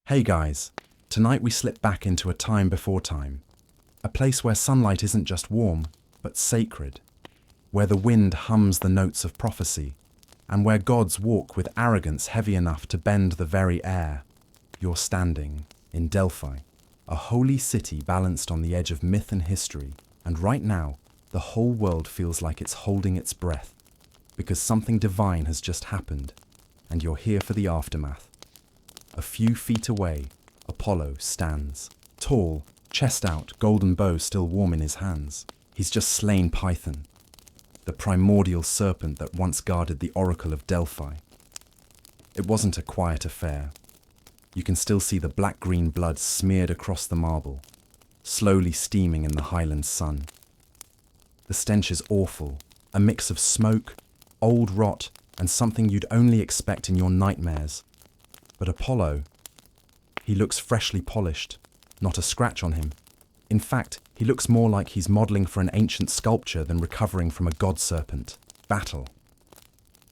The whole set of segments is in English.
Hey guys, tonight we slip back into a time before time, a place where sunlight isn't just warm, but sacred, where the wind hums the notes of prophecy, and where gods walk with arrogance heavy enough to bend the very air. You're standing in Delphi, a holy city balanced on the edge of myth and history, and right now, the whole world feels like it's holding its breath, because something divine has just happened, and you're here for the aftermath. A few feet away, Apollo stands, tall, chest out, golden bow still warm in his hands. He's just slain Python, the primordial serpent that once guarded the oracle of Delphi. It wasn't a quiet affair. You can still see the black-green blood smeared across the marble, slowly steaming in the highland sun. The stench is awful, a mix of smoke, old rot, and something you'd only expect in your nightmares. But Apollo, he looks freshly polished, not a scratch on him. In fact, he looks more like he's modelling for an ancient sculpture than recovering from a god serpent. Battle.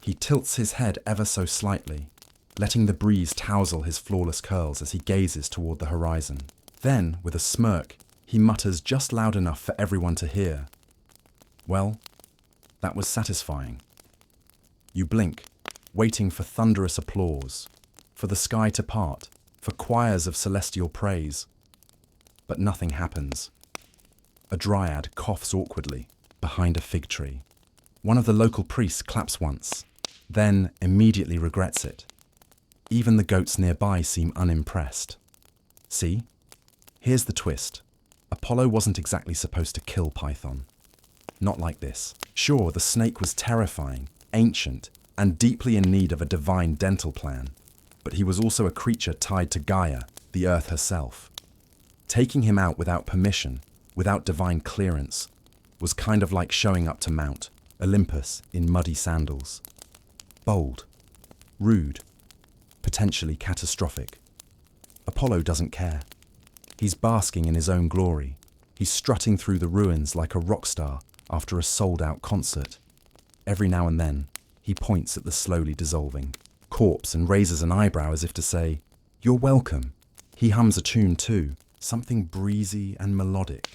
He tilts his head ever so slightly, letting the breeze tousle his flawless curls as he gazes toward the horizon. Then, with a smirk, he mutters just loud enough for everyone to hear. Well, that was satisfying. You blink, waiting for thunderous applause, for the sky to part, for choirs of celestial praise. But nothing happens. A dryad coughs awkwardly behind a fig tree. One of the local priests claps once, then immediately regrets it. Even the goats nearby seem unimpressed. See? Here's the twist. Apollo wasn't exactly supposed to kill Python. Not like this. Sure, the snake was terrifying, ancient, and deeply in need of a divine dental plan. But he was also a creature tied to Gaia, the earth herself. Taking him out without permission, without divine clearance, was kind of like showing up to Mount Olympus in muddy sandals. Bold, rude, potentially catastrophic. Apollo doesn't care. He's basking in his own glory. He's strutting through the ruins like a rock star after a sold-out concert. Every now and then, he points at the slowly dissolving corpse and raises an eyebrow as if to say, "You're welcome." He hums a tune too, something breezy and melodic.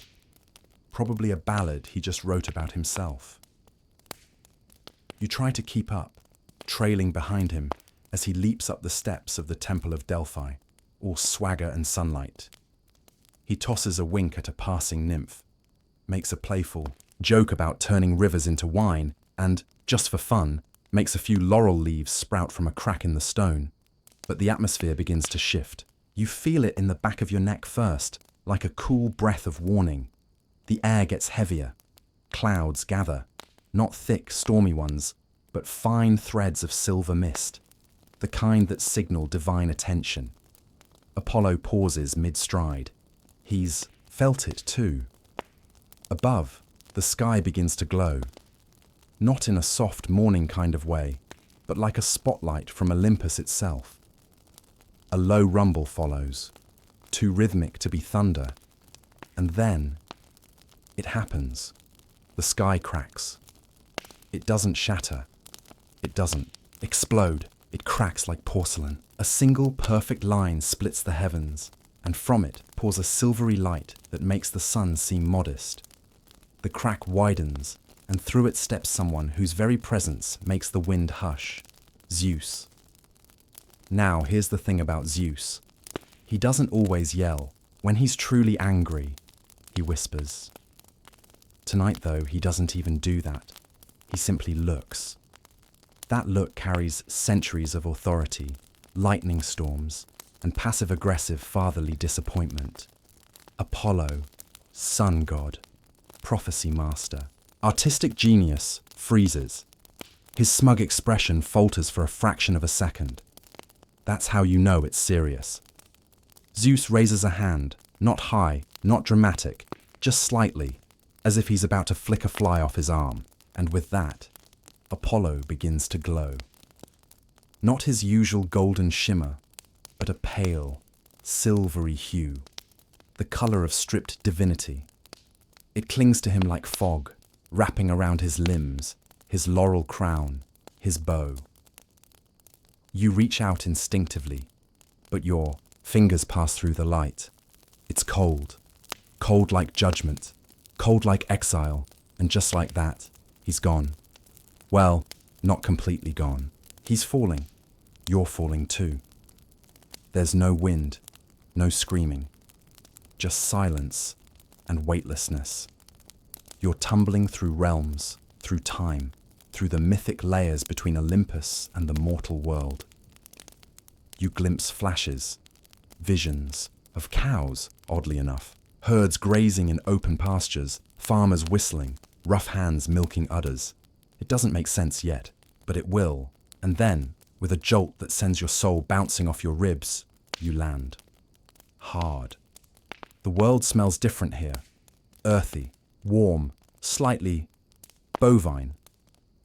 Probably a ballad he just wrote about himself. You try to keep up, trailing behind him as he leaps up the steps of the Temple of Delphi, all swagger and sunlight. He tosses a wink at a passing nymph, makes a playful joke about turning rivers into wine, and, just for fun, makes a few laurel leaves sprout from a crack in the stone. But the atmosphere begins to shift. You feel it in the back of your neck first, like a cool breath of warning. The air gets heavier. Clouds gather, not thick, stormy ones, but fine threads of silver mist, the kind that signal divine attention. Apollo pauses mid-stride. He's felt it too. Above, the sky begins to glow. Not in a soft morning kind of way, but like a spotlight from Olympus itself. A low rumble follows, too rhythmic to be thunder. And then, it happens. The sky cracks. It doesn't shatter. It doesn't explode. It cracks like porcelain. A single perfect line splits the heavens, and from it pours a silvery light that makes the sun seem modest. The crack widens, and through it steps someone whose very presence makes the wind hush. Zeus. Now, here's the thing about Zeus. He doesn't always yell. When he's truly angry, he whispers. Tonight, though, he doesn't even do that. He simply looks. That look carries centuries of authority, lightning storms, and passive-aggressive fatherly disappointment. Apollo, sun god, prophecy master, artistic genius, freezes. His smug expression falters for a fraction of a second. That's how you know it's serious. Zeus raises a hand, not high, not dramatic, just slightly, as if he's about to flick a fly off his arm, and with that, Apollo begins to glow. Not his usual golden shimmer, but a pale, silvery hue, the colour of stripped divinity. It clings to him like fog, wrapping around his limbs, his laurel crown, his bow. You reach out instinctively, but you're Fingers pass through the light. It's cold. Cold like judgment. Cold like exile. And just like that, he's gone. Well, not completely gone. He's falling. You're falling too. There's no wind, no screaming. Just silence and weightlessness. You're tumbling through realms, through time, through the mythic layers between Olympus and the mortal world. You glimpse flashes, visions of cows, oddly enough, herds grazing in open pastures, farmers whistling, rough hands milking udders. It doesn't make sense yet, but it will. And then, with a jolt that sends your soul bouncing off your ribs, you land. Hard. The world smells different here. Earthy, warm, slightly bovine.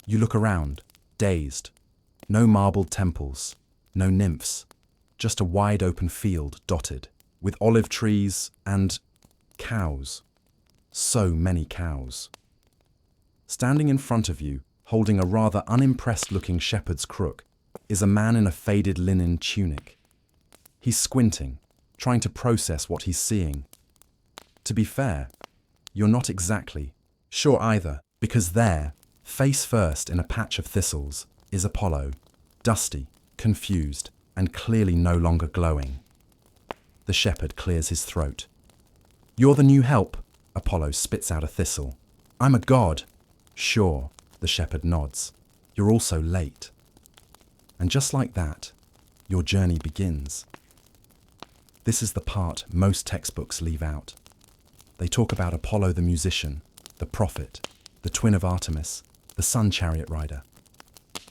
You look around, dazed. No marbled temples, no nymphs, just a wide open field dotted with olive trees and cows. So many cows. Standing in front of you, holding a rather unimpressed-looking shepherd's crook, is a man in a faded linen tunic. He's squinting, trying to process what he's seeing. To be fair, you're not exactly sure either, because there, face first in a patch of thistles, is Apollo, dusty, confused, and clearly no longer glowing. The shepherd clears his throat. "You're the new help," Apollo spits out a thistle. "I'm a god." "Sure," the shepherd nods. "You're also late." And just like that, your journey begins. This is the part most textbooks leave out. They talk about Apollo the musician, the prophet, the twin of Artemis, the sun chariot rider.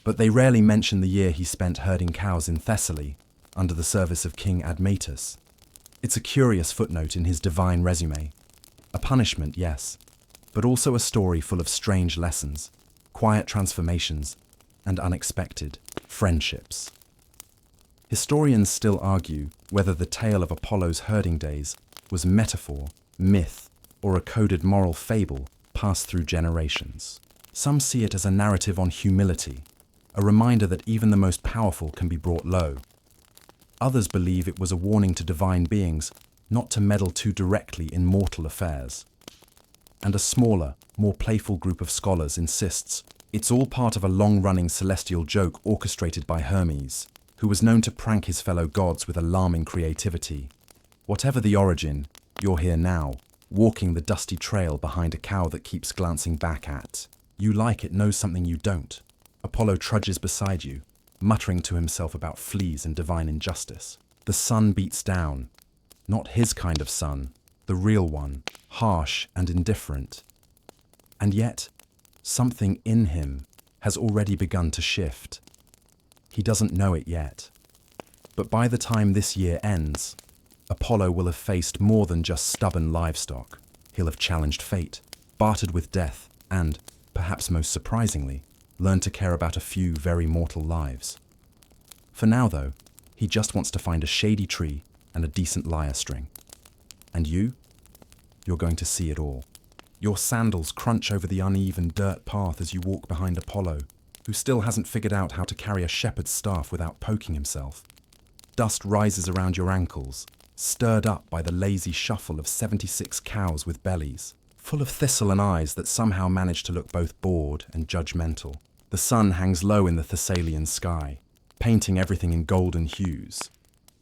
But they rarely mention the year he spent herding cows in Thessaly under the service of King Admetus. It's a curious footnote in his divine resume. A punishment, yes, but also a story full of strange lessons, quiet transformations, and unexpected friendships. Historians still argue whether the tale of Apollo's herding days was metaphor, myth, or a coded moral fable passed through generations. Some see it as a narrative on humility, a reminder that even the most powerful can be brought low. Others believe it was a warning to divine beings not to meddle too directly in mortal affairs. And a smaller, more playful group of scholars insists it's all part of a long-running celestial joke orchestrated by Hermes, who was known to prank his fellow gods with alarming creativity. Whatever the origin, you're here now, walking the dusty trail behind a cow that keeps glancing back at. You like it knows something you don't. Apollo trudges beside you, muttering to himself about fleas and divine injustice. The sun beats down. Not his kind of sun, the real one, harsh and indifferent. And yet, something in him has already begun to shift. He doesn't know it yet. But by the time this year ends, Apollo will have faced more than just stubborn livestock. He'll have challenged fate, bartered with death, and, perhaps most surprisingly, learned to care about a few very mortal lives. For now, though, he just wants to find a shady tree and a decent lyre string. And you're going to see it all. Your sandals crunch over the uneven dirt path as you walk behind Apollo, who still hasn't figured out how to carry a shepherd's staff without poking himself. Dust rises around your ankles, stirred up by the lazy shuffle of 76 cows with bellies, full of thistle and eyes that somehow manage to look both bored and judgmental. The sun hangs low in the Thessalian sky, painting everything in golden hues,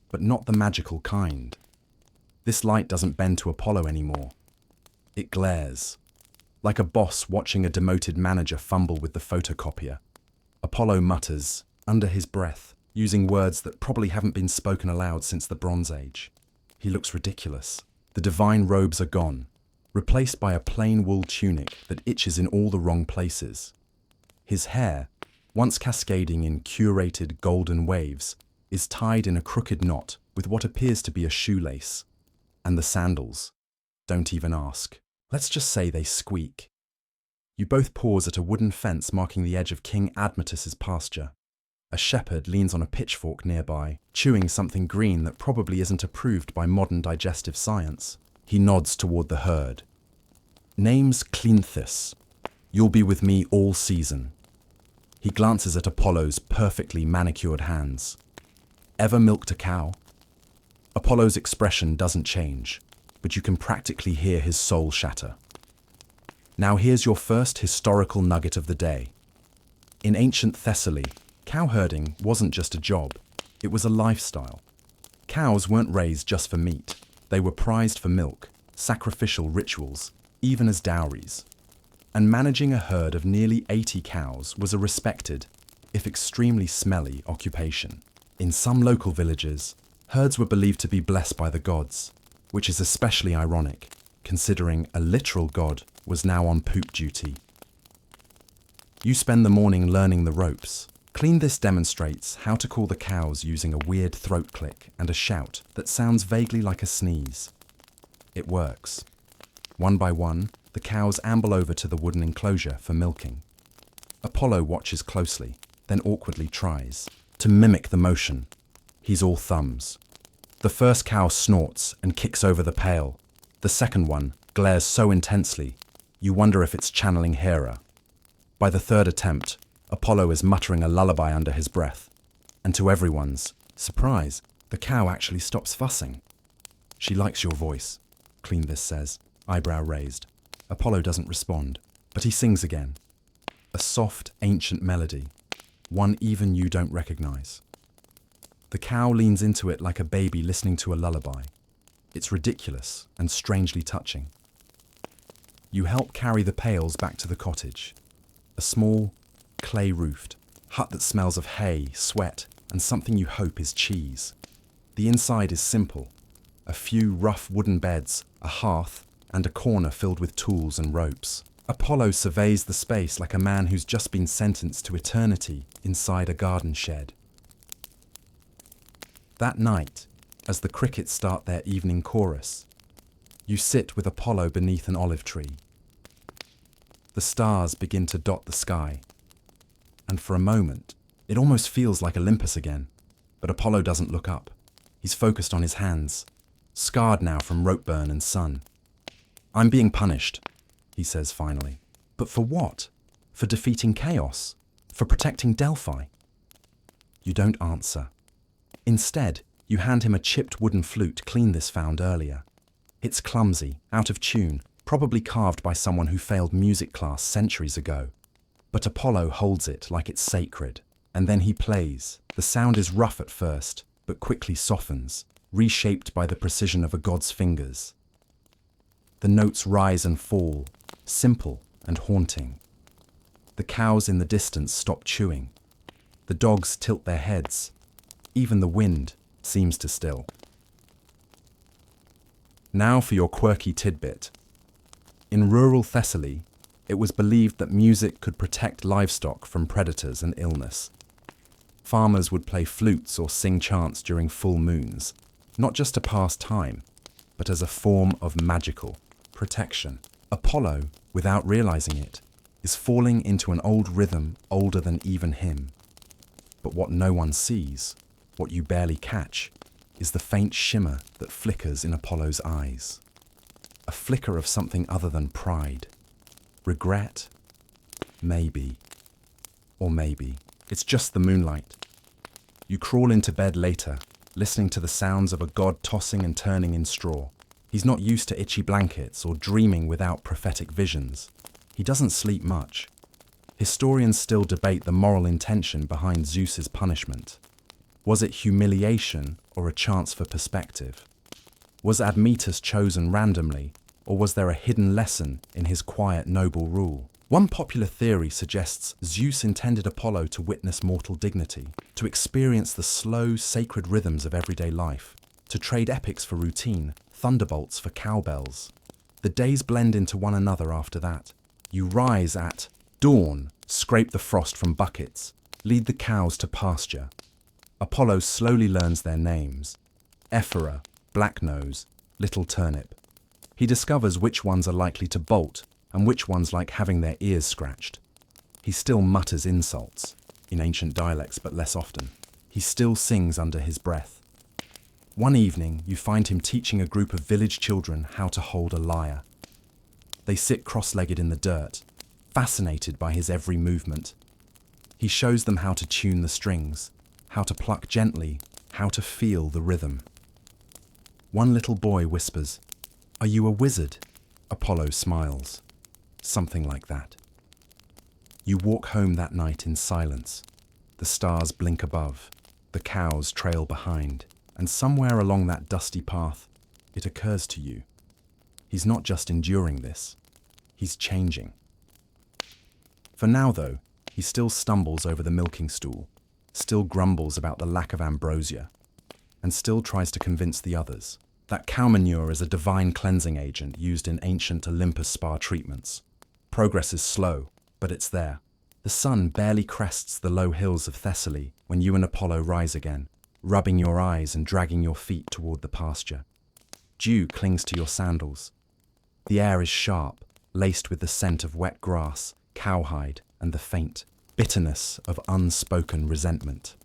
but not the magical kind. This light doesn't bend to Apollo anymore. It glares, like a boss watching a demoted manager fumble with the photocopier. Apollo mutters, under his breath, using words that probably haven't been spoken aloud since the Bronze Age. He looks ridiculous. The divine robes are gone, replaced by a plain wool tunic that itches in all the wrong places. His hair, once cascading in curated golden waves, is tied in a crooked knot with what appears to be a shoelace. And the sandals, don't even ask. Let's just say they squeak. You both pause at a wooden fence marking the edge of King Admetus's pasture. A shepherd leans on a pitchfork nearby, chewing something green that probably isn't approved by modern digestive science. He nods toward the herd. "Name's Cleanthus. You'll be with me all season." He glances at Apollo's perfectly manicured hands. "Ever milked a cow?" Apollo's expression doesn't change, but you can practically hear his soul shatter. Now here's your first historical nugget of the day. In ancient Thessaly, cowherding wasn't just a job, it was a lifestyle. Cows weren't raised just for meat. They were prized for milk, sacrificial rituals, even as dowries. And managing a herd of nearly 80 cows was a respected, if extremely smelly, occupation. In some local villages, herds were believed to be blessed by the gods, which is especially ironic, considering a literal god was now on poop duty. You spend the morning learning the ropes. Clean This demonstrates how to call the cows using a weird throat click and a shout that sounds vaguely like a sneeze. It works. One by one, the cows amble over to the wooden enclosure for milking. Apollo watches closely, then awkwardly tries to mimic the motion. He's all thumbs. The first cow snorts and kicks over the pail. The second one glares so intensely, you wonder if it's channeling Hera. By the third attempt, Apollo is muttering a lullaby under his breath. And to everyone's surprise, the cow actually stops fussing. She likes your voice, Clean This says, eyebrow raised. Apollo doesn't respond, but he sings again. A soft, ancient melody, one even you don't recognize. The cow leans into it like a baby listening to a lullaby. It's ridiculous and strangely touching. You help carry the pails back to the cottage. A small, clay-roofed hut that smells of hay, sweat, and something you hope is cheese. The inside is simple. A few rough wooden beds, a hearth, and a corner filled with tools and ropes. Apollo surveys the space like a man who's just been sentenced to eternity inside a garden shed. That night, as the crickets start their evening chorus, you sit with Apollo beneath an olive tree. The stars begin to dot the sky, and for a moment, it almost feels like Olympus again. But Apollo doesn't look up. He's focused on his hands, scarred now from rope burn and sun. "I'm being punished," he says finally. "But for what? For defeating chaos? For protecting Delphi?" You don't answer. Instead, you hand him a chipped wooden flute Clean This found earlier. It's clumsy, out of tune, probably carved by someone who failed music class centuries ago. But Apollo holds it like it's sacred, and then he plays. The sound is rough at first, but quickly softens, reshaped by the precision of a god's fingers. The notes rise and fall, simple and haunting. The cows in the distance stop chewing. The dogs tilt their heads. Even the wind seems to still. Now for your quirky tidbit. In rural Thessaly, it was believed that music could protect livestock from predators and illness. Farmers would play flutes or sing chants during full moons, not just to pass time, but as a form of magical protection. Apollo, without realizing it, is falling into an old rhythm older than even him. But what no one sees, what you barely catch, is the faint shimmer that flickers in Apollo's eyes. A flicker of something other than pride. Regret? Maybe. Or maybe it's just the moonlight. You crawl into bed later, listening to the sounds of a god tossing and turning in straw. He's not used to itchy blankets or dreaming without prophetic visions. He doesn't sleep much. Historians still debate the moral intention behind Zeus's punishment. Was it humiliation or a chance for perspective? Was Admetus chosen randomly, or was there a hidden lesson in his quiet, noble rule? One popular theory suggests Zeus intended Apollo to witness mortal dignity, to experience the slow, sacred rhythms of everyday life, to trade epics for routine, thunderbolts for cowbells. The days blend into one another after that. You rise at dawn, scrape the frost from buckets, lead the cows to pasture. Apollo slowly learns their names: Ephora, Blacknose, Little Turnip. He discovers which ones are likely to bolt and which ones like having their ears scratched. He still mutters insults, in ancient dialects but less often. He still sings under his breath. One evening, you find him teaching a group of village children how to hold a lyre. They sit cross-legged in the dirt, fascinated by his every movement. He shows them how to tune the strings, how to pluck gently, how to feel the rhythm. One little boy whispers, "Are you a wizard?" Apollo smiles. Something like that. You walk home that night in silence. The stars blink above, the cows trail behind, and somewhere along that dusty path, it occurs to you. He's not just enduring this, he's changing. For now, though, he still stumbles over the milking stool, still grumbles about the lack of ambrosia, and still tries to convince the others that cow manure is a divine cleansing agent used in ancient Olympus spa treatments. Progress is slow, but it's there. The sun barely crests the low hills of Thessaly when you and Apollo rise again, rubbing your eyes and dragging your feet toward the pasture. Dew clings to your sandals. The air is sharp, laced with the scent of wet grass, cowhide, and the faint bitterness of unspoken resentment.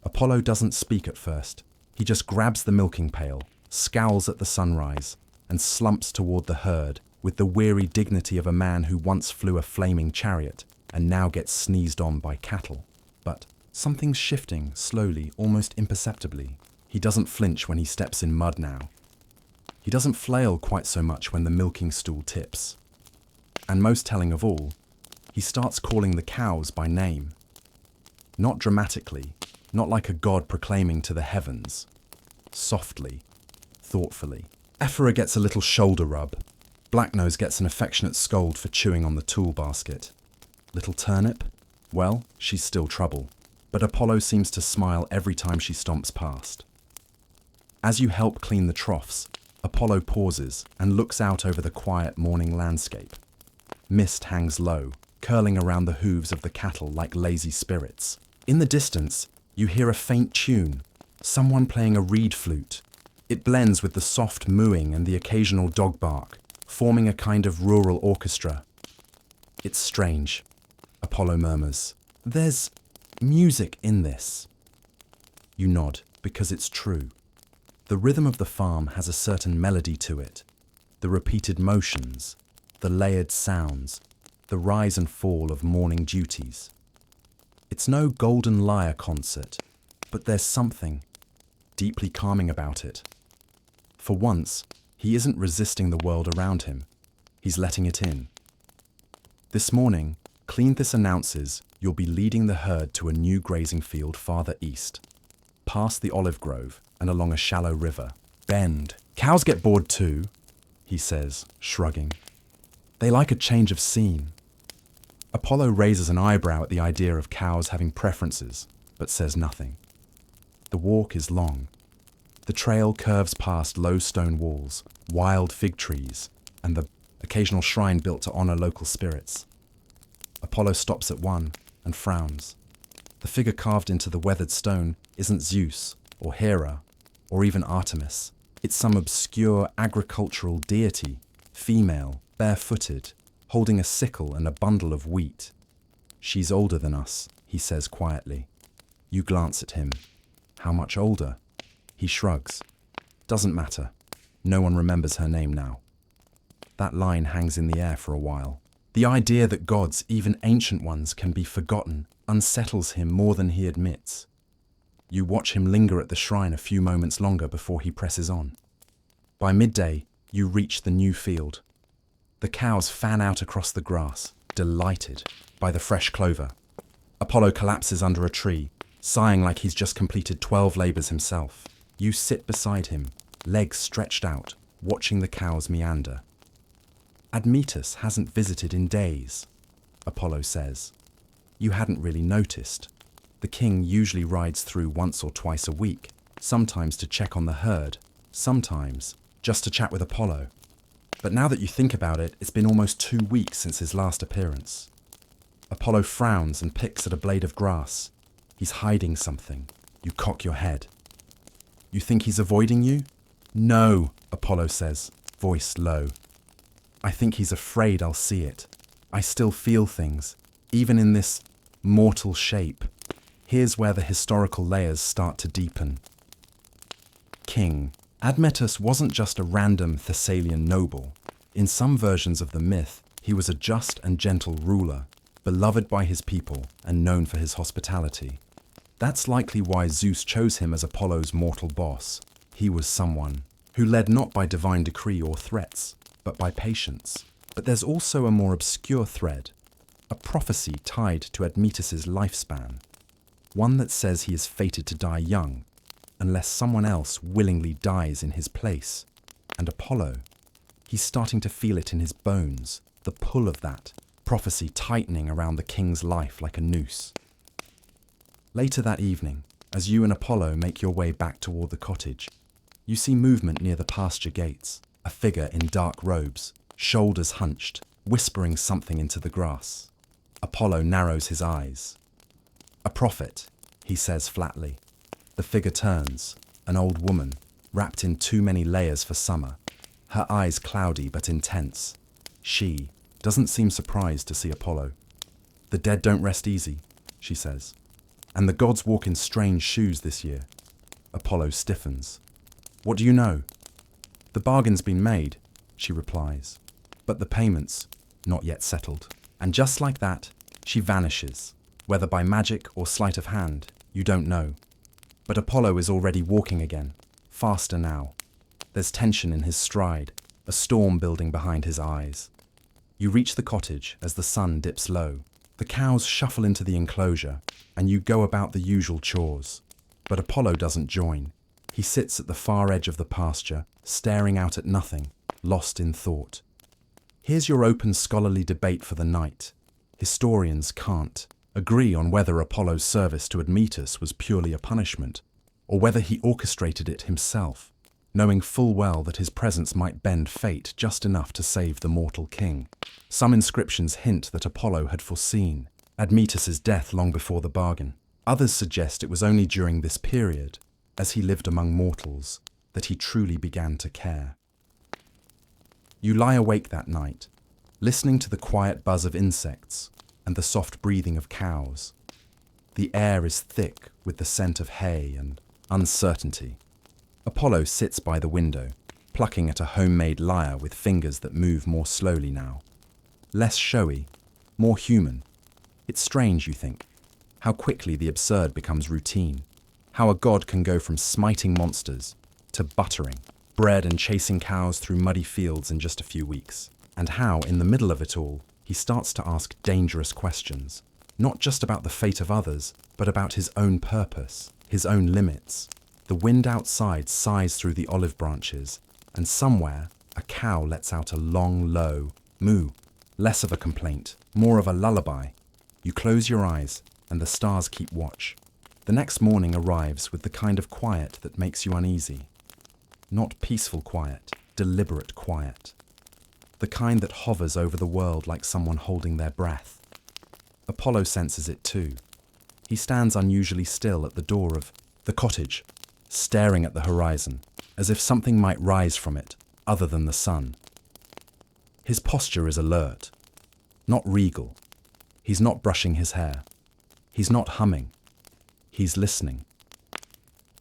Apollo doesn't speak at first. He just grabs the milking pail, scowls at the sunrise, and slumps toward the herd with the weary dignity of a man who once flew a flaming chariot and now gets sneezed on by cattle. But something's shifting slowly, almost imperceptibly. He doesn't flinch when he steps in mud now. He doesn't flail quite so much when the milking stool tips. And most telling of all, he starts calling the cows by name. Not dramatically, not like a god proclaiming to the heavens. Softly, thoughtfully. Ephora gets a little shoulder rub. Blacknose gets an affectionate scold for chewing on the tool basket. Little Turnip? Well, she's still trouble. But Apollo seems to smile every time she stomps past. As you help clean the troughs, Apollo pauses and looks out over the quiet morning landscape. Mist hangs low, curling around the hooves of the cattle like lazy spirits. In the distance, you hear a faint tune, someone playing a reed flute. It blends with the soft mooing and the occasional dog bark, forming a kind of rural orchestra. It's strange, Apollo murmurs. There's music in this. You nod, because it's true. The rhythm of the farm has a certain melody to it. The repeated motions, the layered sounds, the rise and fall of morning duties. It's no golden lyre concert, but there's something deeply calming about it. For once, he isn't resisting the world around him. He's letting it in. This morning, Cleanthis announces you'll be leading the herd to a new grazing field farther east, past the olive grove and along a shallow river. Bend. Cows get bored too, he says, shrugging. They like a change of scene. Apollo raises an eyebrow at the idea of cows having preferences, but says nothing. The walk is long. The trail curves past low stone walls, wild fig trees, and the occasional shrine built to honor local spirits. Apollo stops at one and frowns. The figure carved into the weathered stone isn't Zeus or Hera or even Artemis. It's some obscure agricultural deity, female, barefooted, holding a sickle and a bundle of wheat. She's older than us, he says quietly. You glance at him. How much older? He shrugs. Doesn't matter. No one remembers her name now. That line hangs in the air for a while. The idea that gods, even ancient ones, can be forgotten unsettles him more than he admits. You watch him linger at the shrine a few moments longer before he presses on. By midday, you reach the new field. The cows fan out across the grass, delighted by the fresh clover. Apollo collapses under a tree, sighing like he's just completed 12 labors himself. You sit beside him, legs stretched out, watching the cows meander. Admetus hasn't visited in days, Apollo says. You hadn't really noticed. The king usually rides through once or twice a week, sometimes to check on the herd, sometimes just to chat with Apollo. But now that you think about it, it's been almost 2 weeks since his last appearance. Apollo frowns and picks at a blade of grass. He's hiding something. You cock your head. You think he's avoiding you? No, Apollo says, voice low. I think he's afraid I'll see it. I still feel things, even in this mortal shape. Here's where the historical layers start to deepen. King. Admetus wasn't just a random Thessalian noble. In some versions of the myth, he was a just and gentle ruler, beloved by his people and known for his hospitality. That's likely why Zeus chose him as Apollo's mortal boss. He was someone who led not by divine decree or threats, but by patience. But there's also a more obscure thread, a prophecy tied to Admetus's lifespan, one that says he is fated to die young, unless someone else willingly dies in his place. And Apollo, he's starting to feel it in his bones, the pull of that prophecy tightening around the king's life like a noose. Later that evening, as you and Apollo make your way back toward the cottage, you see movement near the pasture gates, a figure in dark robes, shoulders hunched, whispering something into the grass. Apollo narrows his eyes. "A prophet," he says flatly. The figure turns, an old woman, wrapped in too many layers for summer, her eyes cloudy but intense. She doesn't seem surprised to see Apollo. "The dead don't rest easy," she says. "And the gods walk in strange shoes this year." Apollo stiffens. "What do you know?" "The bargain's been made," she replies, "but the payments not yet settled." And just like that, she vanishes, whether by magic or sleight of hand, you don't know. But Apollo is already walking again, faster now. There's tension in his stride, a storm building behind his eyes. You reach the cottage as the sun dips low. The cows shuffle into the enclosure, and you go about the usual chores. But Apollo doesn't join. He sits at the far edge of the pasture, staring out at nothing, lost in thought. Here's your open scholarly debate for the night. Historians can't agree on whether Apollo's service to Admetus was purely a punishment, or whether he orchestrated it himself, knowing full well that his presence might bend fate just enough to save the mortal king. Some inscriptions hint that Apollo had foreseen Admetus's death long before the bargain. Others suggest it was only during this period, as he lived among mortals, that he truly began to care. You lie awake that night, listening to the quiet buzz of insects and the soft breathing of cows. The air is thick with the scent of hay and uncertainty. Apollo sits by the window, plucking at a homemade lyre with fingers that move more slowly now. Less showy, more human. It's strange, you think, how quickly the absurd becomes routine, how a god can go from smiting monsters to buttering bread and chasing cows through muddy fields in just a few weeks, and how, in the middle of it all, he starts to ask dangerous questions, not just about the fate of others, but about his own purpose, his own limits. The wind outside sighs through the olive branches, and somewhere a cow lets out a long, low moo, less of a complaint, more of a lullaby. You close your eyes, and the stars keep watch. The next morning arrives with the kind of quiet that makes you uneasy. Not peaceful quiet, deliberate quiet. The kind that hovers over the world like someone holding their breath. Apollo senses it too. He stands unusually still at the door of the cottage, staring at the horizon, as if something might rise from it, other than the sun. His posture is alert, not regal. He's not brushing his hair. He's not humming. He's listening.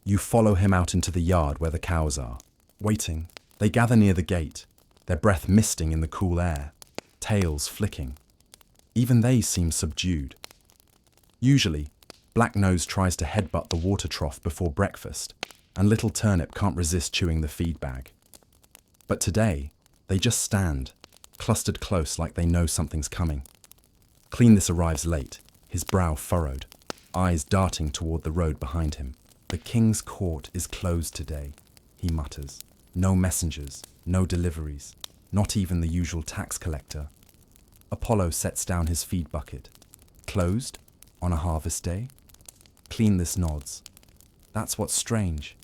You follow him out into the yard where the cows are, waiting. They gather near the gate, their breath misting in the cool air, tails flicking. Even they seem subdued. Usually, Black Nose tries to headbutt the water trough before breakfast, and Little Turnip can't resist chewing the feed bag. But today, they just stand, clustered close like they know something's coming. Clean This arrives late, his brow furrowed, eyes darting toward the road behind him. "The king's court is closed today," he mutters. "No messengers, no deliveries, not even the usual tax collector." Apollo sets down his feed bucket. "Closed? On a harvest day?" Clean This nods. "That's what's strange.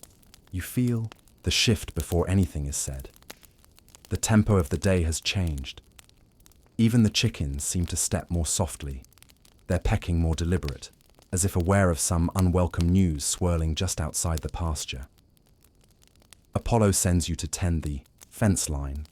You feel the shift before anything is said. The tempo of the day has changed. Even the chickens seem to step more softly, their pecking more deliberate, as if aware of some unwelcome news swirling just outside the pasture. Apollo sends you to tend the fence line,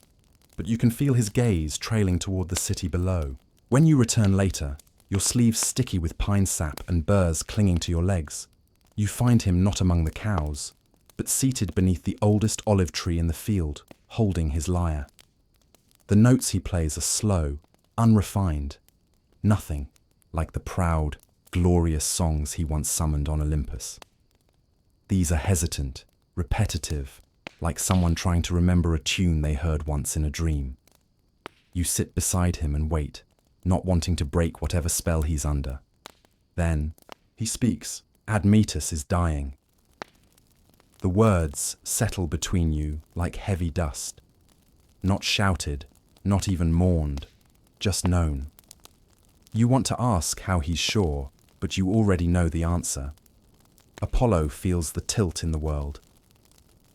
but you can feel his gaze trailing toward the city below. When you return later, your sleeves sticky with pine sap and burrs clinging to your legs, you find him not among the cows, but seated beneath the oldest olive tree in the field, holding his lyre. The notes he plays are slow, unrefined, nothing like the proud, glorious songs he once summoned on Olympus. These are hesitant, repetitive, like someone trying to remember a tune they heard once in a dream. You sit beside him and wait, not wanting to break whatever spell he's under. Then he speaks. Admetus is dying. The words settle between you like heavy dust. Not shouted, not even mourned, just known. You want to ask how he's sure, but you already know the answer. Apollo feels the tilt in the world,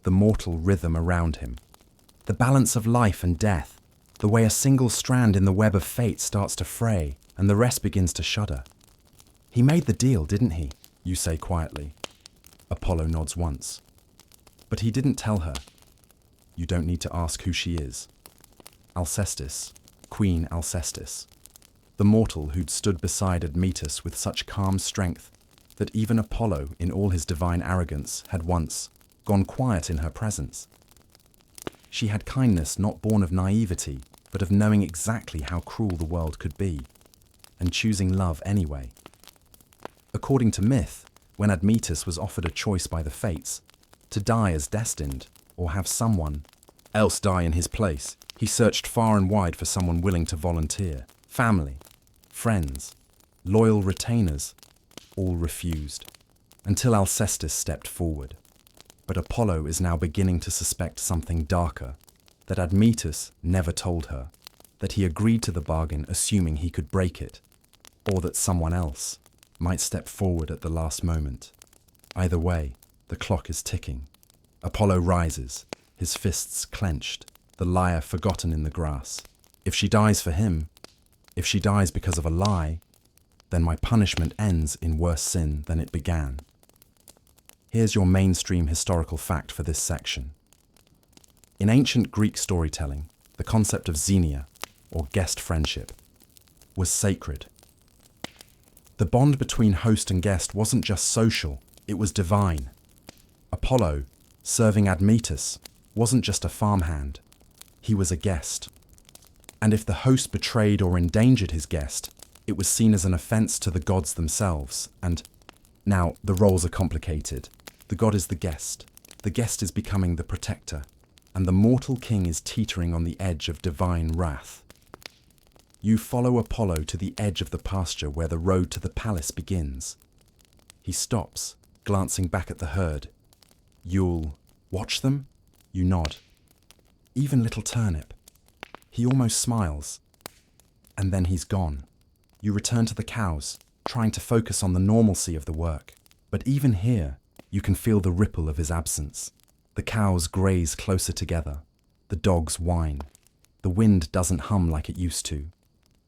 the mortal rhythm around him, the balance of life and death, the way a single strand in the web of fate starts to fray and the rest begins to shudder. He made the deal, didn't he? You say quietly. Apollo nods once. But he didn't tell her. You don't need to ask who she is. Alcestis, Queen Alcestis, the mortal who'd stood beside Admetus with such calm strength that even Apollo, in all his divine arrogance, had once gone quiet in her presence. She had kindness not born of naivety, but of knowing exactly how cruel the world could be, and choosing love anyway. According to myth, when Admetus was offered a choice by the fates, to die as destined, or have someone else die in his place, he searched far and wide for someone willing to volunteer. Family, friends, loyal retainers, all refused, until Alcestis stepped forward. But Apollo is now beginning to suspect something darker, that Admetus never told her, that he agreed to the bargain assuming he could break it, or that someone else might step forward at the last moment. Either way, the clock is ticking. Apollo rises, his fists clenched, the lyre forgotten in the grass. If she dies for him, if she dies because of a lie, then my punishment ends in worse sin than it began. Here's your mainstream historical fact for this section. In ancient Greek storytelling, the concept of xenia, or guest friendship, was sacred. The bond between host and guest wasn't just social, it was divine. Apollo, serving Admetus, wasn't just a farmhand, he was a guest. And if the host betrayed or endangered his guest, it was seen as an offense to the gods themselves. And now the roles are complicated. The god is the guest is becoming the protector, and the mortal king is teetering on the edge of divine wrath. You follow Apollo to the edge of the pasture where the road to the palace begins. He stops, glancing back at the herd. You'll watch them? You nod. Even little Turnip. He almost smiles. And then he's gone. You return to the cows, trying to focus on the normalcy of the work. But even here, you can feel the ripple of his absence. The cows graze closer together. The dogs whine. The wind doesn't hum like it used to.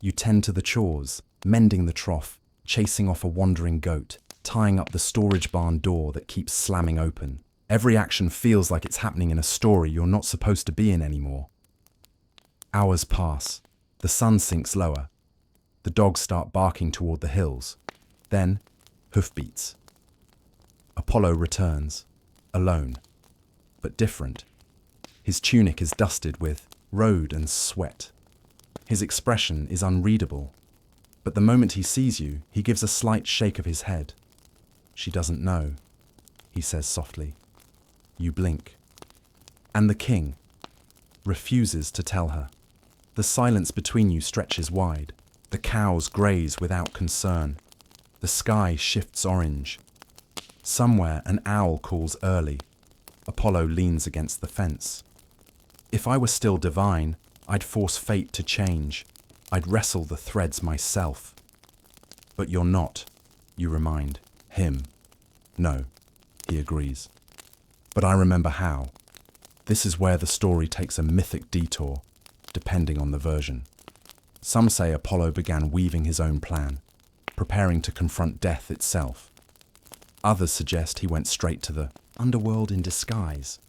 You tend to the chores, mending the trough, chasing off a wandering goat, tying up the storage barn door that keeps slamming open. Every action feels like it's happening in a story you're not supposed to be in anymore. Hours pass. The sun sinks lower. The dogs start barking toward the hills. Then, hoofbeats. Apollo returns, alone, but different. His tunic is dusted with road and sweat. His expression is unreadable, but the moment he sees you, he gives a slight shake of his head. She doesn't know, he says softly. You blink. And the king refuses to tell her. The silence between you stretches wide. The cows graze without concern. The sky shifts orange. Somewhere an owl calls early. Apollo leans against the fence. If I were still divine, I'd force fate to change. I'd wrestle the threads myself. But you're not, you remind him. No, he agrees. But I remember how. This is where the story takes a mythic detour, depending on the version. Some say Apollo began weaving his own plan, preparing to confront death itself. Others suggest he went straight to the underworld in disguise,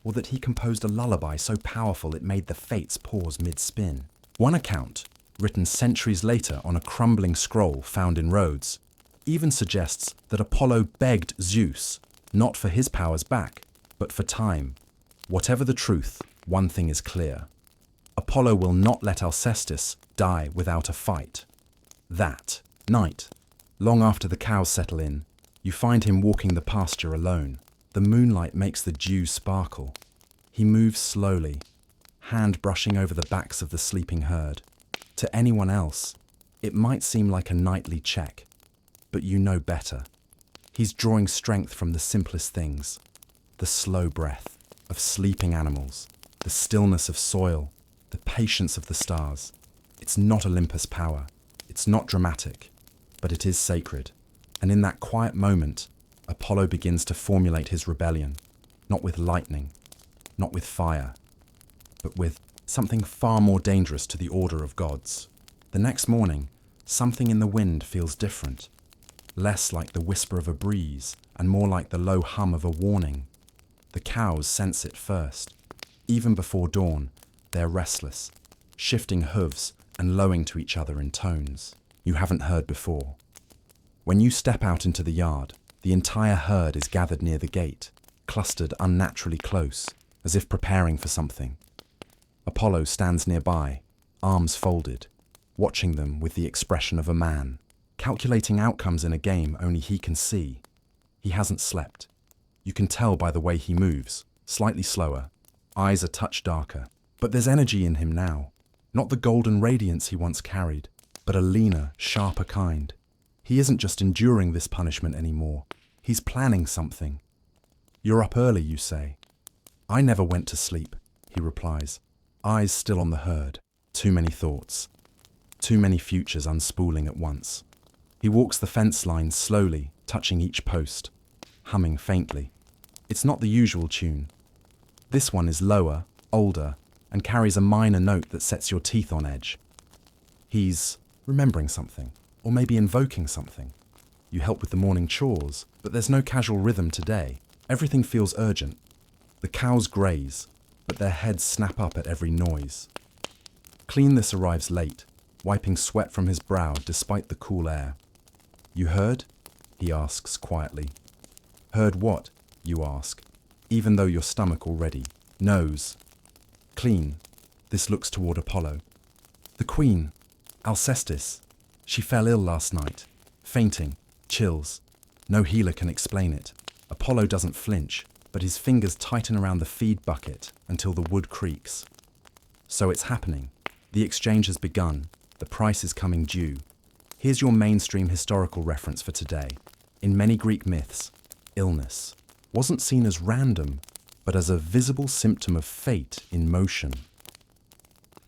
or that he composed a lullaby so powerful it made the fates pause mid-spin. One account, written centuries later on a crumbling scroll found in Rhodes, even suggests that Apollo begged Zeus, not for his powers back, but for time. Whatever the truth, one thing is clear. Apollo will not let Alcestis die without a fight. That night, long after the cows settle in, you find him walking the pasture alone. The moonlight makes the dew sparkle. He moves slowly, hand brushing over the backs of the sleeping herd. To anyone else, it might seem like a nightly check, but you know better. He's drawing strength from the simplest things: the slow breath of sleeping animals, the stillness of soil, the patience of the stars. It's not Olympus power, it's not dramatic, but it is sacred. And in that quiet moment, Apollo begins to formulate his rebellion, not with lightning, not with fire, but with something far more dangerous to the order of gods. The next morning, something in the wind feels different, less like the whisper of a breeze and more like the low hum of a warning. The cows sense it first. Even before dawn, they're restless, shifting hooves and lowing to each other in tones you haven't heard before. When you step out into the yard, the entire herd is gathered near the gate, clustered unnaturally close, as if preparing for something. Apollo stands nearby, arms folded, watching them with the expression of a man, calculating outcomes in a game only he can see. He hasn't slept. You can tell by the way he moves, slightly slower, eyes a touch darker, but there's energy in him now. Not the golden radiance he once carried, but a leaner, sharper kind. He isn't just enduring this punishment anymore. He's planning something. You're up early, you say. I never went to sleep, he replies, eyes still on the herd. Too many thoughts. Too many futures unspooling at once. He walks the fence line slowly, touching each post, humming faintly. It's not the usual tune. This one is lower, older, and carries a minor note that sets your teeth on edge. He's remembering something, or maybe invoking something. You help with the morning chores, but there's no casual rhythm today. Everything feels urgent. The cows graze, but their heads snap up at every noise. Clean This arrives late, wiping sweat from his brow despite the cool air. You heard? He asks quietly. Heard what? You ask, even though your stomach already knows. Clean This looks toward Apollo. The queen, Alcestis, she fell ill last night, fainting, chills. No healer can explain it. Apollo doesn't flinch, but his fingers tighten around the feed bucket until the wood creaks. So it's happening. The exchange has begun. The price is coming due. Here's your mainstream historical reference for today. In many Greek myths, illness wasn't seen as random, but as a visible symptom of fate in motion.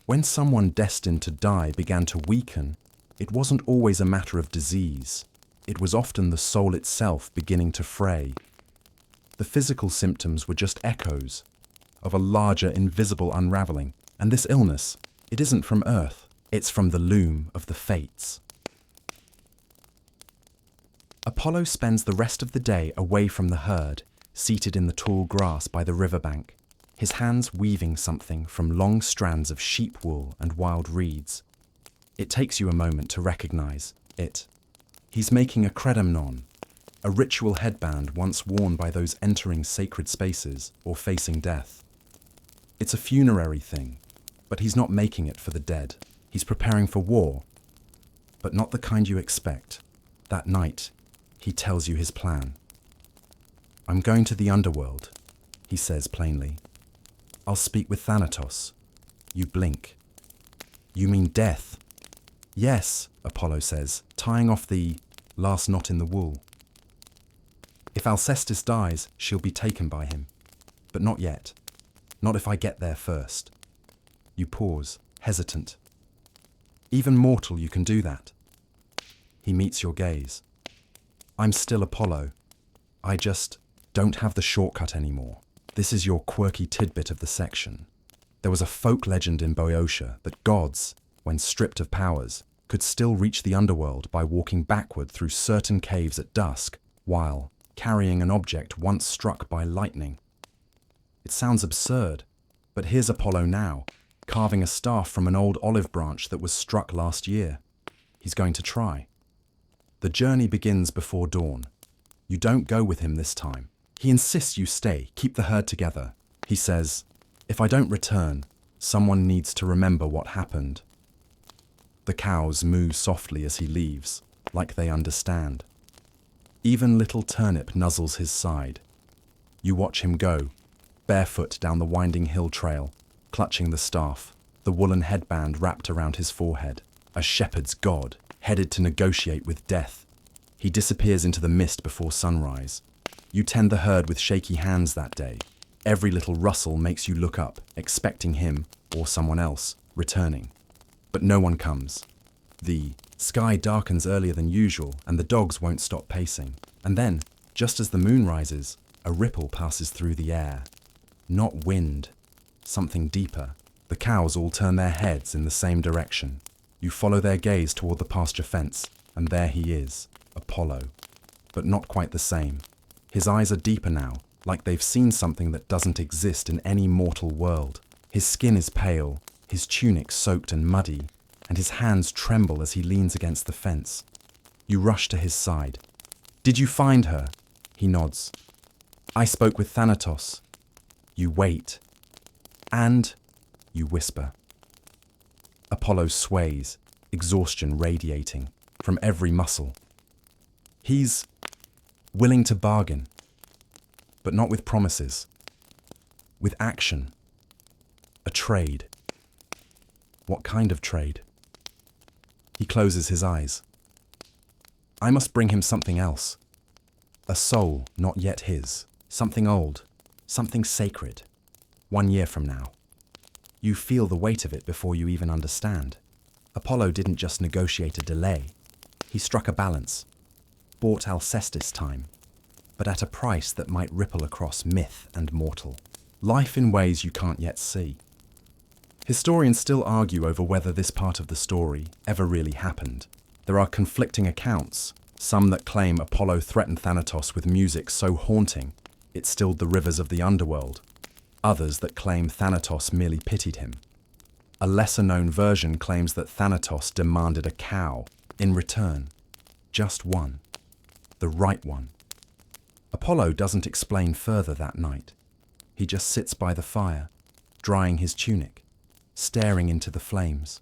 When someone destined to die began to weaken, it wasn't always a matter of disease. It was often the soul itself beginning to fray. The physical symptoms were just echoes of a larger invisible unraveling. And this illness, it isn't from Earth, it's from the loom of the fates. Apollo spends the rest of the day away from the herd, seated in the tall grass by the riverbank, his hands weaving something from long strands of sheep wool and wild reeds. It takes you a moment to recognize it. He's making a credemnon, a ritual headband once worn by those entering sacred spaces or facing death. It's a funerary thing, but he's not making it for the dead. He's preparing for war, but not the kind you expect. That night, he tells you his plan. I'm going to the underworld, he says plainly. I'll speak with Thanatos. You blink. You mean death? Yes, Apollo says, tying off the last knot in the wool. If Alcestis dies, she'll be taken by him. But not yet. Not if I get there first. You pause, hesitant. Even mortal, you can do that. He meets your gaze. I'm still Apollo. I just don't have the shortcut anymore. This is your quirky tidbit of the section. There was a folk legend in Boeotia that gods, when stripped of powers, could still reach the underworld by walking backward through certain caves at dusk, while carrying an object once struck by lightning. It sounds absurd, but here's Apollo now, carving a staff from an old olive branch that was struck last year. He's going to try. The journey begins before dawn. You don't go with him this time. He insists you stay, keep the herd together. He says, if I don't return, someone needs to remember what happened. The cows moo softly as he leaves, like they understand. Even little Turnip nuzzles his side. You watch him go, barefoot down the winding hill trail, clutching the staff, the woolen headband wrapped around his forehead. A shepherd's god, headed to negotiate with death. He disappears into the mist before sunrise. You tend the herd with shaky hands that day. Every little rustle makes you look up, expecting him, or someone else, returning. But no one comes. The sky darkens earlier than usual, and the dogs won't stop pacing. And then, just as the moon rises, a ripple passes through the air. Not wind, something deeper. The cows all turn their heads in the same direction. You follow their gaze toward the pasture fence, and there he is, Apollo. But not quite the same. His eyes are deeper now, like they've seen something that doesn't exist in any mortal world. His skin is pale, his tunic soaked and muddy, and his hands tremble as he leans against the fence. You rush to his side. "Did you find her?" He nods. "I spoke with Thanatos." You wait. "And?" you whisper. Apollo sways, exhaustion radiating from every muscle. He's willing to bargain, but not with promises. With action. A trade. What kind of trade? He closes his eyes. I must bring him something else. A soul not yet his. Something old. Something sacred. 1 year from now. You feel the weight of it before you even understand. Apollo didn't just negotiate a delay. He struck a balance. Bought Alcestis time. But at a price that might ripple across myth and mortal. Life in ways you can't yet see. Historians still argue over whether this part of the story ever really happened. There are conflicting accounts, some that claim Apollo threatened Thanatos with music so haunting it stilled the rivers of the underworld, others that claim Thanatos merely pitied him. A lesser-known version claims that Thanatos demanded a cow in return, just one, the right one. Apollo doesn't explain further that night. He just sits by the fire, drying his tunic, staring into the flames.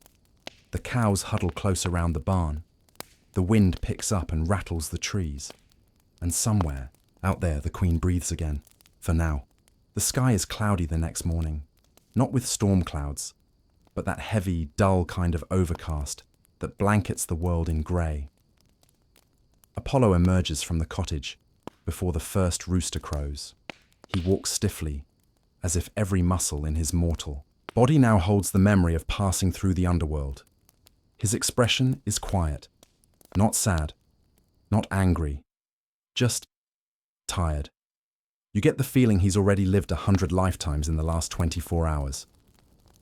The cows huddle close around the barn. The wind picks up and rattles the trees. And somewhere, out there, the queen breathes again, for now. The sky is cloudy the next morning, not with storm clouds, but that heavy, dull kind of overcast that blankets the world in grey. Apollo emerges from the cottage before the first rooster crows. He walks stiffly, as if every muscle in his mortal body now holds the memory of passing through the underworld. His expression is quiet, not sad, not angry, just tired. You get the feeling he's already lived 100 lifetimes in the last 24 hours.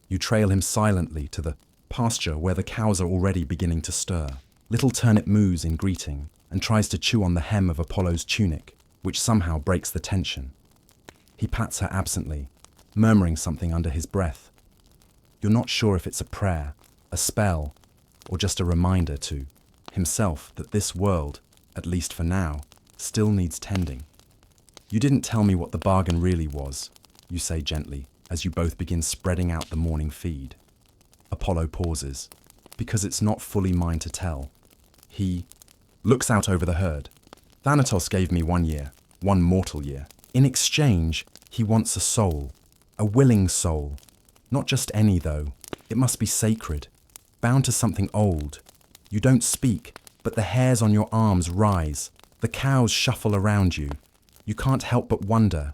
You trail him silently to the pasture where the cows are already beginning to stir. Little Turnip moos in greeting and tries to chew on the hem of Apollo's tunic, which somehow breaks the tension. He pats her absently, murmuring something under his breath. You're not sure if it's a prayer, a spell, or just a reminder to himself that this world, at least for now, still needs tending. You didn't tell me what the bargain really was, you say gently, as you both begin spreading out the morning feed. Apollo pauses, because it's not fully mine to tell. He looks out over the herd. Thanatos gave me 1 year, 1 mortal year. In exchange, he wants a soul, a willing soul. Not just any, though. It must be sacred, bound to something old. You don't speak, but the hairs on your arms rise. The cows shuffle around you. You can't help but wonder,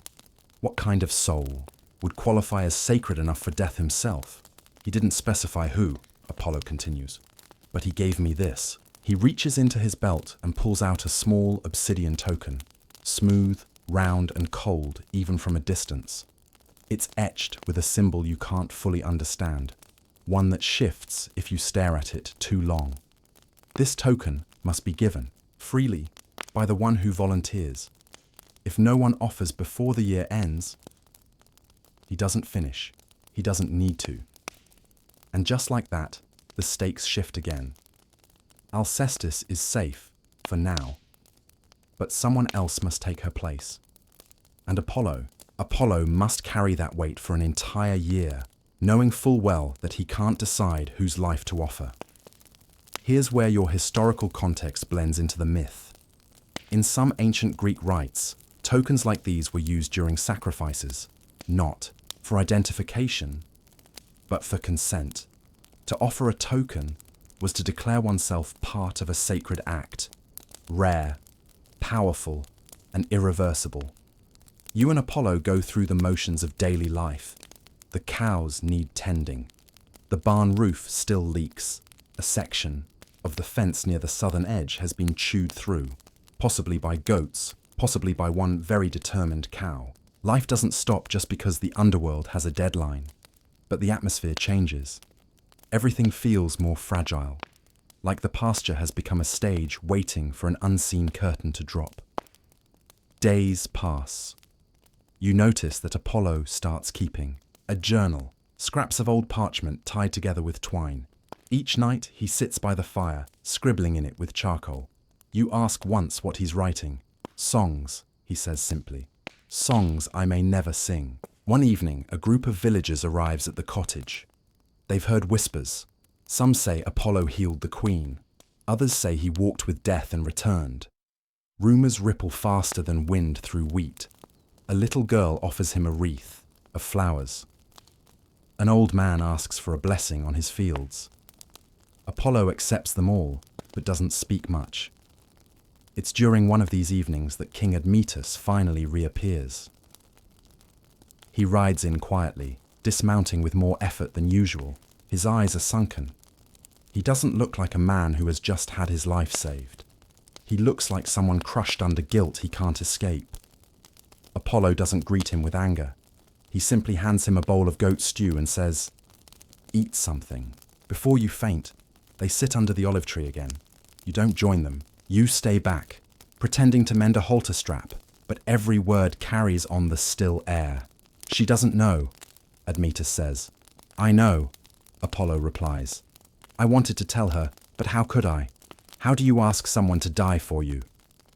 what kind of soul would qualify as sacred enough for death himself? He didn't specify who, Apollo continues, but he gave me this. He reaches into his belt and pulls out a small obsidian token, smooth, round and cold even from a distance. It's etched with a symbol you can't fully understand, one that shifts if you stare at it too long. This token must be given, freely, by the one who volunteers. If no one offers before the year ends, he doesn't finish. He doesn't need to. And just like that, the stakes shift again. Alcestis is safe, for now. But someone else must take her place. And Apollo must carry that weight for an entire year, knowing full well that he can't decide whose life to offer. Here's where your historical context blends into the myth. In some ancient Greek rites, tokens like these were used during sacrifices, not for identification, but for consent. To offer a token was to declare oneself part of a sacred act, rare, powerful, and irreversible. You and Apollo go through the motions of daily life. The cows need tending. The barn roof still leaks. A section of the fence near the southern edge has been chewed through, possibly by goats, possibly by one very determined cow. Life doesn't stop just because the underworld has a deadline, but the atmosphere changes. Everything feels more fragile, like the pasture has become a stage waiting for an unseen curtain to drop. Days pass. You notice that Apollo starts keeping a journal, scraps of old parchment tied together with twine. Each night he sits by the fire, scribbling in it with charcoal. You ask once what he's writing. Songs, he says simply. Songs I may never sing. One evening, a group of villagers arrives at the cottage. They've heard whispers. Some say Apollo healed the queen. Others say he walked with death and returned. Rumors ripple faster than wind through wheat. A little girl offers him a wreath of flowers. An old man asks for a blessing on his fields. Apollo accepts them all, but doesn't speak much. It's during one of these evenings that King Admetus finally reappears. He rides in quietly, dismounting with more effort than usual. His eyes are sunken. He doesn't look like a man who has just had his life saved. He looks like someone crushed under guilt he can't escape. Apollo doesn't greet him with anger. He simply hands him a bowl of goat stew and says, "Eat something. Before you faint." They sit under the olive tree again. You don't join them. You stay back, pretending to mend a halter strap, but every word carries on the still air. "She doesn't know," Admetus says. "I know," Apollo replies. "I wanted to tell her, but how could I? How do you ask someone to die for you?"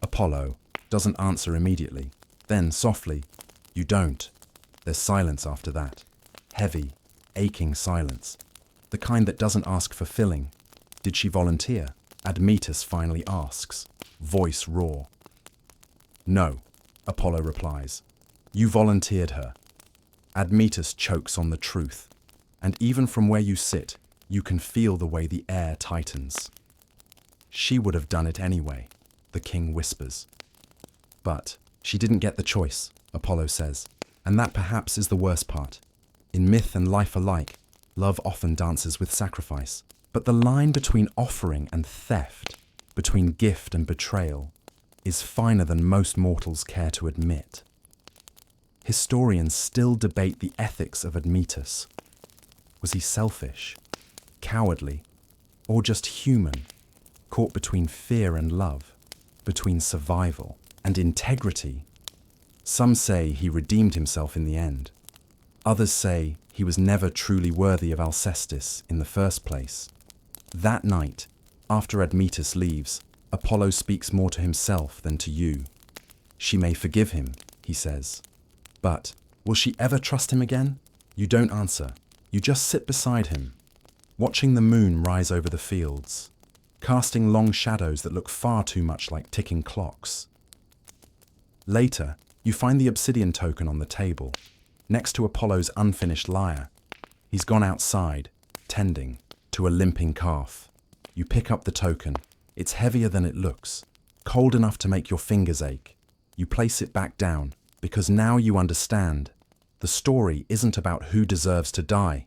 Apollo doesn't answer immediately. Then, softly, "You don't." There's silence after that. Heavy, aching silence. The kind that doesn't ask for filling. "Did she volunteer?" Admetus finally asks, voice raw. "No," Apollo replies. "You volunteered her." Admetus chokes on the truth, and even from where you sit, you can feel the way the air tightens. "She would have done it anyway," the king whispers. "But she didn't get the choice," Apollo says, and that perhaps is the worst part. In myth and life alike, love often dances with sacrifice. But the line between offering and theft, between gift and betrayal, is finer than most mortals care to admit. Historians still debate the ethics of Admetus. Was he selfish, cowardly, or just human, caught between fear and love, between survival and integrity? Some say he redeemed himself in the end. Others say he was never truly worthy of Alcestis in the first place. That night, after Admetus leaves, Apollo speaks more to himself than to you. "She may forgive him," he says. "But will she ever trust him again?" You don't answer. You just sit beside him, watching the moon rise over the fields, casting long shadows that look far too much like ticking clocks. Later, you find the obsidian token on the table, next to Apollo's unfinished lyre. He's gone outside, tending to a limping calf. You pick up the token. It's heavier than it looks, cold enough to make your fingers ache. You place it back down, because now you understand. The story isn't about who deserves to die.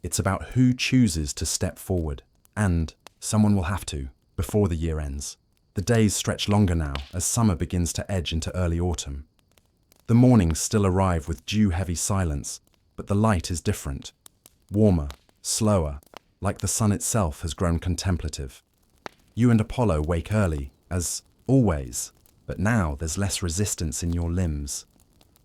It's about who chooses to step forward. And someone will have to, before the year ends. The days stretch longer now, as summer begins to edge into early autumn. The mornings still arrive with dew-heavy silence, but the light is different. Warmer, slower, like the sun itself has grown contemplative. You and Apollo wake early, as always, but now there's less resistance in your limbs.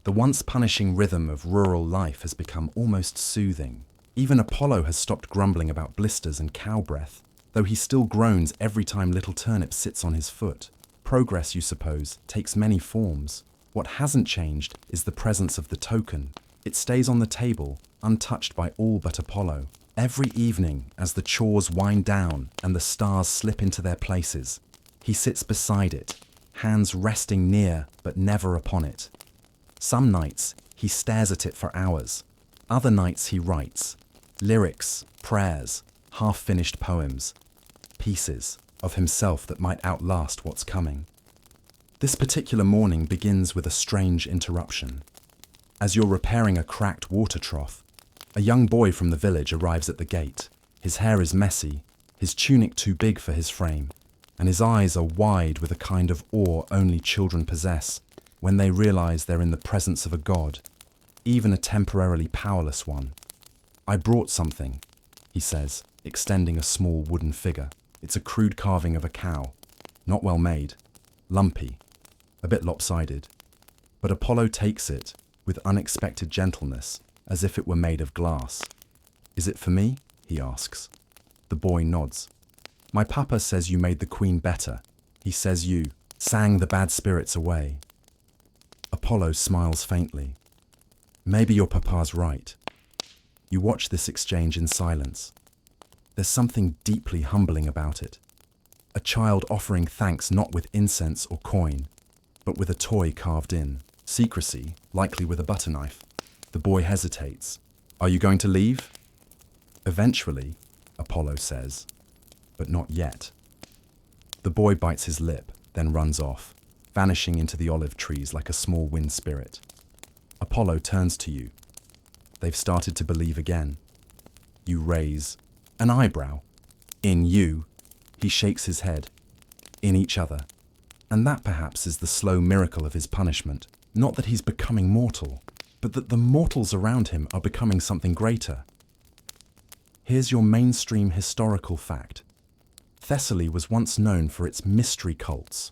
The once punishing rhythm of rural life has become almost soothing. Even Apollo has stopped grumbling about blisters and cow breath, though he still groans every time little Turnip sits on his foot. Progress, you suppose, takes many forms. What hasn't changed is the presence of the token. It stays on the table, untouched by all but Apollo. Every evening, as the chores wind down and the stars slip into their places, he sits beside it, hands resting near but never upon it. Some nights, He stares at it for hours. Other nights he writes lyrics, prayers, half-finished poems, pieces of himself that might outlast what's coming. This particular morning begins with a strange interruption. As you're repairing a cracked water trough, a young boy from the village arrives at the gate. His hair is messy, his tunic too big for his frame, and his eyes are wide with a kind of awe only children possess when they realize they're in the presence of a god, even a temporarily powerless one. "I brought something," he says, extending a small wooden figure. It's a crude carving of a cow, not well made, lumpy, a bit lopsided. But Apollo takes it with unexpected gentleness, as if it were made of glass. "Is it for me?" he asks. The boy nods. "My papa says you made the queen better. He says you sang the bad spirits away." Apollo smiles faintly. "Maybe your papa's right." You watch this exchange in silence. There's something deeply humbling about it. A child offering thanks not with incense or coin, but with a toy carved in. Secrecy, likely with a butter knife. The boy hesitates. "Are you going to leave?" "Eventually," Apollo says, "but not yet." The boy bites his lip, then runs off, vanishing into the olive trees like a small wind spirit. Apollo turns to you. They've started to believe again. You raise an eyebrow. "In you," he shakes his head. "In each other." And that perhaps is the slow miracle of his punishment. Not that he's becoming mortal, but that the mortals around him are becoming something greater. Here's your mainstream historical fact. Thessaly was once known for its mystery cults.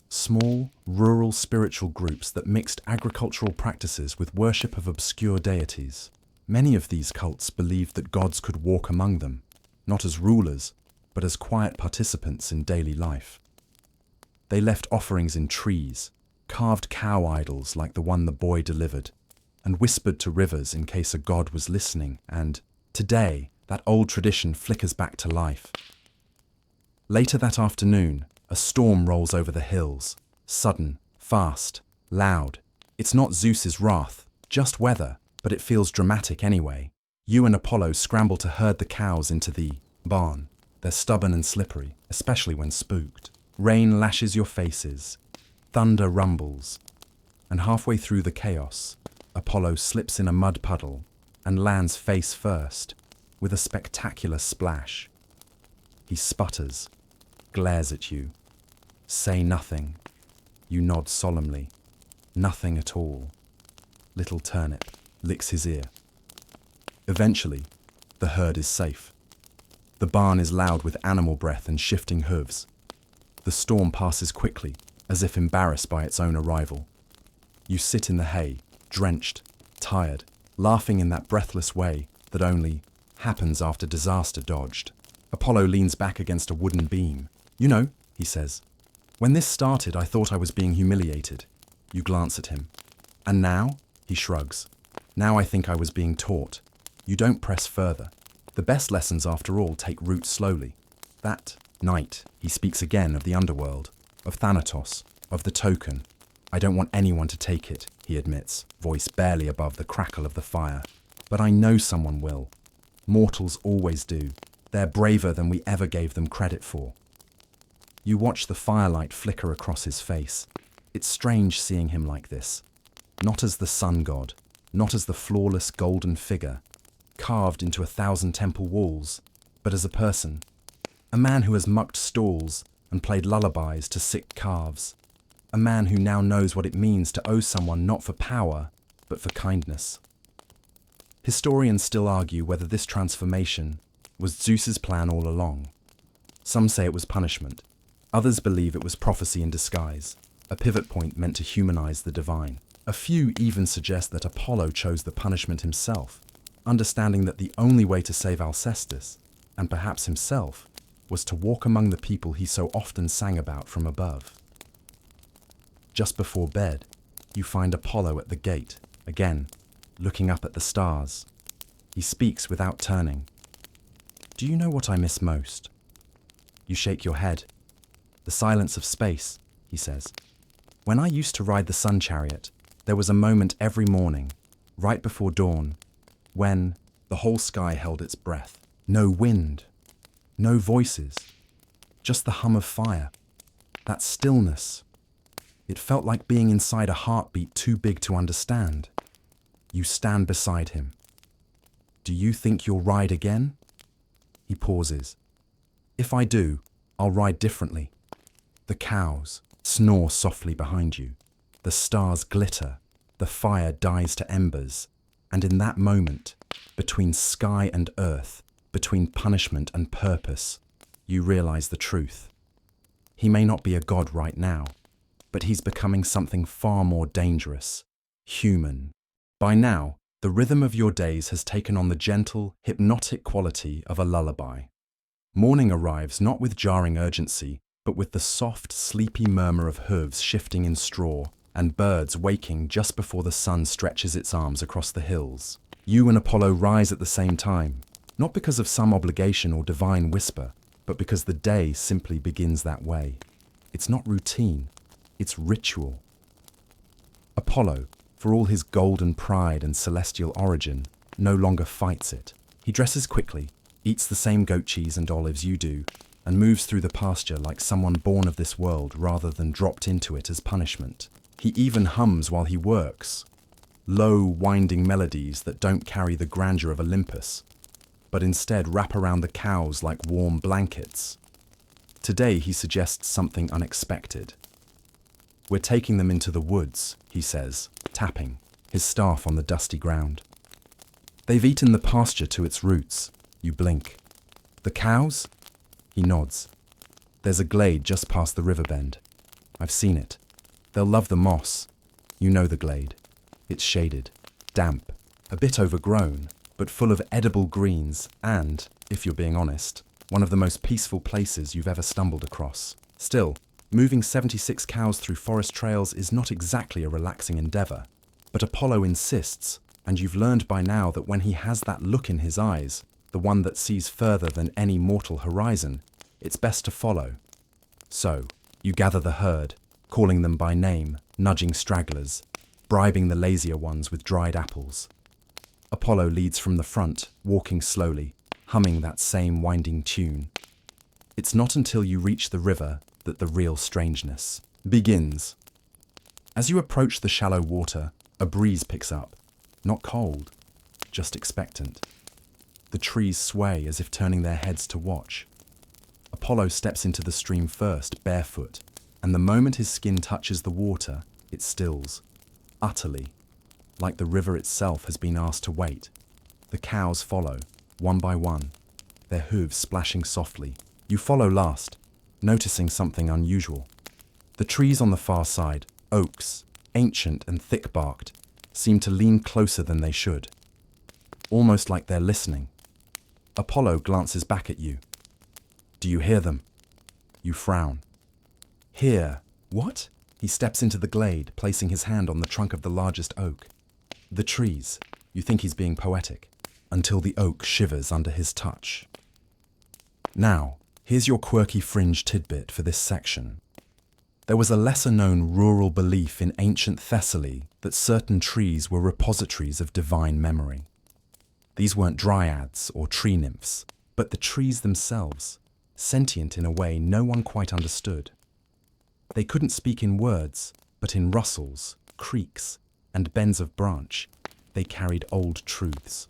Small, rural spiritual groups that mixed agricultural practices with worship of obscure deities. Many of these cults believed that gods could walk among them, not as rulers, but as quiet participants in daily life. They left offerings in trees, carved cow idols like the one the boy delivered, and whispered to rivers in case a god was listening, and today, that old tradition flickers back to life. Later that afternoon, a storm rolls over the hills, sudden, fast, loud. It's not Zeus's wrath, just weather, but it feels dramatic anyway. You and Apollo scramble to herd the cows into the barn. They're stubborn and slippery, especially when spooked. Rain lashes your faces, thunder rumbles, and halfway through the chaos, Apollo slips in a mud puddle and lands face first, with a spectacular splash. He sputters, glares at you. "Say nothing." You nod solemnly. "Nothing at all." Little Turnip licks his ear. Eventually, the herd is safe. The barn is loud with animal breath and shifting hooves. The storm passes quickly, as if embarrassed by its own arrival. You sit in the hay, drenched, tired, laughing in that breathless way that only happens after disaster dodged. Apollo leans back against a wooden beam. "You know," he says, "when this started, I thought I was being humiliated." You glance at him. "And now?" He shrugs. "Now I think I was being taught." You don't press further. The best lessons, after all, take root slowly. That night, he speaks again of the underworld, of Thanatos, of the token. "I don't want anyone to take it," he admits, voice barely above the crackle of the fire. "But I know someone will. Mortals always do. They're braver than we ever gave them credit for." You watch the firelight flicker across his face. It's strange seeing him like this. Not as the sun god, not as the flawless golden figure, carved into 1,000 temple walls, but as a person. A man who has mucked stalls and played lullabies to sick calves. A man who now knows what it means to owe someone not for power, but for kindness. Historians still argue whether this transformation was Zeus's plan all along. Some say it was punishment. Others believe it was prophecy in disguise, a pivot point meant to humanize the divine. A few even suggest that Apollo chose the punishment himself, understanding that the only way to save Alcestis, and perhaps himself, was to walk among the people he so often sang about from above. Just before bed, you find Apollo at the gate, again, looking up at the stars. He speaks without turning. "Do you know what I miss most?" You shake your head. "The silence of space," he says. "When I used to ride the sun chariot, there was a moment every morning, right before dawn, when the whole sky held its breath. No wind, no voices, just the hum of fire, that stillness. It felt like being inside a heartbeat too big to understand. You stand beside him. Do you think you'll ride again? He pauses. If I do, I'll ride differently. The cows snore softly behind you. The stars glitter. The fire dies to embers. And in that moment, between sky and earth, between punishment and purpose, you realize the truth. He may not be a god right now, but he's becoming something far more dangerous, human. By now, the rhythm of your days has taken on the gentle, hypnotic quality of a lullaby. Morning arrives not with jarring urgency, but with the soft, sleepy murmur of hooves shifting in straw and birds waking just before the sun stretches its arms across the hills. You and Apollo rise at the same time, not because of some obligation or divine whisper, but because the day simply begins that way. It's not routine, it's ritual. Apollo, for all his golden pride and celestial origin, no longer fights it. He dresses quickly, eats the same goat cheese and olives you do, and moves through the pasture like someone born of this world rather than dropped into it as punishment. He even hums while he works, low, winding melodies that don't carry the grandeur of Olympus, but instead wrap around the cows like warm blankets. Today he suggests something unexpected. We're taking them into the woods, he says, tapping, his staff on the dusty ground. They've eaten the pasture to its roots. You blink. The cows? He nods. There's a glade just past the river bend. I've seen it. They'll love the moss. You know the glade. It's shaded, damp, a bit overgrown, but full of edible greens and, if you're being honest, one of the most peaceful places you've ever stumbled across. Still, moving 76 cows through forest trails is not exactly a relaxing endeavor, but Apollo insists, and you've learned by now that when he has that look in his eyes, the one that sees further than any mortal horizon, it's best to follow. So, you gather the herd, calling them by name, nudging stragglers, bribing the lazier ones with dried apples. Apollo leads from the front, walking slowly, humming that same winding tune. It's not until you reach the river that the real strangeness begins. As you approach the shallow water, a breeze picks up, not cold, just expectant. The trees sway as if turning their heads to watch. Apollo steps into the stream first, barefoot, and the moment his skin touches the water, it stills, utterly, like the river itself has been asked to wait. The cows follow, one by one, their hooves splashing softly. You follow last, noticing something unusual. The trees on the far side, oaks, ancient and thick-barked, seem to lean closer than they should, almost like they're listening. Apollo glances back at you. Do you hear them? You frown. Hear? What? He steps into the glade, placing his hand on the trunk of the largest oak. The trees. You think he's being poetic, until the oak shivers under his touch. Now, here's your quirky fringe tidbit for this section. There was a lesser-known rural belief in ancient Thessaly that certain trees were repositories of divine memory. These weren't dryads or tree nymphs, but the trees themselves, sentient in a way no one quite understood. They couldn't speak in words, but in rustles, creaks, and bends of branch, they carried old truths.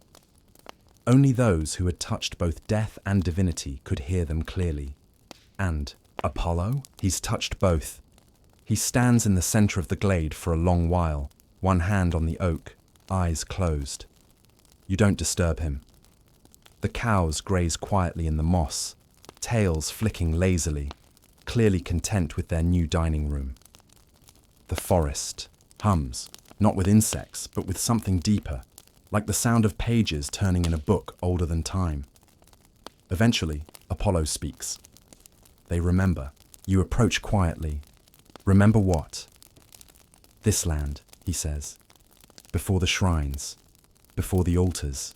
Only those who had touched both death and divinity could hear them clearly. And Apollo? He's touched both. He stands in the center of the glade for a long while, one hand on the oak, eyes closed. You don't disturb him. The cows graze quietly in the moss, tails flicking lazily, clearly content with their new dining room. The forest hums, not with insects, but with something deeper, like the sound of pages turning in a book older than time. Eventually, Apollo speaks. They remember. You approach quietly. Remember what? This land, he says. Before the shrines, before the altars,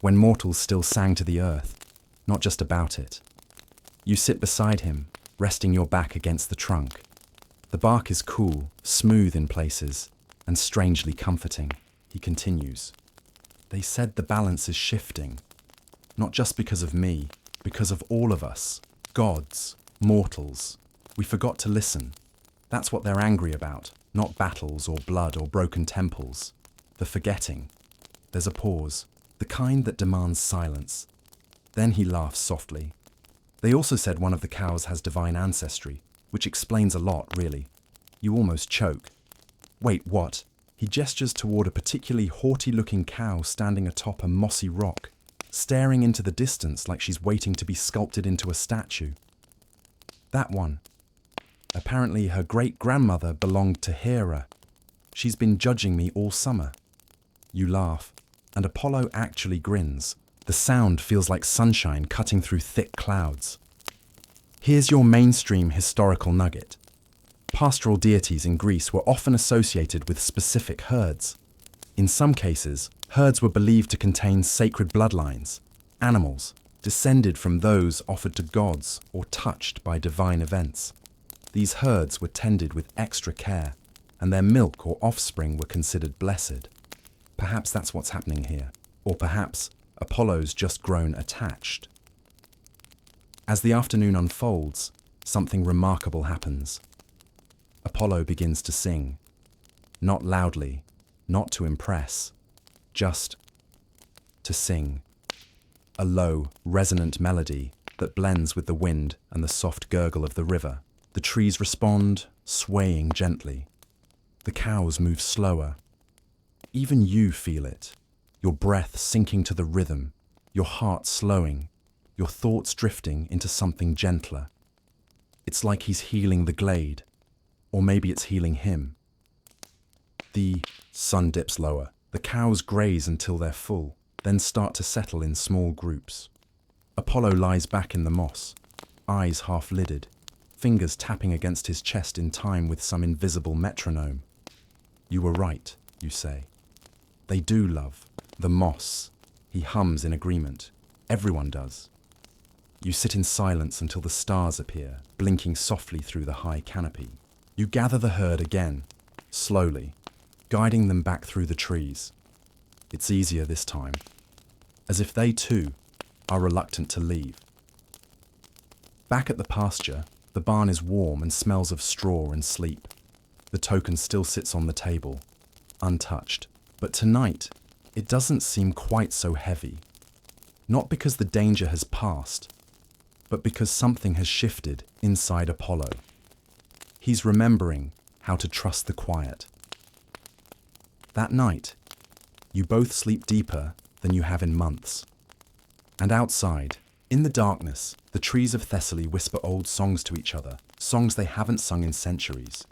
when mortals still sang to the earth, not just about it. You sit beside him, resting your back against the trunk. The bark is cool, smooth in places, and strangely comforting. He continues. They said the balance is shifting, not just because of me, because of all of us, gods, mortals. We forgot to listen. That's what they're angry about, not battles or blood or broken temples. The forgetting. There's a pause, the kind that demands silence. Then he laughs softly. They also said one of the cows has divine ancestry, which explains a lot, really. You almost choke. Wait, what? He gestures toward a particularly haughty-looking cow standing atop a mossy rock, staring into the distance like she's waiting to be sculpted into a statue. That one. Apparently her great-grandmother belonged to Hera. She's been judging me all summer. You laugh, and Apollo actually grins. The sound feels like sunshine cutting through thick clouds. Here's your mainstream historical nugget. Pastoral deities in Greece were often associated with specific herds. In some cases, herds were believed to contain sacred bloodlines, animals, descended from those offered to gods or touched by divine events. These herds were tended with extra care, and their milk or offspring were considered blessed. Perhaps that's what's happening here, or perhaps Apollo's just grown attached. As the afternoon unfolds, something remarkable happens. Apollo begins to sing. Not loudly, not to impress, just to sing. A low, resonant melody that blends with the wind and the soft gurgle of the river. The trees respond, swaying gently. The cows move slower. Even you feel it, your breath sinking to the rhythm, your heart slowing, your thoughts drifting into something gentler. It's like he's healing the glade, or maybe it's healing him. The sun dips lower. The cows graze until they're full, then start to settle in small groups. Apollo lies back in the moss, eyes half-lidded, fingers tapping against his chest in time with some invisible metronome. You were right, you say. They do love. The moss. He hums in agreement. Everyone does. You sit in silence until the stars appear, blinking softly through the high canopy. You gather the herd again, slowly, guiding them back through the trees. It's easier this time, as if they too are reluctant to leave. Back at the pasture, the barn is warm and smells of straw and sleep. The token still sits on the table, untouched. But tonight, it doesn't seem quite so heavy. Not because the danger has passed, but because something has shifted inside Apollo. He's remembering how to trust the quiet. That night, you both sleep deeper than you have in months. And outside, in the darkness, the trees of Thessaly whisper old songs to each other, songs they haven't sung in centuries.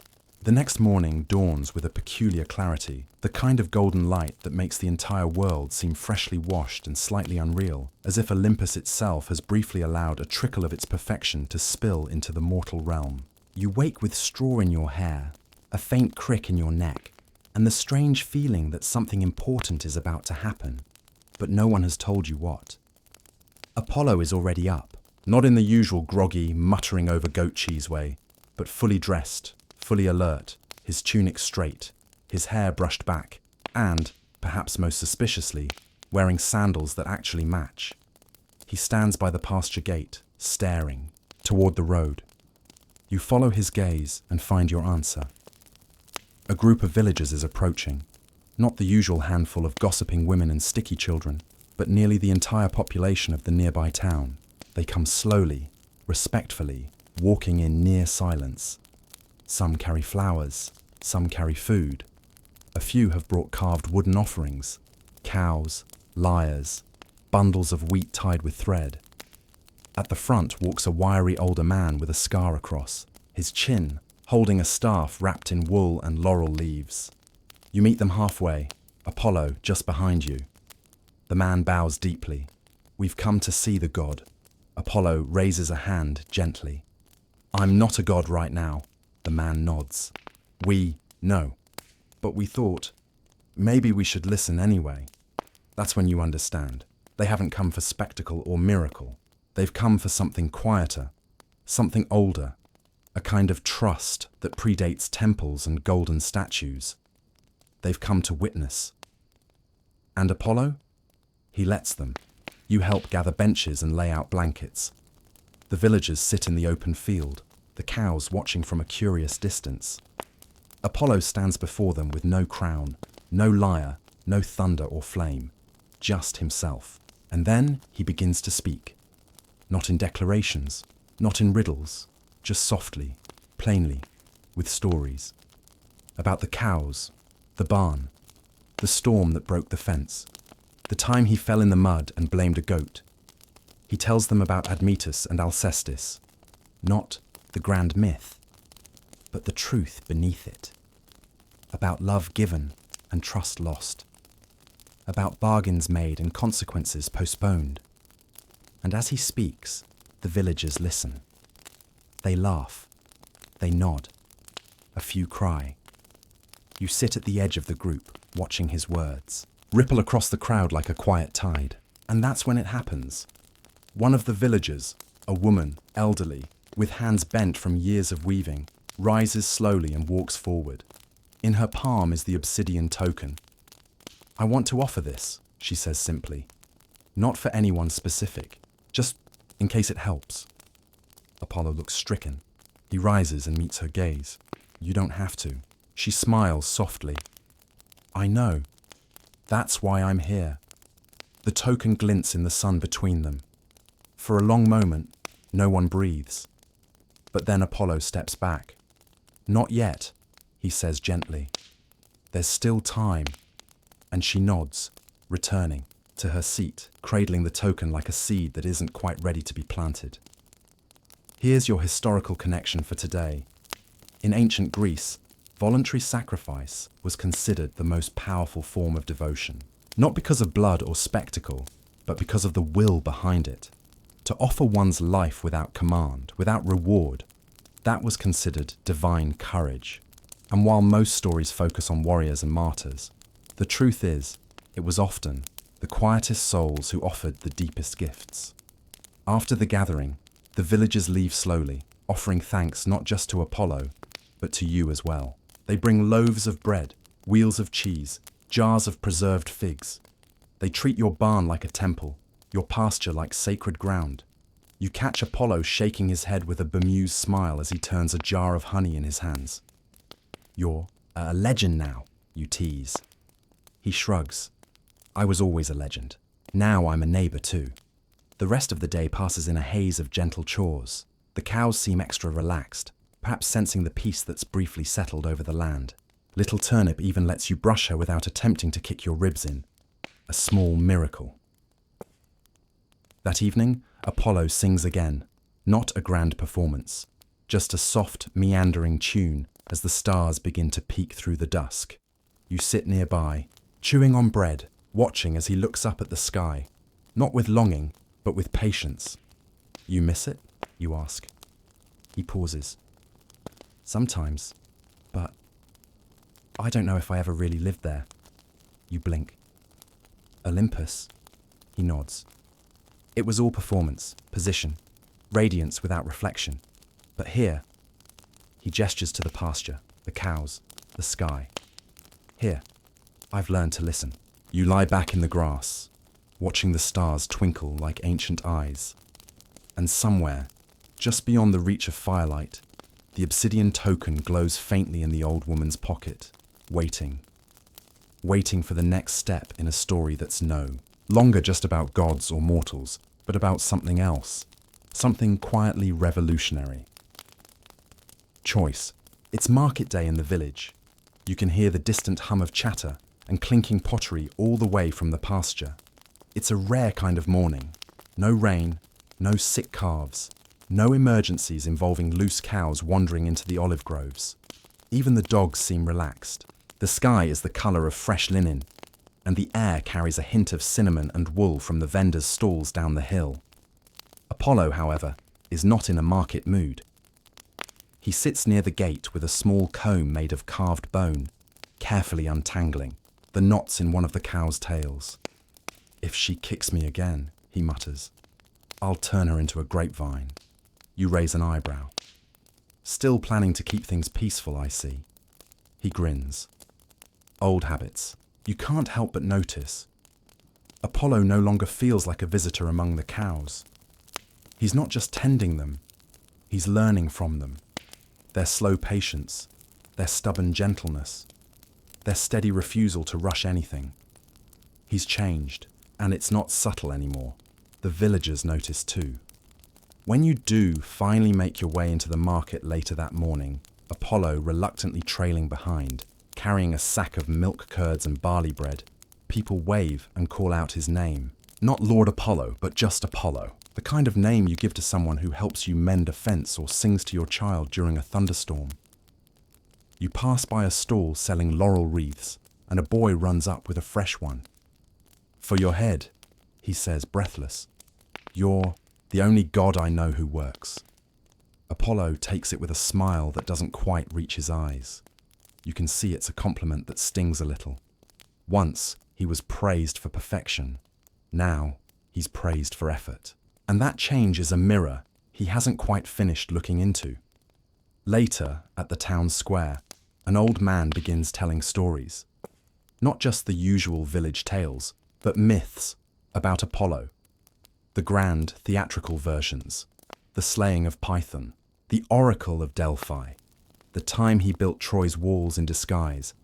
The next morning dawns with a peculiar clarity, the kind of golden light that makes the entire world seem freshly washed and slightly unreal, as if Olympus itself has briefly allowed a trickle of its perfection to spill into the mortal realm. You wake with straw in your hair, a faint crick in your neck, and the strange feeling that something important is about to happen, but no one has told you what. Apollo is already up, not in the usual groggy, muttering over goat cheese way, but fully dressed, fully alert, his tunic straight, his hair brushed back, and, perhaps most suspiciously, wearing sandals that actually match. He stands by the pasture gate, staring, toward the road. You follow his gaze and find your answer. A group of villagers is approaching, not the usual handful of gossiping women and sticky children, but nearly the entire population of the nearby town. They come slowly, respectfully, walking in near silence. Some carry flowers, some carry food. A few have brought carved wooden offerings, cows, lyres, bundles of wheat tied with thread. At the front walks a wiry older man with a scar across, his chin holding a staff wrapped in wool and laurel leaves. You meet them halfway, Apollo just behind you. The man bows deeply. We've come to see the god. Apollo raises a hand gently. I'm not a god right now. The man nods. We know. But we thought, maybe we should listen anyway. That's when you understand. They haven't come for spectacle or miracle. They've come for something quieter, something older, a kind of trust that predates temples and golden statues. They've come to witness, And Apollo? He lets them. You help gather benches and lay out blankets. The villagers sit in the open field, the cows watching from a curious distance. Apollo stands before them with no crown, no lyre, no thunder or flame, just himself. And then he begins to speak. Not in declarations, not in riddles, just softly, plainly, with stories. About the cows, the barn, the storm that broke the fence, the time he fell in the mud and blamed a goat. He tells them about Admetus and Alcestis, not the grand myth, but the truth beneath it. About love given and trust lost. About bargains made and consequences postponed. And as he speaks, the villagers listen. They laugh. They nod. A few cry. You sit at the edge of the group, watching his words, ripple across the crowd like a quiet tide. And that's when it happens. One of the villagers, a woman, elderly, with hands bent from years of weaving, rises slowly and walks forward. In her palm is the obsidian token. I want to offer this, she says simply. Not for anyone specific, just in case it helps. Apollo looks stricken. He rises and meets her gaze. You don't have to. She smiles softly. I know. That's why I'm here. The token glints in the sun between them. For a long moment, no one breathes. But then Apollo steps back. Not yet, he says gently. There's still time. And she nods, returning to her seat, cradling the token like a seed that isn't quite ready to be planted. Here's your historical connection for today. In ancient Greece, voluntary sacrifice was considered the most powerful form of devotion, not because of blood or spectacle, but because of the will behind it. To offer one's life without command, without reward, that was considered divine courage. And while most stories focus on warriors and martyrs, the truth is, it was often the quietest souls who offered the deepest gifts. After the gathering, the villagers leave slowly, offering thanks not just to Apollo, but to you as well. They bring loaves of bread, wheels of cheese, jars of preserved figs. They treat your barn like a temple, your pasture like sacred ground. You catch Apollo shaking his head with a bemused smile as he turns a jar of honey in his hands. You're a legend now, you tease. He shrugs. I was always a legend. Now I'm a neighbour too. The rest of the day passes in a haze of gentle chores. The cows seem extra relaxed, perhaps sensing the peace that's briefly settled over the land. Little Turnip even lets you brush her without attempting to kick your ribs in. A small miracle. That evening, Apollo sings again. Not a grand performance, just a soft, meandering tune as the stars begin to peek through the dusk. You sit nearby, chewing on bread, watching as he looks up at the sky, not with longing, but with patience. You miss it? You ask. He pauses. Sometimes, but I don't know if I ever really lived there. You blink. Olympus? He nods. It was all performance, position, radiance without reflection. But here, he gestures to the pasture, the cows, the sky. Here, I've learned to listen. You lie back in the grass, watching the stars twinkle like ancient eyes. And somewhere, just beyond the reach of firelight, the obsidian token glows faintly in the old woman's pocket, waiting. Waiting for the next step in a story that's no longer just about gods or mortals, but about something else, something quietly revolutionary. Choice. It's market day in the village. You can hear the distant hum of chatter and clinking pottery all the way from the pasture. It's a rare kind of morning. No rain, no sick calves, no emergencies involving loose cows wandering into the olive groves. Even the dogs seem relaxed. The sky is the colour of fresh linen, and the air carries a hint of cinnamon and wool from the vendors' stalls down the hill. Apollo, however, is not in a market mood. He sits near the gate with a small comb made of carved bone, carefully untangling the knots in one of the cow's tails. If she kicks me again, he mutters, I'll turn her into a grapevine. You raise an eyebrow. Still planning to keep things peaceful, I see. He grins. Old habits. You can't help but notice, Apollo no longer feels like a visitor among the cows. He's not just tending them, he's learning from them. Their slow patience, their stubborn gentleness, their steady refusal to rush anything. He's changed, and it's not subtle anymore. The villagers notice too. When you do finally make your way into the market later that morning, Apollo reluctantly trailing behind, carrying a sack of milk curds and barley bread, people wave and call out his name. Not Lord Apollo, but just Apollo. The kind of name you give to someone who helps you mend a fence or sings to your child during a thunderstorm. You pass by a stall selling laurel wreaths, and a boy runs up with a fresh one. "For your head," he says, breathless. "You're the only god I know who works." Apollo takes it with a smile that doesn't quite reach his eyes. You can see it's a compliment that stings a little. Once, he was praised for perfection. Now, he's praised for effort. And that change is a mirror he hasn't quite finished looking into. Later, at the town square, an old man begins telling stories. Not just the usual village tales, but myths about Apollo. The grand theatrical versions, the slaying of Python, the oracle of Delphi, the time he built Troy's walls in disguise,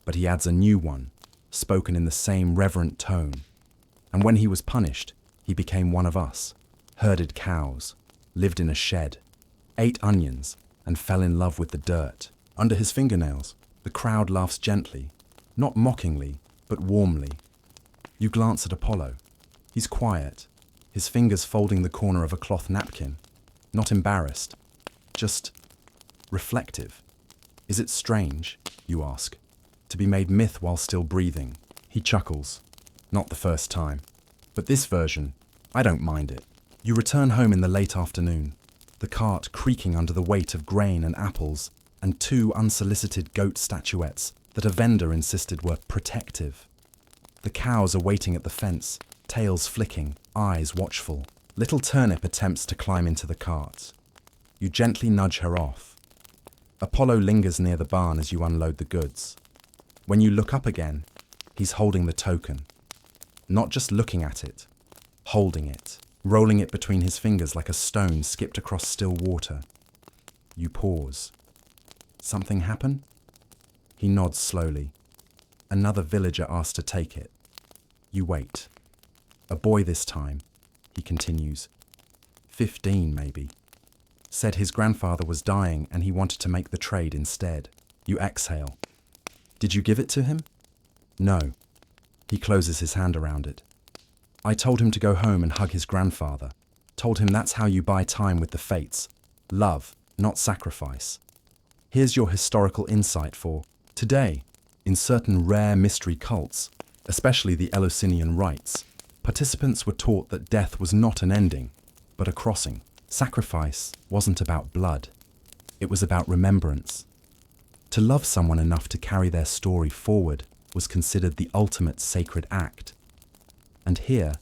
but he adds a new one, spoken in the same reverent tone. And when he was punished, he became one of us, herded cows, lived in a shed, ate onions, and fell in love with the dirt. Under his fingernails, the crowd laughs gently, not mockingly, but warmly. You glance at Apollo. He's quiet, his fingers folding the corner of a cloth napkin, not embarrassed, just reflective. Is it strange, you ask, to be made myth while still breathing? He chuckles. Not the first time. But this version, I don't mind it. You return home in the late afternoon, the cart creaking under the weight of grain and apples, and 2 unsolicited goat statuettes that a vendor insisted were protective. The cows are waiting at the fence, tails flicking, eyes watchful. Little Turnip attempts to climb into the cart. You gently nudge her off. Apollo lingers near the barn as you unload the goods. When you look up again, he's holding the token. Not just looking at it, holding it, rolling it between his fingers like a stone skipped across still water. You pause. Something happen? He nods slowly. Another villager asked to take it. You wait. A boy this time, he continues. 15 maybe. Said his grandfather was dying and he wanted to make the trade instead. You exhale. Did you give it to him? No. He closes his hand around it. I told him to go home and hug his grandfather. Told him that's how you buy time with the fates. Love, not sacrifice. Here's your historical insight for today. In certain rare mystery cults, especially the Eleusinian rites, participants were taught that death was not an ending, but a crossing. Sacrifice wasn't about blood. It was about remembrance. To love someone enough to carry their story forward was considered the ultimate sacred act. And here,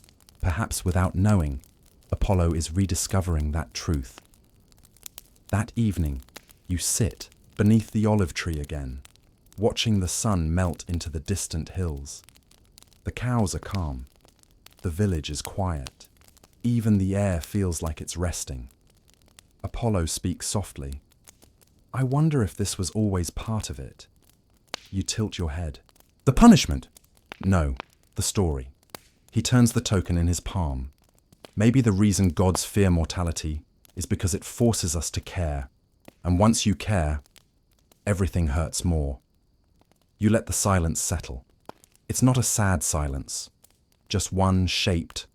perhaps without knowing, Apollo is rediscovering that truth. That evening, you sit beneath the olive tree again, watching the sun melt into the distant hills. The cows are calm. The village is quiet. Even the air feels like it's resting. Apollo speaks softly. I wonder if this was always part of it. You tilt your head. The punishment? No, the story. He turns the token in his palm. Maybe the reason gods fear mortality is because it forces us to care. And once you care, everything hurts more. You let the silence settle. It's not a sad silence, just one shaped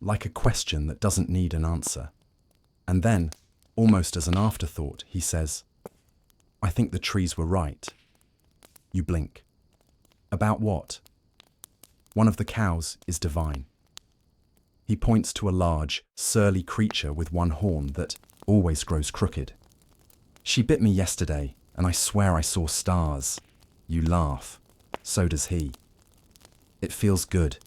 like a question that doesn't need an answer. And then, almost as an afterthought, he says, I think the trees were right. You blink. About what? One of the cows is divine. He points to a large, surly creature with one horn that always grows crooked. She bit me yesterday, and I swear I saw stars. You laugh. So does he. It feels good.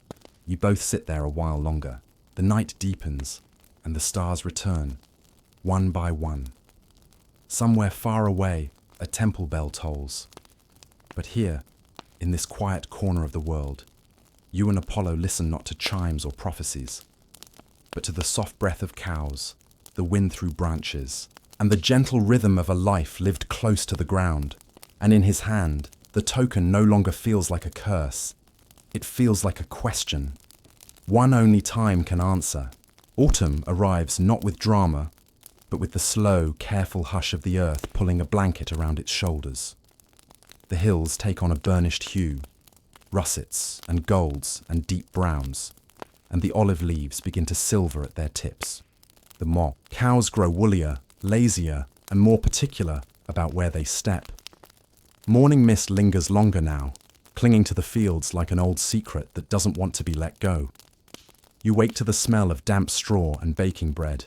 You both sit there a while longer. The night deepens, and the stars return, one by one. Somewhere far away, a temple bell tolls. But here, in this quiet corner of the world, You and Apollo listen not to chimes or prophecies, but to the soft breath of cows, the wind through branches, and the gentle rhythm of a life lived close to the ground. And in his hand, the token no longer feels like a curse. It feels like a question. One only time can answer. Autumn arrives not with drama, but with the slow, careful hush of the earth pulling a blanket around its shoulders. The hills take on a burnished hue, russets and golds and deep browns, and the olive leaves begin to silver at their tips. The mob. Cows grow woollier, lazier, and more particular about where they step. Morning mist lingers longer now, clinging to the fields like an old secret that doesn't want to be let go. You wake to the smell of damp straw and baking bread.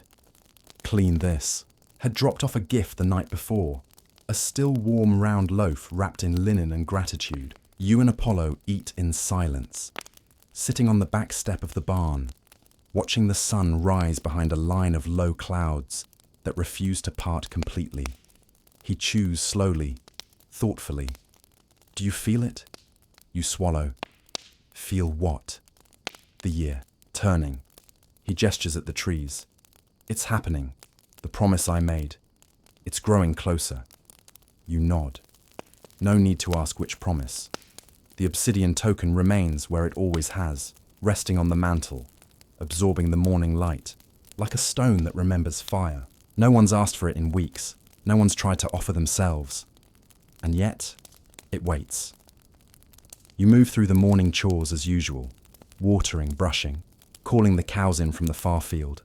Clean this. Had dropped off a gift the night before, a still warm round loaf wrapped in linen and gratitude. You and Apollo eat in silence, sitting on the back step of the barn, watching the sun rise behind a line of low clouds that refuse to part completely. He chews slowly, thoughtfully. Do you feel it? You swallow. Feel what? The year, turning. He gestures at the trees. It's happening. The promise I made. It's growing closer. You nod. No need to ask which promise. The obsidian token remains where it always has, resting on the mantle, absorbing the morning light, like a stone that remembers fire. No one's asked for it in weeks. No one's tried to offer themselves. And yet, it waits. You move through the morning chores as usual, watering, brushing, calling the cows in from the far field.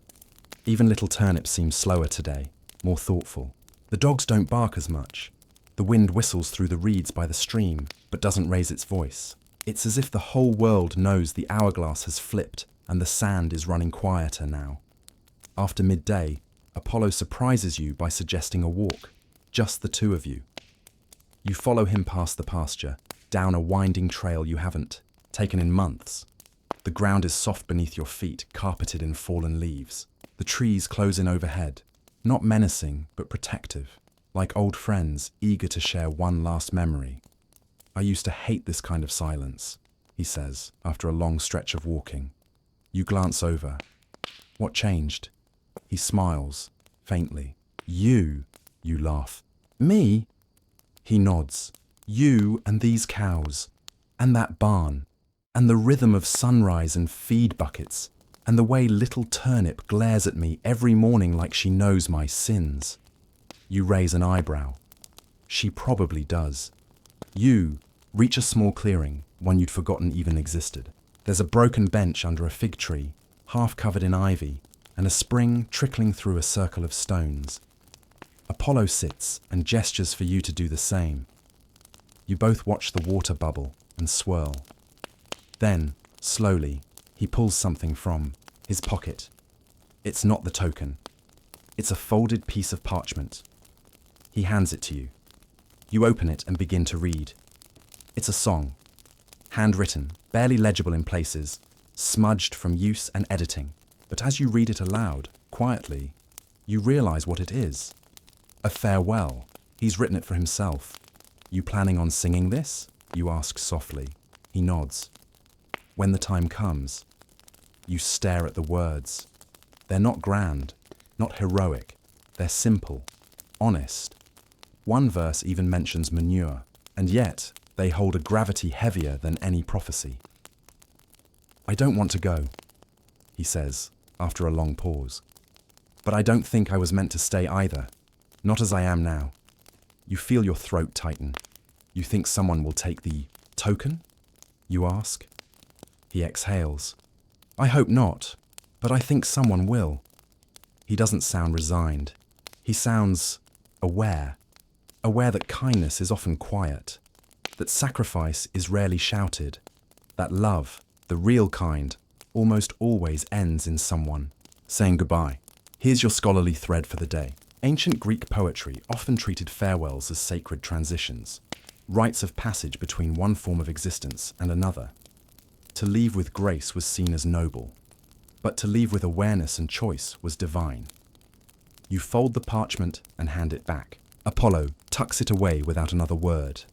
Even little Turnip seems slower today, more thoughtful. The dogs don't bark as much. The wind whistles through the reeds by the stream, but doesn't raise its voice. It's as if the whole world knows the hourglass has flipped and the sand is running quieter now. After midday, Apollo surprises you by suggesting a walk, just the two of you. You follow him past the pasture, down a winding trail you haven't taken in months. The ground is soft beneath your feet, carpeted in fallen leaves. The trees close in overhead, not menacing, but protective. Like old friends, eager to share one last memory. I used to hate this kind of silence, he says, after a long stretch of walking. You glance over. What changed? He smiles, faintly. You laugh. Me? He nods. You and these cows, and that barn, and the rhythm of sunrise and feed buckets, and the way little Turnip glares at me every morning like she knows my sins. You raise an eyebrow. She probably does. You reach a small clearing, one you'd forgotten even existed. There's a broken bench under a fig tree, half covered in ivy, and a spring trickling through a circle of stones. Apollo sits and gestures for you to do the same. You both watch the water bubble and swirl. Then, slowly, he pulls something from his pocket. It's not the token. It's a folded piece of parchment. He hands it to you. You open it and begin to read. It's a song, handwritten, barely legible in places, smudged from use and editing. But as you read it aloud, quietly, you realize what it is. A farewell. He's written it for himself. You planning on singing this? You ask softly. He nods. When the time comes, you stare at the words. They're not grand, not heroic. They're simple, honest. One verse even mentions manure, and yet they hold a gravity heavier than any prophecy. I don't want to go, he says, after a long pause. But I don't think I was meant to stay either, not as I am now. You feel your throat tighten. You think someone will take the token? You ask. He exhales. I hope not, but I think someone will. He doesn't sound resigned. He sounds aware that kindness is often quiet, that sacrifice is rarely shouted, that love, the real kind, almost always ends in someone saying goodbye. Here's your scholarly thread for the day. Ancient Greek poetry often treated farewells as sacred transitions, rites of passage between one form of existence and another. To leave with grace was seen as noble, but to leave with awareness and choice was divine. You fold the parchment and hand it back. Apollo tucks it away without another word.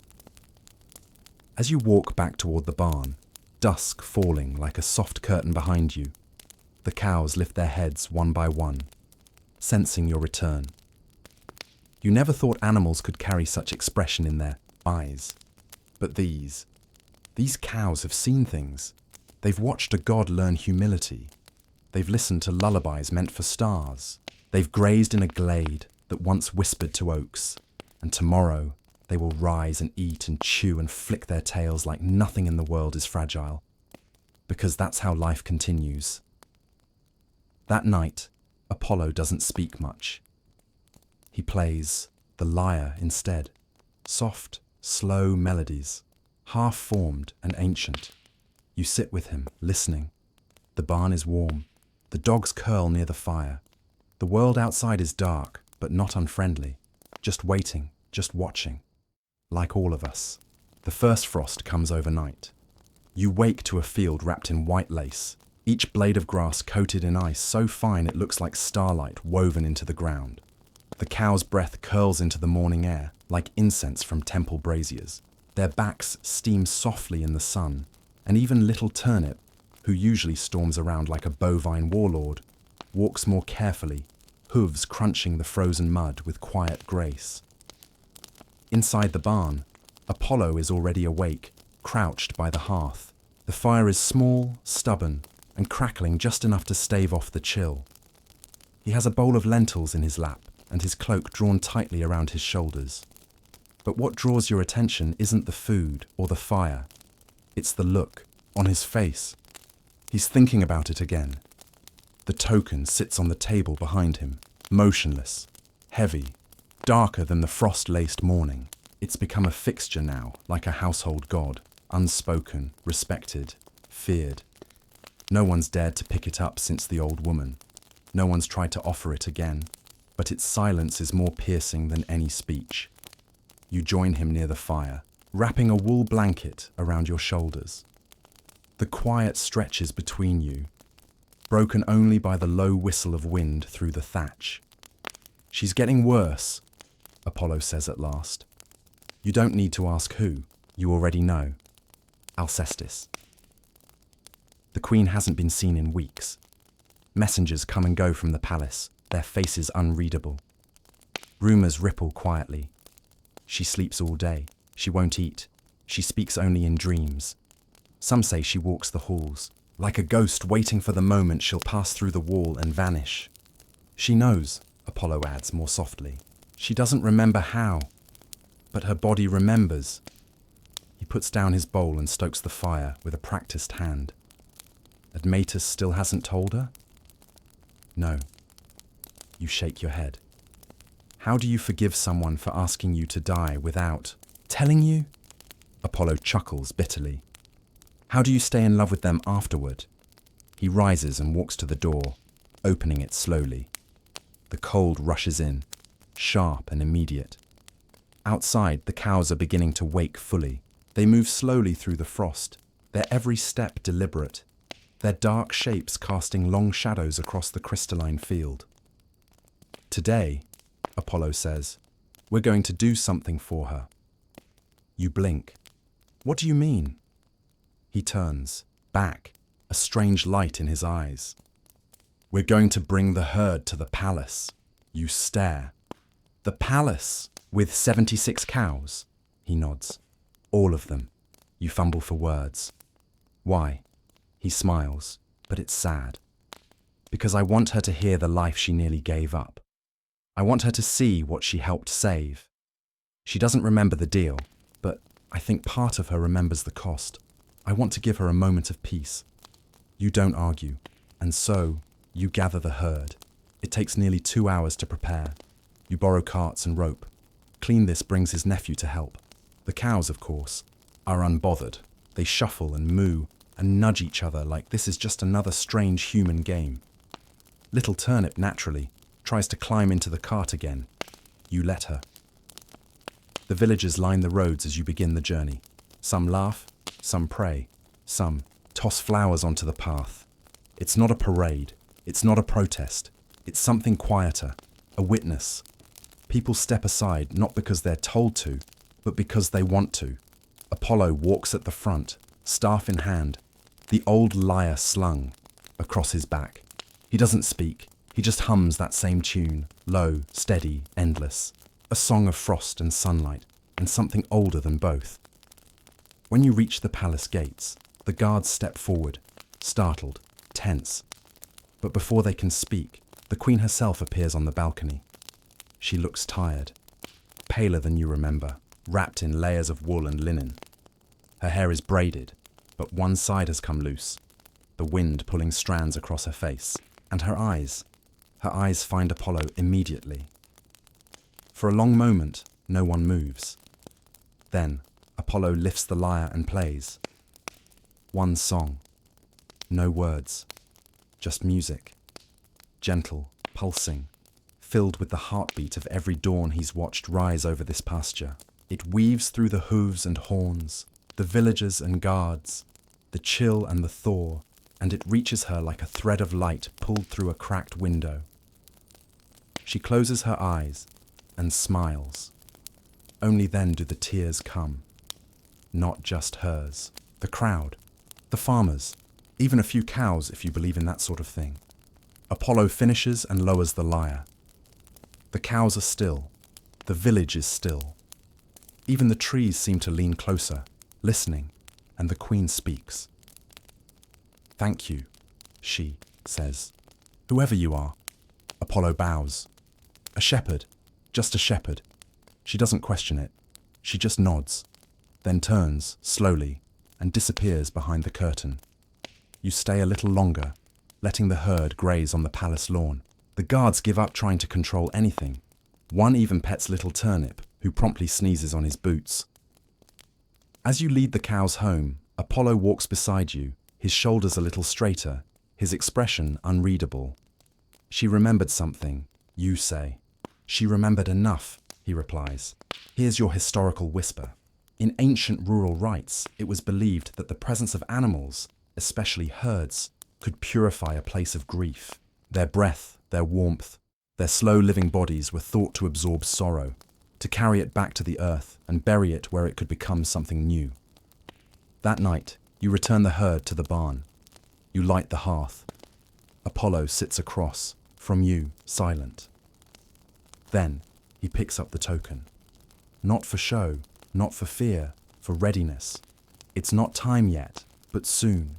As you walk back toward the barn, dusk falling like a soft curtain behind you. The cows lift their heads one by one, sensing your return. You never thought animals could carry such expression in their eyes. But these cows have seen things. They've watched a god learn humility. They've listened to lullabies meant for stars. They've grazed in a glade that once whispered to oaks. And tomorrow they will rise and eat and chew and flick their tails like nothing in the world is fragile. Because that's how life continues. That night, Apollo doesn't speak much. He plays the lyre instead. Soft, slow melodies, half-formed and ancient. You sit with him, listening. The barn is warm. The dogs curl near the fire. The world outside is dark, but not unfriendly. Just waiting, just watching. Like all of us. The first frost comes overnight. You wake to a field wrapped in white lace, each blade of grass coated in ice so fine it looks like starlight woven into the ground. The cow's breath curls into the morning air like incense from temple braziers. Their backs steam softly in the sun, and even little Turnip, who usually storms around like a bovine warlord, walks more carefully, hooves crunching the frozen mud with quiet grace. Inside the barn, Apollo is already awake, crouched by the hearth. The fire is small, stubborn, and crackling just enough to stave off the chill. He has a bowl of lentils in his lap and his cloak drawn tightly around his shoulders. But what draws your attention isn't the food or the fire. It's the look on his face. He's thinking about it again. The token sits on the table behind him, motionless, heavy, darker than the frost-laced morning. It's become a fixture now, like a household god, unspoken, respected, feared. No one's dared to pick it up since the old woman. No one's tried to offer it again, but its silence is more piercing than any speech. You join him near the fire, wrapping a wool blanket around your shoulders. The quiet stretches between you, broken only by the low whistle of wind through the thatch. "She's getting worse," Apollo says at last. You don't need to ask who, you already know. Alcestis. The queen hasn't been seen in weeks. Messengers come and go from the palace, their faces unreadable. Rumours ripple quietly. She sleeps all day. She won't eat. She speaks only in dreams. Some say she walks the halls, like a ghost waiting for the moment she'll pass through the wall and vanish. She knows, Apollo adds more softly. She doesn't remember how, but her body remembers. He puts down his bowl and stokes the fire with a practiced hand. Admetus still hasn't told her? No. You shake your head. How do you forgive someone for asking you to die without telling you? Apollo chuckles bitterly. How do you stay in love with them afterward? He rises and walks to the door, opening it slowly. The cold rushes in, sharp and immediate. Outside, the cows are beginning to wake fully. They move slowly through the frost, their every step deliberate, their dark shapes casting long shadows across the crystalline field. Today, Apollo says, we're going to do something for her. You blink. What do you mean? He turns, back, a strange light in his eyes. We're going to bring the herd to the palace. You stare. The palace, with 76 cows? He nods. All of them. You fumble for words. Why? He smiles, but it's sad. Because I want her to hear the life she nearly gave up. I want her to see what she helped save. She doesn't remember the deal, but I think part of her remembers the cost. I want to give her a moment of peace. You don't argue, and so you gather the herd. It takes nearly 2 hours to prepare. You borrow carts and rope. Clean this brings his nephew to help. The cows, of course, are unbothered. They shuffle and moo and nudge each other like this is just another strange human game. Little Turnip, naturally, tries to climb into the cart again. You let her. The villagers line the roads as you begin the journey. Some laugh, some pray, some toss flowers onto the path. It's not a parade. It's not a protest. It's something quieter, a witness. People step aside not because they're told to, but because they want to. Apollo walks at the front, staff in hand, the old lyre slung across his back. He doesn't speak, he just hums that same tune, low, steady, endless. A song of frost and sunlight, and something older than both. When you reach the palace gates, the guards step forward, startled, tense. But before they can speak, the queen herself appears on the balcony. She looks tired, paler than you remember, wrapped in layers of wool and linen. Her hair is braided, but one side has come loose, the wind pulling strands across her face. And her eyes find Apollo immediately. For a long moment, no one moves. Then, Apollo lifts the lyre and plays. One song. No words. Just music. Gentle, pulsing, filled with the heartbeat of every dawn he's watched rise over this pasture. It weaves through the hooves and horns, the villagers and guards, the chill and the thaw, and it reaches her like a thread of light pulled through a cracked window. She closes her eyes and smiles. Only then do the tears come. Not just hers. The crowd, the farmers, even a few cows if you believe in that sort of thing. Apollo finishes and lowers the lyre. The cows are still. The village is still. Even the trees seem to lean closer, listening, and the queen speaks. "Thank you," she says. "Whoever you are." Apollo bows. "A shepherd, just a shepherd." She doesn't question it. She just nods, then turns, slowly, and disappears behind the curtain. You stay a little longer, letting the herd graze on the palace lawn. The guards give up trying to control anything. One even pets little Turnip, who promptly sneezes on his boots. As you lead the cows home, Apollo walks beside you, his shoulders a little straighter, his expression unreadable. "She remembered something," you say. "She remembered enough," he replies. "Here's your historical whisper. In ancient rural rites, it was believed that the presence of animals, especially herds, could purify a place of grief. Their breath, their warmth, their slow-living bodies were thought to absorb sorrow, to carry it back to the earth and bury it where it could become something new. That night, you return the herd to the barn. You light the hearth. Apollo sits across, from you, silent. Then, he picks up the token. Not for show, not for fear, for readiness. It's not time yet, but soon.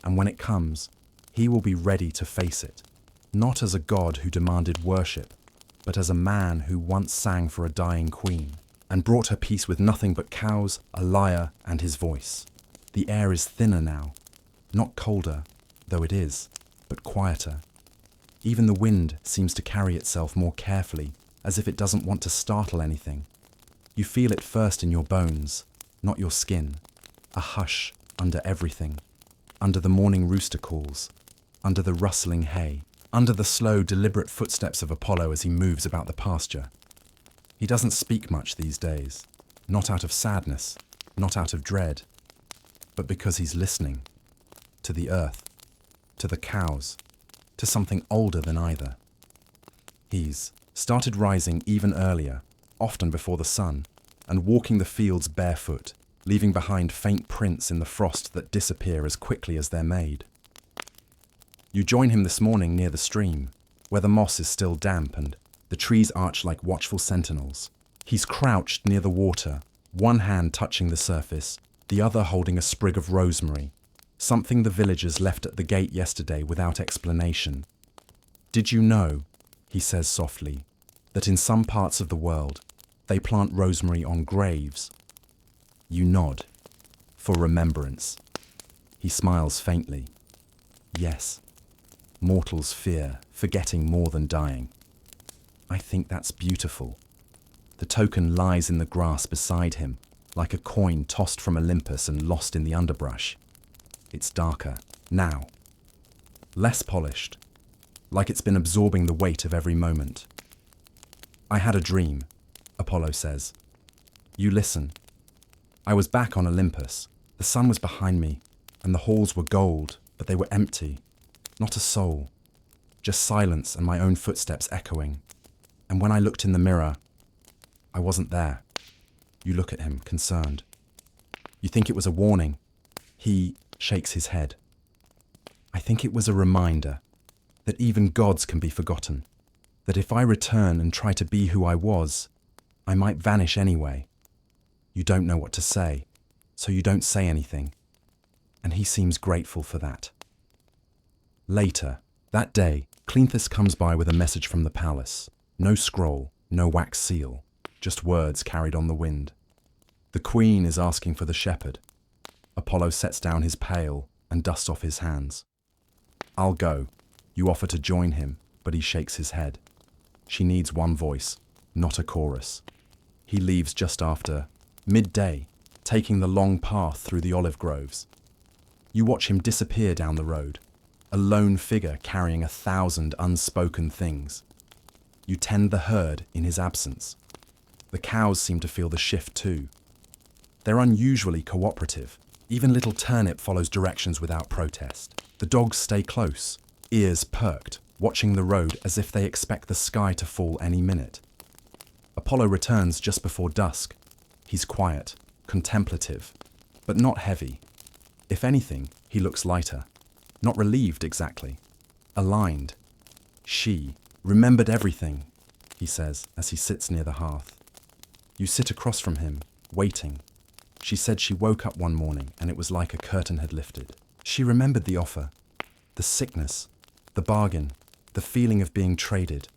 And when it comes, he will be ready to face it. Not as a god who demanded worship, but as a man who once sang for a dying queen, and brought her peace with nothing but cows, a lyre, and his voice. The air is thinner now, not colder, though it is, but quieter. Even the wind seems to carry itself more carefully, as if it doesn't want to startle anything. You feel it first in your bones, not your skin. A hush under everything. Under the morning rooster calls, under the rustling hay, under the slow, deliberate footsteps of Apollo as he moves about the pasture. He doesn't speak much these days, not out of sadness, not out of dread, but because he's listening to the earth, to the cows, to something older than either. He's started rising even earlier, often before the sun, and walking the fields barefoot, leaving behind faint prints in the frost that disappear as quickly as they're made. You join him this morning near the stream, where the moss is still damp and the trees arch like watchful sentinels. He's crouched near the water, one hand touching the surface, the other holding a sprig of rosemary, something the villagers left at the gate yesterday without explanation. "Did you know," he says softly, "that in some parts of the world, they plant rosemary on graves?" You nod. "For remembrance." He smiles faintly. "Yes. Mortals fear forgetting more than dying. I think that's beautiful." The token lies in the grass beside him, like a coin tossed from Olympus and lost in the underbrush. It's darker, now. Less polished, like it's been absorbing the weight of every moment. "I had a dream," Apollo says. You listen. "I was back on Olympus. The sun was behind me, and the halls were gold, but they were empty. Not a soul. Just silence and my own footsteps echoing. And when I looked in the mirror, I wasn't there." You look at him, concerned. You think it was a warning. He shakes his head. I think it was a reminder that even gods can be forgotten, that if I return and try to be who I was, I might vanish anyway. You don't know what to say, so you don't say anything, and he seems grateful for that. Later, that day, Cleanthus comes by with a message from the palace. No scroll, no wax seal, just words carried on the wind. The queen is asking for the shepherd. Apollo sets down his pail and dusts off his hands. I'll go. You offer to join him, but he shakes his head. She needs one voice, not a chorus. He leaves just after midday, taking the long path through the olive groves. You watch him disappear down the road, a lone figure carrying 1,000 unspoken things. You tend the herd in his absence. The cows seem to feel the shift too. They're unusually cooperative. Even little Turnip follows directions without protest. The dogs stay close, ears perked, watching the road as if they expect the sky to fall any minute. Apollo returns just before dusk. He's quiet, contemplative, but not heavy. If anything, he looks lighter. Not relieved exactly. Aligned. She remembered everything, he says as he sits near the hearth. You sit across from him, waiting. She said she woke up one morning and it was like a curtain had lifted. She remembered the offer, the sickness, the bargain, the feeling of being traded.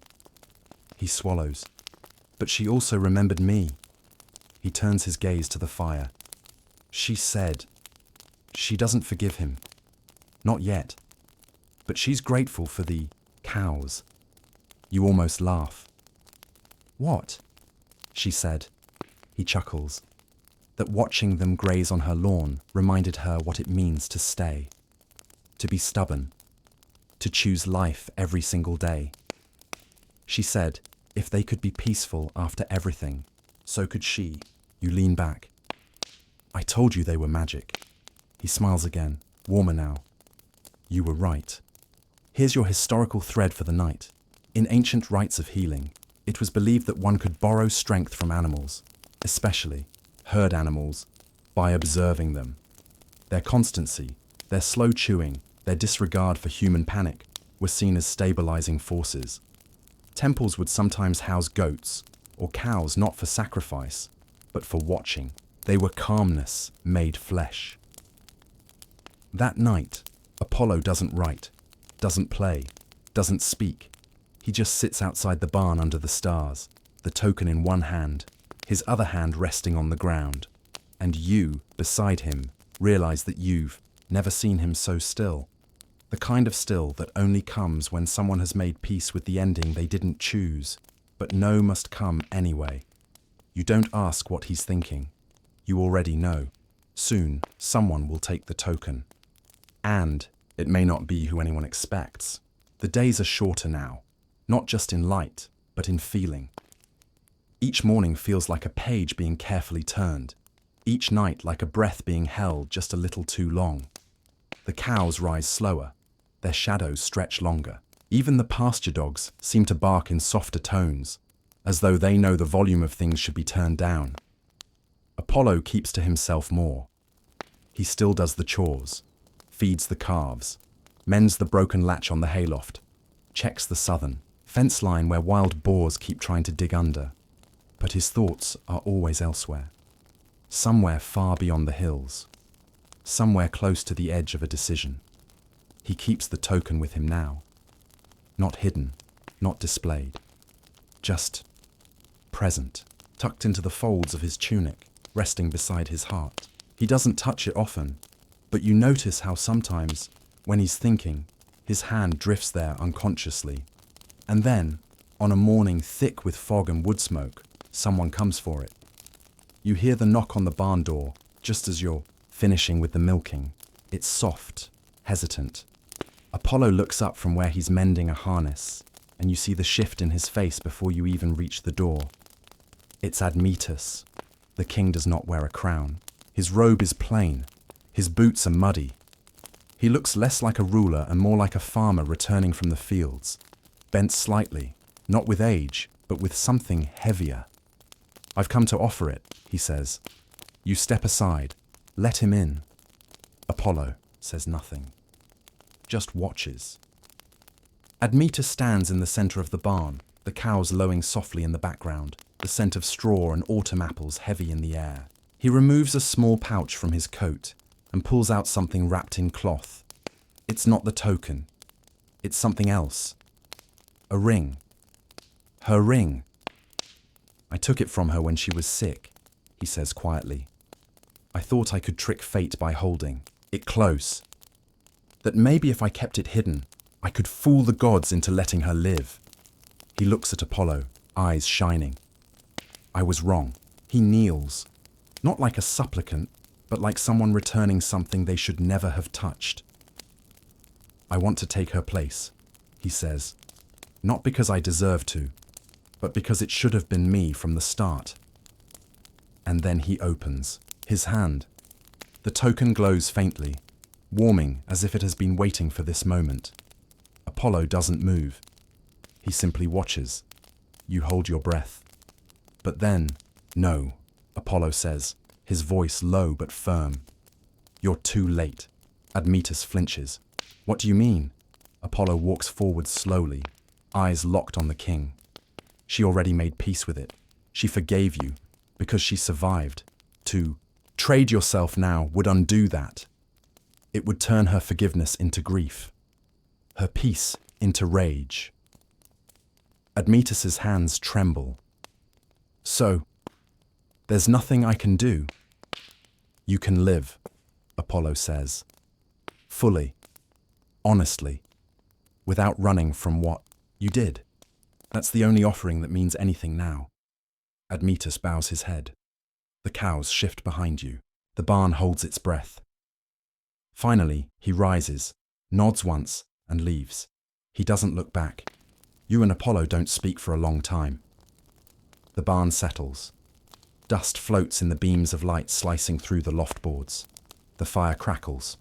He swallows. But she also remembered me. He turns his gaze to the fire. She said she doesn't forgive him. Not yet. But she's grateful for the cows. You almost laugh. What? She said. He chuckles. That watching them graze on her lawn reminded her what it means to stay. To be stubborn. To choose life every single day. She said, if they could be peaceful after everything, so could she. You lean back. I told you they were magic. He smiles again, warmer now. You were right. Here's your historical thread for the night. In ancient rites of healing, it was believed that one could borrow strength from animals, especially herd animals, by observing them. Their constancy, their slow chewing, their disregard for human panic were seen as stabilizing forces. Temples would sometimes house goats or cows not for sacrifice, but for watching. They were calmness made flesh. That night, Apollo doesn't write, doesn't play, doesn't speak. He just sits outside the barn under the stars, the token in one hand, his other hand resting on the ground. And you, beside him, realize that you've never seen him so still. The kind of still that only comes when someone has made peace with the ending they didn't choose, but know must come anyway. You don't ask what he's thinking. You already know. Soon, someone will take the token. And it may not be who anyone expects. The days are shorter now, not just in light, but in feeling. Each morning feels like a page being carefully turned. Each night like a breath being held just a little too long. The cows rise slower. Their shadows stretch longer. Even the pasture dogs seem to bark in softer tones, as though they know the volume of things should be turned down. Apollo keeps to himself more. He still does the chores, feeds the calves, mends the broken latch on the hayloft, checks the southern fence line where wild boars keep trying to dig under. But his thoughts are always elsewhere. Somewhere far beyond the hills. Somewhere close to the edge of a decision. He keeps the token with him now. Not hidden, not displayed. Just present, tucked into the folds of his tunic, resting beside his heart. He doesn't touch it often, but you notice how sometimes, when he's thinking, his hand drifts there unconsciously. And then, on a morning thick with fog and wood smoke, someone comes for it. You hear the knock on the barn door, just as you're finishing with the milking. It's soft, hesitant. Apollo looks up from where he's mending a harness, and you see the shift in his face before you even reach the door. It's Admetus. The king does not wear a crown. His robe is plain. His boots are muddy. He looks less like a ruler and more like a farmer returning from the fields, bent slightly, not with age, but with something heavier. I've come to offer it, he says. You step aside. Let him in. Apollo says nothing. just watches. Admetus stands in the center of the barn, the cows lowing softly in the background, the scent of straw and autumn apples heavy in the air. He removes a small pouch from his coat and pulls out something wrapped in cloth. It's not the token. It's something else. A ring. Her ring. I took it from her when she was sick, he says quietly. I thought I could trick fate by holding it close. That maybe if I kept it hidden, I could fool the gods into letting her live. He looks at Apollo, eyes shining. I was wrong. He kneels, not like a supplicant, but like someone returning something they should never have touched. I want to take her place, he says, not because I deserve to, but because it should have been me from the start. And then he opens his hand. The token glows faintly, warming as if it has been waiting for this moment. Apollo doesn't move. He simply watches. You hold your breath. But then, no, Apollo says, his voice low but firm. You're too late. Admetus flinches. What do you mean? Apollo walks forward slowly, eyes locked on the king. She already made peace with it. She forgave you because she survived. To trade yourself now would undo that. It would turn her forgiveness into grief, her peace into rage. Admetus's hands tremble. So, there's nothing I can do. You can live, Apollo says. Fully, honestly, without running from what you did. That's the only offering that means anything now. Admetus bows his head. The cows shift behind you. The barn holds its breath. Finally, he rises, nods once, and leaves. He doesn't look back. You and Apollo don't speak for a long time. The barn settles. Dust floats in the beams of light slicing through the loft boards. The fire crackles.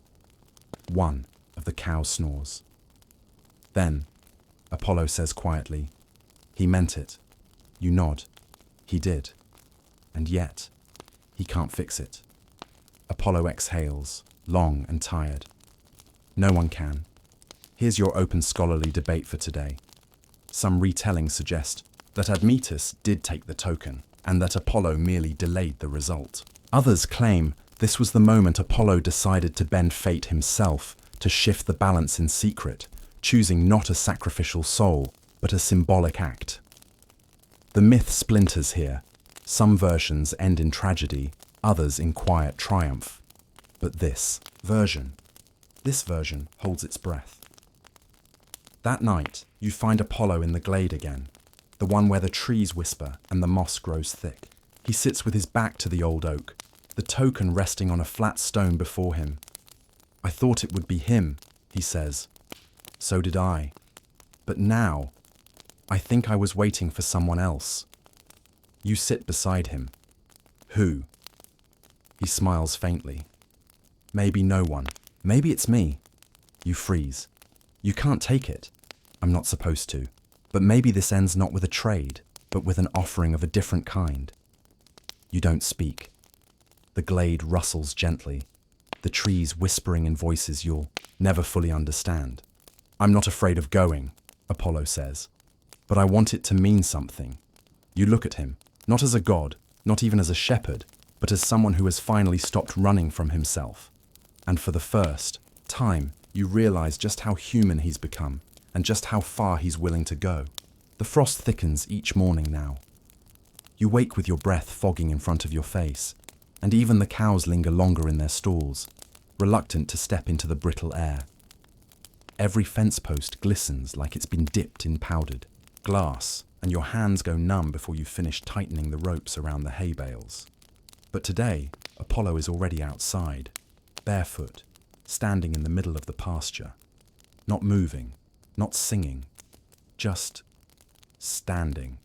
One of the cows snores. Then, Apollo says quietly, he meant it. You nod. He did. And yet, he can't fix it. Apollo exhales, long and tired. No one can. Here's your open scholarly debate for today. Some retellings suggest that Admetus did take the token, and that Apollo merely delayed the result. Others claim this was the moment Apollo decided to bend fate himself, to shift the balance in secret, choosing not a sacrificial soul, but a symbolic act. The myth splinters here. Some versions end in tragedy, others in quiet triumph. But this version holds its breath. That night, you find Apollo in the glade again, the one where the trees whisper and the moss grows thick. He sits with his back to the old oak, the token resting on a flat stone before him. I thought it would be him, he says. So did I. But now, I think I was waiting for someone else. You sit beside him. Who? He smiles faintly. Maybe no one. Maybe it's me. You freeze. You can't take it. I'm not supposed to. But maybe this ends not with a trade, but with an offering of a different kind. You don't speak. The glade rustles gently, the trees whispering in voices you'll never fully understand. I'm not afraid of going, Apollo says, but I want it to mean something. You look at him, not as a god, not even as a shepherd, but as someone who has finally stopped running from himself. And for the first time, you realize just how human he's become, and just how far he's willing to go. The frost thickens each morning now. You wake with your breath fogging in front of your face, and even the cows linger longer in their stalls, reluctant to step into the brittle air. Every fence post glistens like it's been dipped in powdered glass, and your hands go numb before you finish tightening the ropes around the hay bales. But today, Apollo is already outside, barefoot, standing in the middle of the pasture, not moving, not singing, just standing.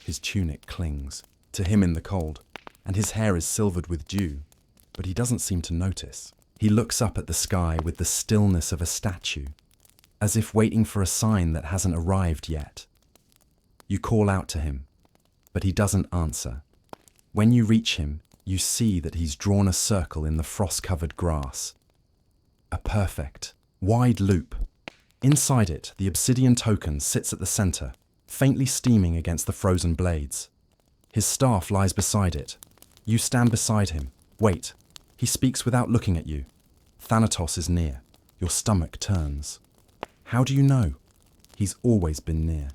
His tunic clings to him in the cold, and his hair is silvered with dew, but he doesn't seem to notice. He looks up at the sky with the stillness of a statue, as if waiting for a sign that hasn't arrived yet. You call out to him, but he doesn't answer. When you reach him, you see that he's drawn a circle in the frost-covered grass. A perfect Wide loop. Inside it, the obsidian token sits at the center, faintly steaming against the frozen blades. His staff lies beside it. You stand beside him. Wait. He speaks without looking at you. Thanatos is near. Your stomach turns. How do you know? He's always been near.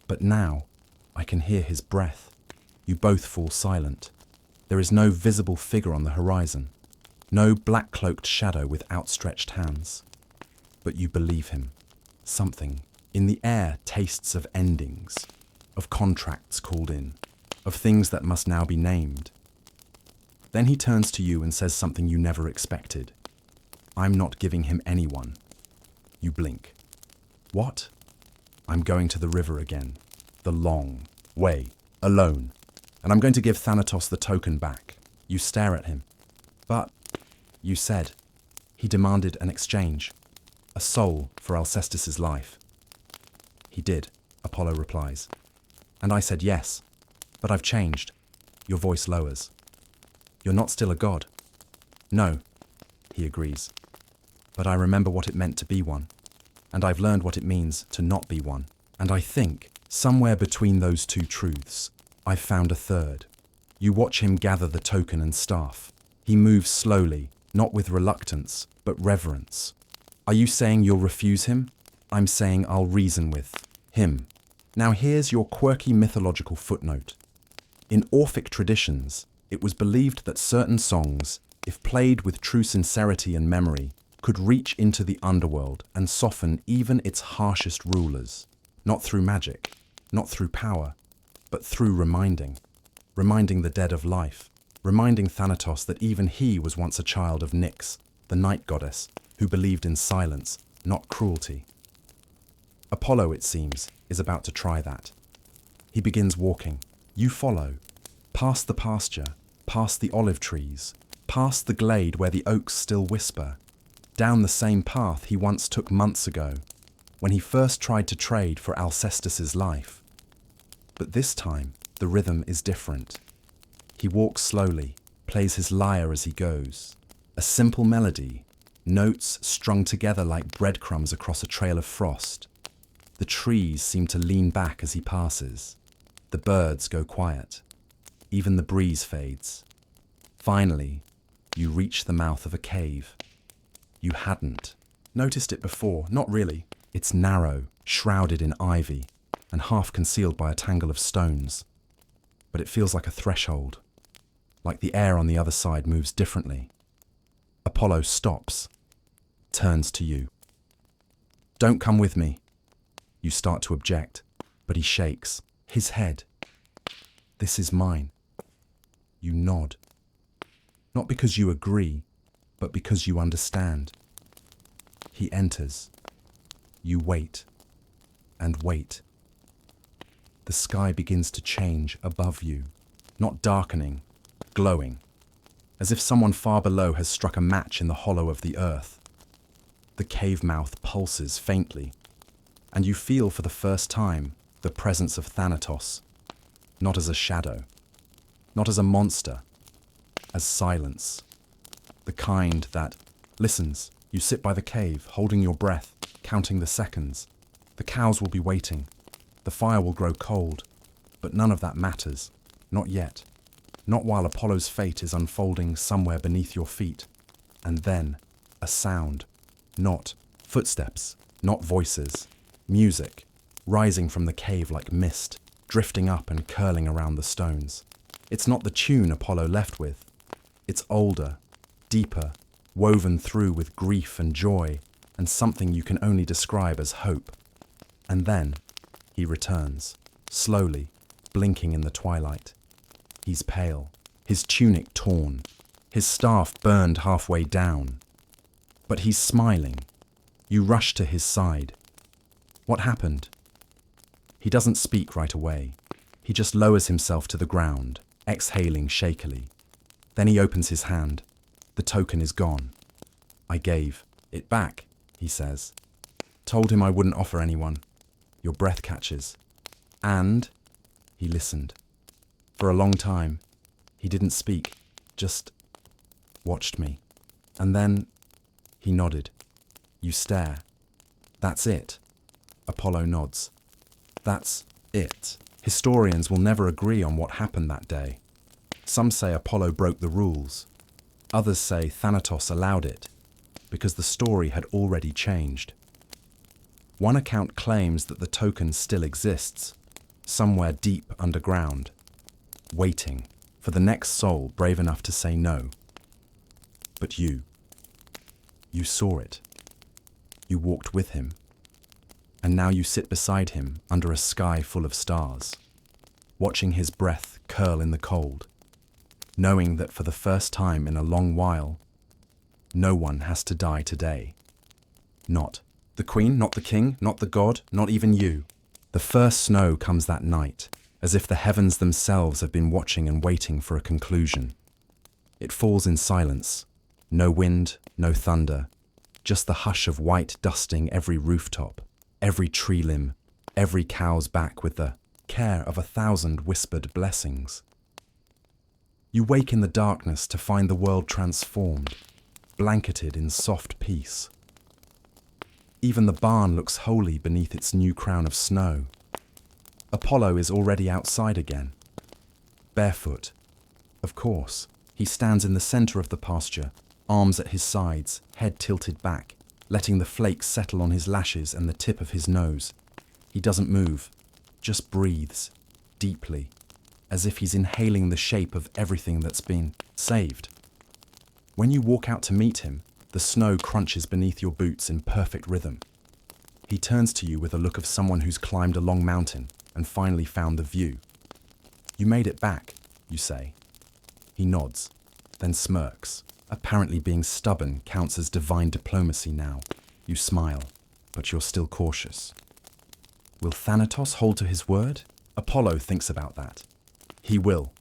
But now, I can hear his breath. You both fall silent. There is no visible figure on the horizon. No black-cloaked shadow with outstretched hands. But you believe him. Something in the air tastes of endings, of contracts called in, of things that must now be named. Then he turns to you and says something you never expected. I'm not giving him anyone. You blink. What? I'm going to the river again. The long way. Alone. And I'm going to give Thanatos the token back. You stare at him. But, you said, he demanded an exchange. A soul for Alcestis's life. He did, Apollo replies. And I said yes. But I've changed. Your voice lowers. You're not still a god. No, he agrees. But I remember what it meant to be one. And I've learned what it means to not be one. And I think, somewhere between those two truths, I've found a third. You watch him gather the token and staff. He moves slowly, not with reluctance, but reverence. Are you saying you'll refuse him? I'm saying I'll reason with him. Now here's your quirky mythological footnote. In Orphic traditions, it was believed that certain songs, if played with true sincerity and memory, could reach into the underworld and soften even its harshest rulers. Not through magic, not through power, but through reminding the dead of life, reminding Thanatos that even he was once a child of Nyx, the night goddess, who believed in silence, not cruelty. Apollo, it seems, is about to try that. He begins walking. You follow. Past the pasture, past the olive trees, past the glade where the oaks still whisper, down the same path he once took months ago, when he first tried to trade for Alcestis's life. But this time, the rhythm is different. He walks slowly, plays his lyre as he goes. A simple melody, notes strung together like breadcrumbs across a trail of frost. The trees seem to lean back as he passes. The birds go quiet. Even the breeze fades. Finally, you reach the mouth of a cave. You hadn't noticed it before, not really. It's narrow, shrouded in ivy, and half concealed by a tangle of stones. But it feels like a threshold, like the air on the other side moves differently. Apollo stops, turns to you. Don't come with me. You start to object, but he shakes his head. This is mine. You nod. Not because you agree, but because you understand. He enters. You wait and wait. The sky begins to change above you, not darkening, glowing, as if someone far below has struck a match in the hollow of the earth. The cave mouth pulses faintly, and you feel for the first time the presence of Thanatos, not as a shadow, not as a monster, as silence, the kind that listens. You sit by the cave, holding your breath, counting the seconds. The cows will be waiting. The fire will grow cold. But none of that matters. Not yet. Not while Apollo's fate is unfolding somewhere beneath your feet. And then, a sound. Not footsteps, not voices. Music, rising from the cave like mist, drifting up and curling around the stones. It's not the tune Apollo left with. It's older, deeper, woven through with grief and joy, and something you can only describe as hope. And then, he returns, slowly, blinking in the twilight. He's pale, his tunic torn, his staff burned halfway down. But he's smiling. You rush to his side. What happened? He doesn't speak right away. He just lowers himself to the ground, exhaling shakily. Then he opens his hand. The token is gone. I gave it back, he says. Told him I wouldn't offer anyone. Your breath catches. And he listened. For a long time, he didn't speak, just watched me. And then he nodded. You stare. That's it. Apollo nods. That's it. Historians will never agree on what happened that day. Some say Apollo broke the rules. Others say Thanatos allowed it, because the story had already changed. One account claims that the token still exists, somewhere deep underground, waiting for the next soul brave enough to say no. But you saw it. You walked with him. And now you sit beside him under a sky full of stars, watching his breath curl in the cold, knowing that for the first time in a long while, no one has to die today. Not the queen, not the king, not the god, not even you. The first snow comes that night, as if the heavens themselves have been watching and waiting for a conclusion. It falls in silence. No wind, no thunder, just the hush of white dusting every rooftop, every tree limb, every cow's back with the care of 1,000 whispered blessings. You wake in the darkness to find the world transformed, blanketed in soft peace. Even the barn looks holy beneath its new crown of snow. Apollo is already outside again. Barefoot. Of course, he stands in the center of the pasture, arms at his sides, head tilted back, letting the flakes settle on his lashes and the tip of his nose. He doesn't move, just breathes, deeply, as if he's inhaling the shape of everything that's been saved. When you walk out to meet him, the snow crunches beneath your boots in perfect rhythm. He turns to you with a look of someone who's climbed a long mountain and finally found the view. You made it back, you say. He nods, then smirks. Apparently being stubborn counts as divine diplomacy now. You smile, but you're still cautious. Will Thanatos hold to his word? Apollo thinks about that. He will.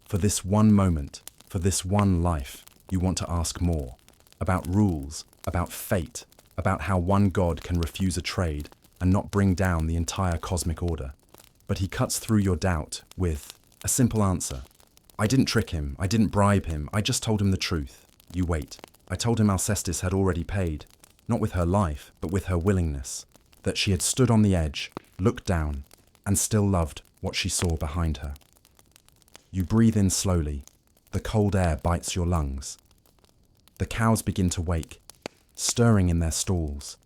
For this one moment, for this one life, you want to ask more. About rules, about fate, about how one god can refuse a trade and not bring down the entire cosmic order. But he cuts through your doubt with a simple answer. I didn't trick him, I didn't bribe him, I just told him the truth. You wait. I told him Alcestis had already paid, not with her life, but with her willingness, that she had stood on the edge, looked down, and still loved what she saw behind her. You breathe in slowly. The cold air bites your lungs. The cows begin to wake, stirring in their stalls,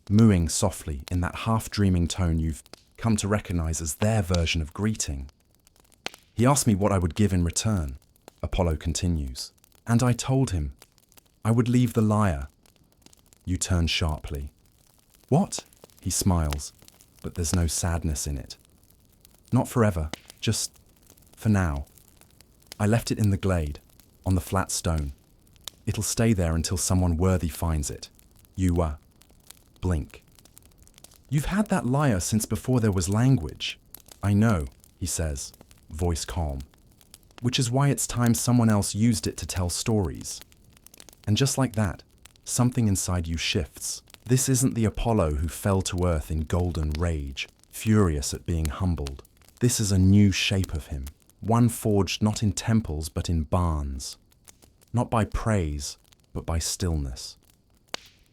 mooing softly in that half-dreaming tone you've come to recognize as their version of greeting. He asked me what I would give in return, Apollo continues, and I told him I would leave the lyre. You turn sharply. What? He smiles, but there's no sadness in it. Not forever, just for now. I left it in the glade, on the flat stone. It'll stay there until someone worthy finds it. You, blink. You've had that lyre since before there was language. I know, he says, voice calm. Which is why it's time someone else used it to tell stories. And just like that, something inside you shifts. This isn't the Apollo who fell to earth in golden rage, furious at being humbled. This is a new shape of him, one forged not in temples but in barns. Not by praise, but by stillness.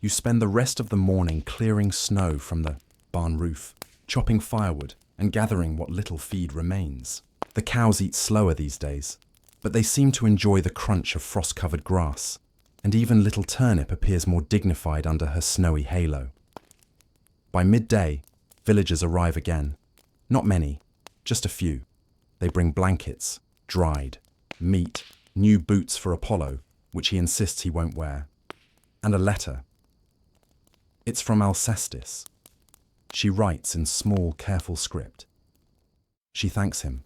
You spend the rest of the morning clearing snow from the barn roof, chopping firewood, and gathering what little feed remains. The cows eat slower these days, but they seem to enjoy the crunch of frost-covered grass, and even little Turnip appears more dignified under her snowy halo. By midday, villagers arrive again. Not many, just a few. They bring blankets, dried, meat, new boots for Apollo, which he insists he won't wear, and a letter. It's from Alcestis. She writes in small, careful script. She thanks him,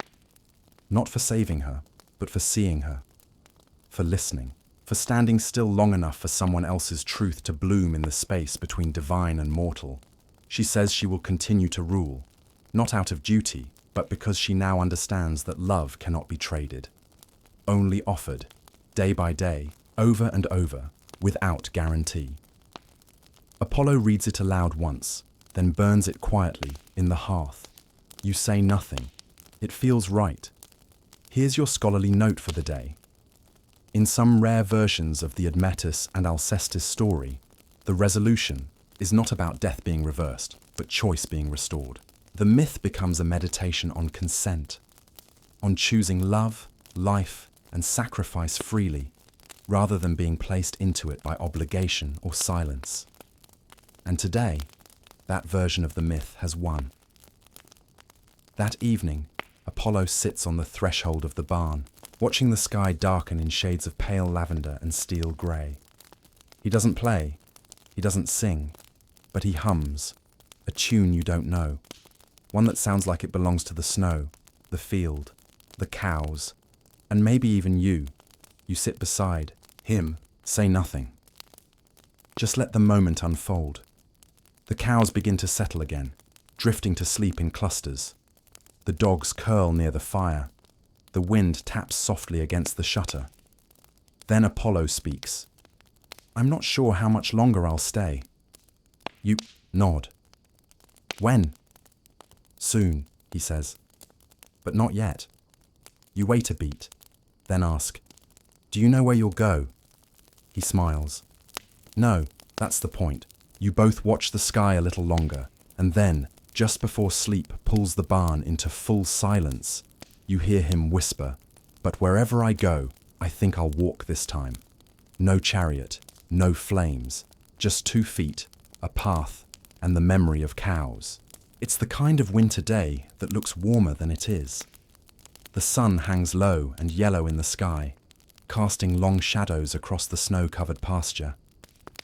not for saving her, but for seeing her, for listening, for standing still long enough for someone else's truth to bloom in the space between divine and mortal. She says she will continue to rule, not out of duty, but because she now understands that love cannot be traded, only offered, day by day, over and over, without guarantee. Apollo reads it aloud once, then burns it quietly in the hearth. You say nothing. It feels right. Here's your scholarly note for the day. In some rare versions of the Admetus and Alcestis story, The resolution is not about death being reversed, but choice being restored. The myth becomes a meditation on consent, on choosing love, life, and sacrifice freely, rather than being placed into it by obligation or silence. And today, that version of the myth has won. That evening, Apollo sits on the threshold of the barn, watching the sky darken in shades of pale lavender and steel grey. He doesn't play, he doesn't sing, but he hums, a tune you don't know, one that sounds like it belongs to the snow, the field, the cows, and maybe even you. You sit beside him, say nothing. Just let the moment unfold. The cows begin to settle again, drifting to sleep in clusters. The dogs curl near the fire. The wind taps softly against the shutter. Then Apollo speaks. I'm not sure how much longer I'll stay. You nod. When? Soon, he says. But not yet. You wait a beat, then ask, do you know where you'll go? He smiles. No, that's the point. You both watch the sky a little longer, and then, just before sleep pulls the barn into full silence, you hear him whisper, but wherever I go, I think I'll walk this time. No chariot, no flames, just 2 feet, a path, and the memory of cows. It's the kind of winter day that looks warmer than it is. The sun hangs low and yellow in the sky, casting long shadows across the snow-covered pasture.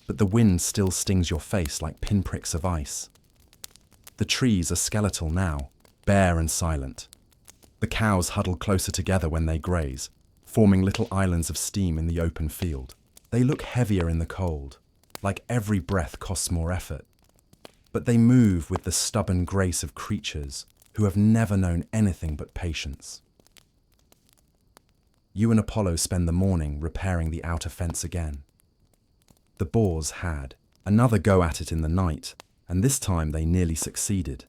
But the wind still stings your face like pinpricks of ice. The trees are skeletal now, bare and silent. The cows huddle closer together when they graze, forming little islands of steam in the open field. They look heavier in the cold, like every breath costs more effort. But they move with the stubborn grace of creatures who have never known anything but patience. You and Apollo spend the morning repairing the outer fence again. The boars had another go at it in the night, and this time they nearly succeeded.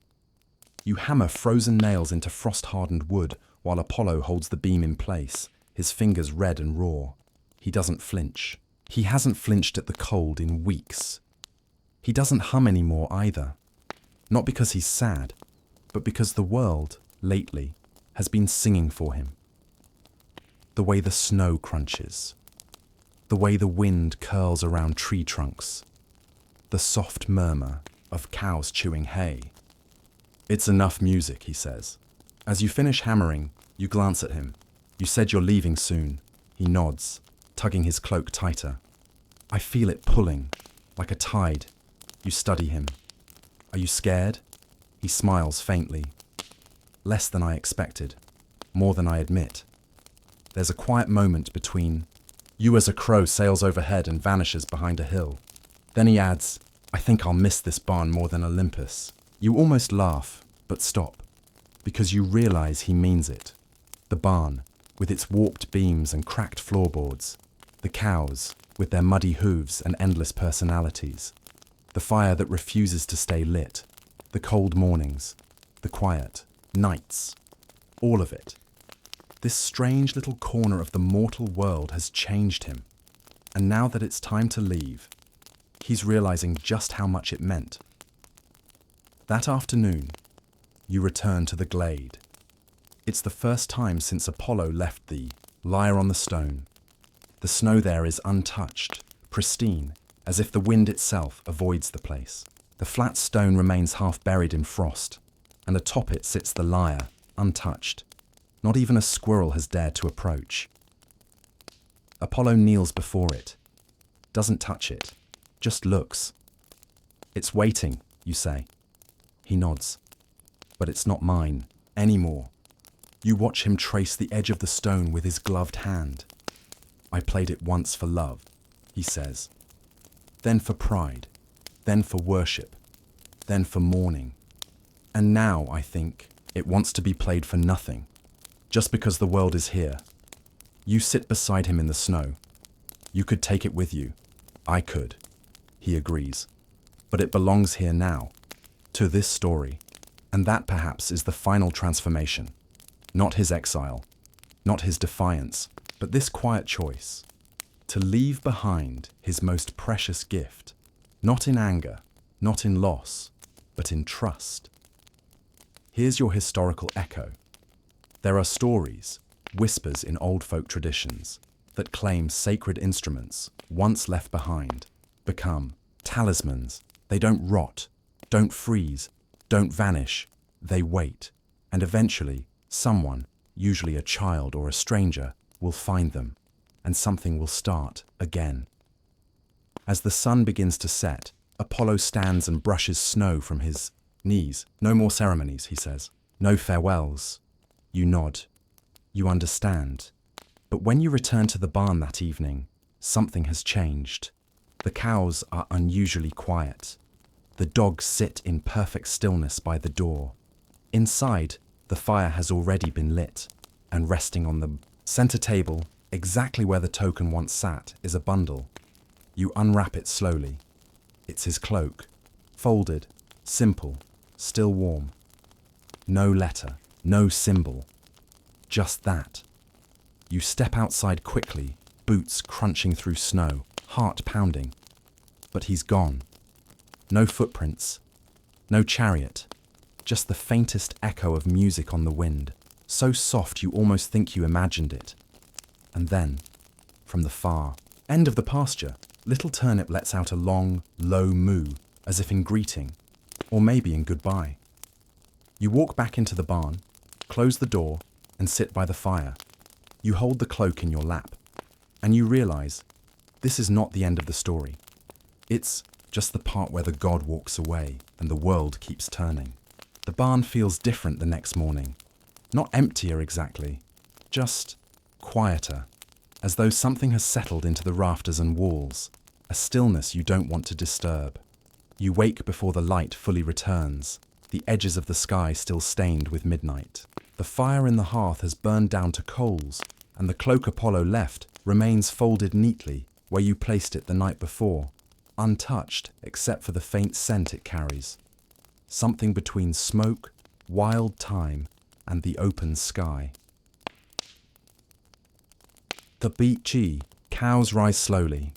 You hammer frozen nails into frost-hardened wood while Apollo holds the beam in place, his fingers red and raw. He doesn't flinch. He hasn't flinched at the cold in weeks. He doesn't hum anymore either. Not because he's sad, but because the world, lately, has been singing for him. The way the snow crunches. The way the wind curls around tree trunks. The soft murmur of cows chewing hay. It's enough music, he says. As you finish hammering, you glance at him. You said you're leaving soon. He nods, tugging his cloak tighter. I feel it pulling, like a tide. You study him. Are you scared? He smiles faintly. Less than I expected. More than I admit. There's a quiet moment between you as a crow sails overhead and vanishes behind a hill. Then he adds, I think I'll miss this barn more than Olympus. You almost laugh, but stop, because you realize he means it. The barn, with its warped beams and cracked floorboards. The cows, with their muddy hooves and endless personalities. The fire that refuses to stay lit. The cold mornings. The quiet nights. All of it. This strange little corner of the mortal world has changed him. And now that it's time to leave, he's realizing just how much it meant. That afternoon, you return to the glade. It's the first time since Apollo left the lyre on the stone. The snow there is untouched, pristine, as if the wind itself avoids the place. The flat stone remains half buried in frost, and atop it sits the lyre, untouched. Not even a squirrel has dared to approach. Apollo kneels before it, doesn't touch it, just looks. It's waiting, you say. He nods. But it's not mine, anymore. You watch him trace the edge of the stone with his gloved hand. I played it once for love, he says. Then for pride, then for worship, then for mourning. And now, I think, it wants to be played for nothing, just because the world is here. You sit beside him in the snow. You could take it with you. I could. He agrees. But it belongs here now, to this story. And that perhaps is the final transformation. Not his exile, not his defiance, but this quiet choice. To leave behind his most precious gift. Not in anger, not in loss, but in trust. Here's your historical echo. There are stories, whispers in old folk traditions, that claim sacred instruments, once left behind, become talismans. They don't rot, don't freeze, don't vanish, they wait, and eventually someone, usually a child or a stranger, will find them, and something will start again. As the sun begins to set, Apollo stands and brushes snow from his knees. No more ceremonies, he says. No farewells. You nod. You understand. But when you return to the barn that evening, something has changed. The cows are unusually quiet. The dogs sit in perfect stillness by the door. Inside, the fire has already been lit, and resting on the center table, exactly where the token once sat, is a bundle. You unwrap it slowly. It's his cloak, folded, simple, still warm. No letter, no symbol, just that. You step outside quickly, boots crunching through snow, heart pounding. But he's gone. No footprints, no chariot, just the faintest echo of music on the wind, so soft you almost think you imagined it. And then, from the far end of the pasture, little Turnip lets out a long, low moo, as if in greeting, or maybe in goodbye. You walk back into the barn, close the door, and sit by the fire. You hold the cloak in your lap, and you realize this is not the end of the story. It's just the part where the god walks away and the world keeps turning. The barn feels different the next morning. Not emptier exactly, just quieter, as though something has settled into the rafters and walls, a stillness you don't want to disturb. You wake before the light fully returns, the edges of the sky still stained with midnight. The fire in the hearth has burned down to coals, and the cloak Apollo left remains folded neatly where you placed it the night before, untouched except for the faint scent it carries. Something between smoke, wild thyme, and the open sky. The beachy cows rise slowly,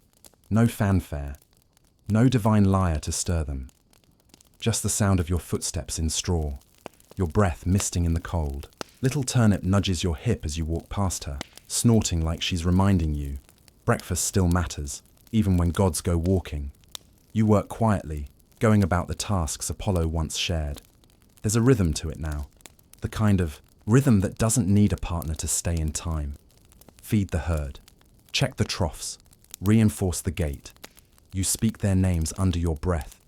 no fanfare, no divine lyre to stir them. Just the sound of your footsteps in straw, your breath misting in the cold. Little Turnip nudges your hip as you walk past her, snorting like she's reminding you, breakfast still matters, even when gods go walking. You work quietly, going about the tasks Apollo once shared. There's a rhythm to it now, the kind of rhythm that doesn't need a partner to stay in time. Feed the herd, check the troughs, reinforce the gate. You speak their names under your breath,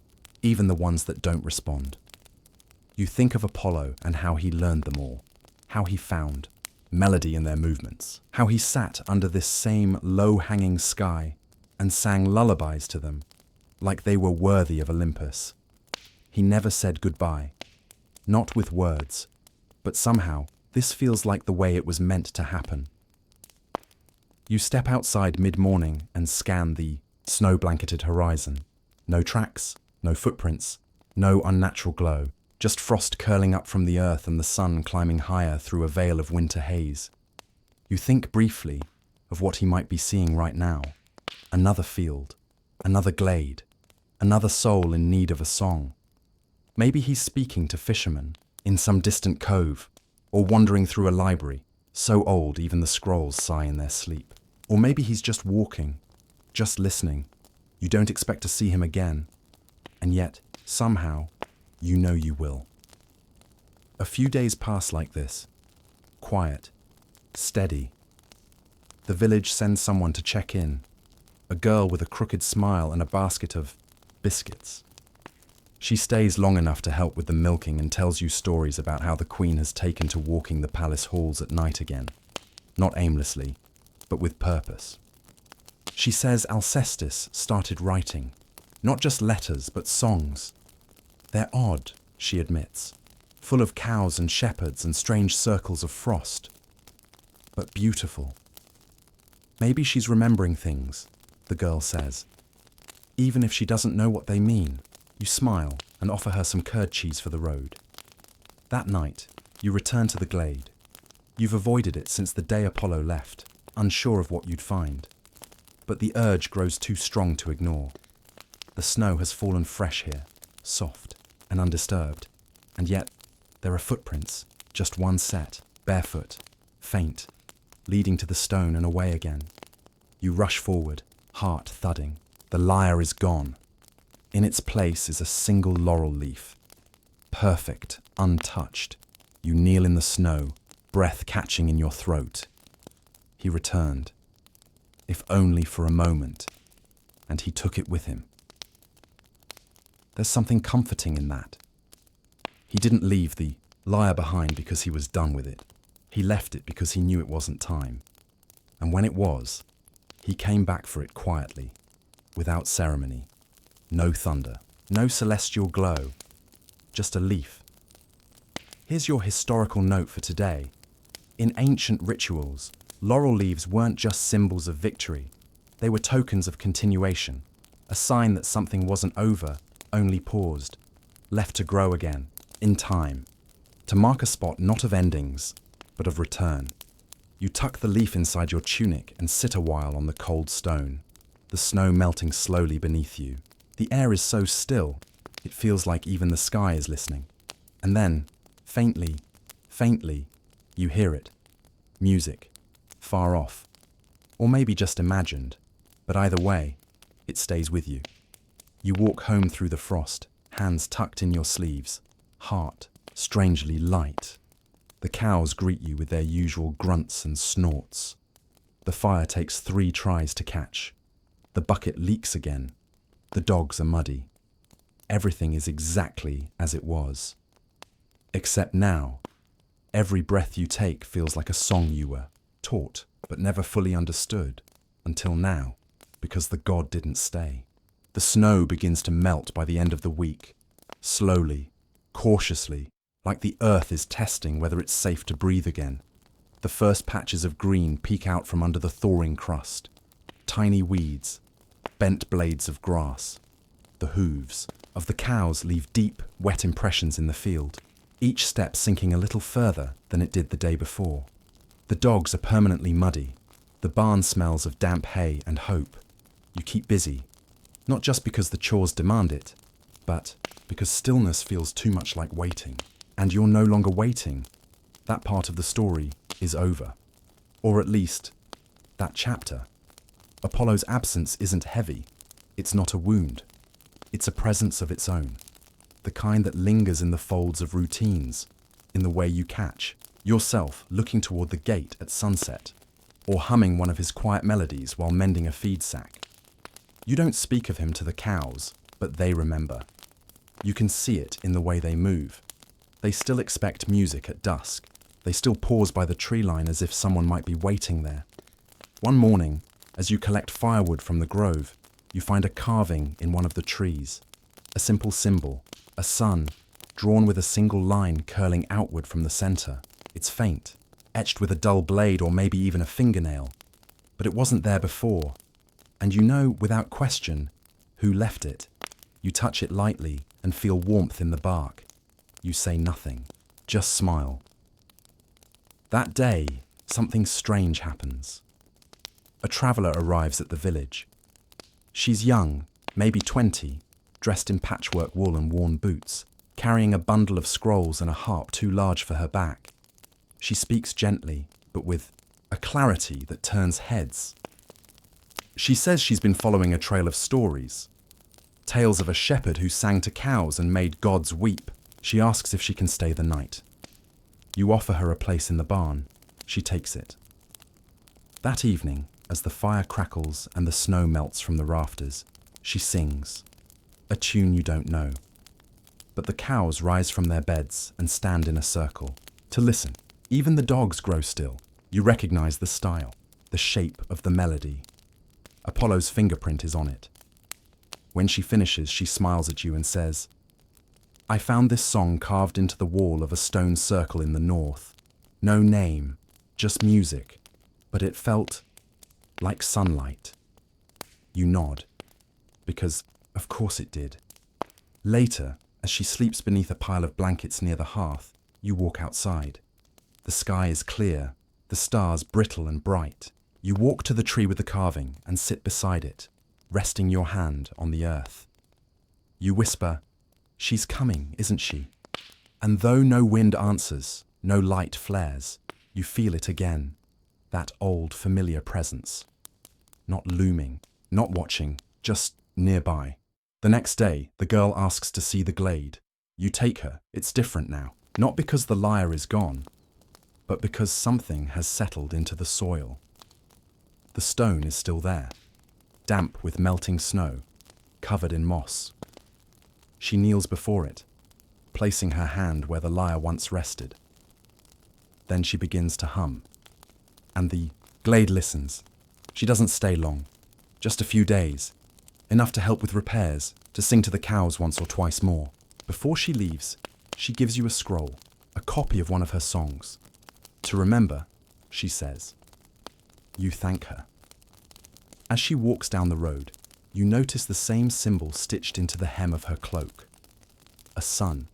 even the ones that don't respond. You think of Apollo and how he learned them all, how he found melody in their movements, how he sat under this same low-hanging sky and sang lullabies to them, like they were worthy of Olympus. He never said goodbye, not with words, but somehow this feels like the way it was meant to happen. You step outside mid-morning and scan the snow-blanketed horizon. No tracks, no footprints, no unnatural glow, just frost curling up from the earth and the sun climbing higher through a veil of winter haze. You think briefly of what he might be seeing right now. Another field, another glade, another soul in need of a song. Maybe he's speaking to fishermen in some distant cove, or wandering through a library, so old even the scrolls sigh in their sleep. Or maybe he's just walking, just listening. You don't expect to see him again, and yet, somehow, you know you will. A few days pass like this, quiet, steady. The village sends someone to check in, a girl with a crooked smile and a basket of biscuits. She stays long enough to help with the milking and tells you stories about how the queen has taken to walking the palace halls at night again, not aimlessly, but with purpose. She says Alcestis started writing, not just letters, but songs. They're odd, she admits, full of cows and shepherds and strange circles of frost, but beautiful. Maybe she's remembering things, the girl says. Even if she doesn't know what they mean, you smile and offer her some curd cheese for the road. That night, you return to the glade. You've avoided it since the day Apollo left, unsure of what you'd find. But the urge grows too strong to ignore. The snow has fallen fresh here, soft and undisturbed. And yet, there are footprints, just one set, barefoot, faint, leading to the stone and away again. You rush forward, heart thudding. The lyre is gone. In its place is a single laurel leaf. Perfect, untouched. You kneel in the snow, breath catching in your throat. He returned, if only for a moment, and he took it with him. There's something comforting in that. He didn't leave the lyre behind because he was done with it. He left it because he knew it wasn't time. And when it was, he came back for it quietly, without ceremony. No thunder, no celestial glow, just a leaf. Here's your historical note for today. In ancient rituals, laurel leaves weren't just symbols of victory. They were tokens of continuation, a sign that something wasn't over, only paused, left to grow again, in time, to mark a spot not of endings, but of return. You tuck the leaf inside your tunic and sit a while on the cold stone, the snow melting slowly beneath you. The air is so still, it feels like even the sky is listening. And then, faintly, you hear it. Music, far off, or maybe just imagined, but either way, it stays with you. You walk home through the frost, hands tucked in your sleeves, heart strangely light. The cows greet you with their usual grunts and snorts. The fire takes 3 tries to catch. The bucket leaks again. The dogs are muddy. Everything is exactly as it was. Except now, every breath you take feels like a song you were taught but never fully understood until now, because the god didn't stay. The snow begins to melt by the end of the week, slowly, cautiously, like the earth is testing whether it's safe to breathe again. The first patches of green peek out from under the thawing crust. Tiny weeds, bent blades of grass. The hooves of the cows leave deep, wet impressions in the field, each step sinking a little further than it did the day before. The dogs are permanently muddy. The barn smells of damp hay and hope. You keep busy, not just because the chores demand it, but because stillness feels too much like waiting. And you're no longer waiting. That part of the story is over. Or at least, that chapter. Apollo's absence isn't heavy. It's not a wound. It's a presence of its own. The kind that lingers in the folds of routines, in the way you catch yourself looking toward the gate at sunset, or humming one of his quiet melodies while mending a feed sack. You don't speak of him to the cows, but they remember. You can see it in the way they move. They still expect music at dusk. They still pause by the tree line as if someone might be waiting there. One morning, as you collect firewood from the grove, you find a carving in one of the trees. A simple symbol, a sun, drawn with a single line curling outward from the center. It's faint, etched with a dull blade or maybe even a fingernail. But it wasn't there before. And you know, without question, who left it. You touch it lightly and feel warmth in the bark. You say nothing, just smile. That day, something strange happens. A traveller arrives at the village. She's young, maybe 20, dressed in patchwork wool and worn boots, carrying a bundle of scrolls and a harp too large for her back. She speaks gently, but with a clarity that turns heads. She says she's been following a trail of stories. Tales of a shepherd who sang to cows and made gods weep. She asks if she can stay the night. You offer her a place in the barn. She takes it. That evening, as the fire crackles and the snow melts from the rafters, she sings, a tune you don't know. But the cows rise from their beds and stand in a circle to listen. Even the dogs grow still. You recognize the style, the shape of the melody. Apollo's fingerprint is on it. When she finishes, she smiles at you and says, I found this song carved into the wall of a stone circle in the north. No name, just music, but it felt like sunlight. You nod, because of course it did. Later, as she sleeps beneath a pile of blankets near the hearth, you walk outside. The sky is clear, the stars brittle and bright. You walk to the tree with the carving and sit beside it, resting your hand on the earth. You whisper, "She's coming, isn't she?" And though no wind answers, no light flares, you feel it again, that old familiar presence. Not looming, not watching, just nearby. The next day, the girl asks to see the glade. You take her. It's different now. Not because the lyre is gone, but because something has settled into the soil. The stone is still there, damp with melting snow, covered in moss. She kneels before it, placing her hand where the lyre once rested. Then she begins to hum, and the glade listens. She doesn't stay long, just a few days, enough to help with repairs, to sing to the cows once or twice more. Before she leaves, she gives you a scroll, a copy of one of her songs. To remember, she says. You thank her. As she walks down the road, you notice the same symbol stitched into the hem of her cloak. A sun,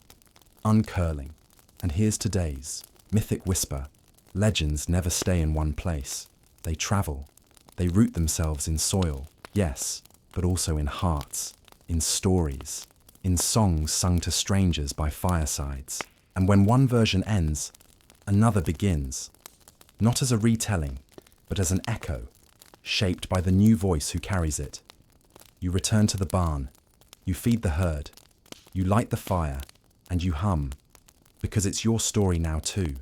uncurling, and here's today's mythic whisper. Legends never stay in one place. They travel. They root themselves in soil, yes, but also in hearts, in stories, in songs sung to strangers by firesides. And when one version ends, another begins, not as a retelling, but as an echo, shaped by the new voice who carries it. You return to the barn, you feed the herd, you light the fire, and you hum, because it's your story now too.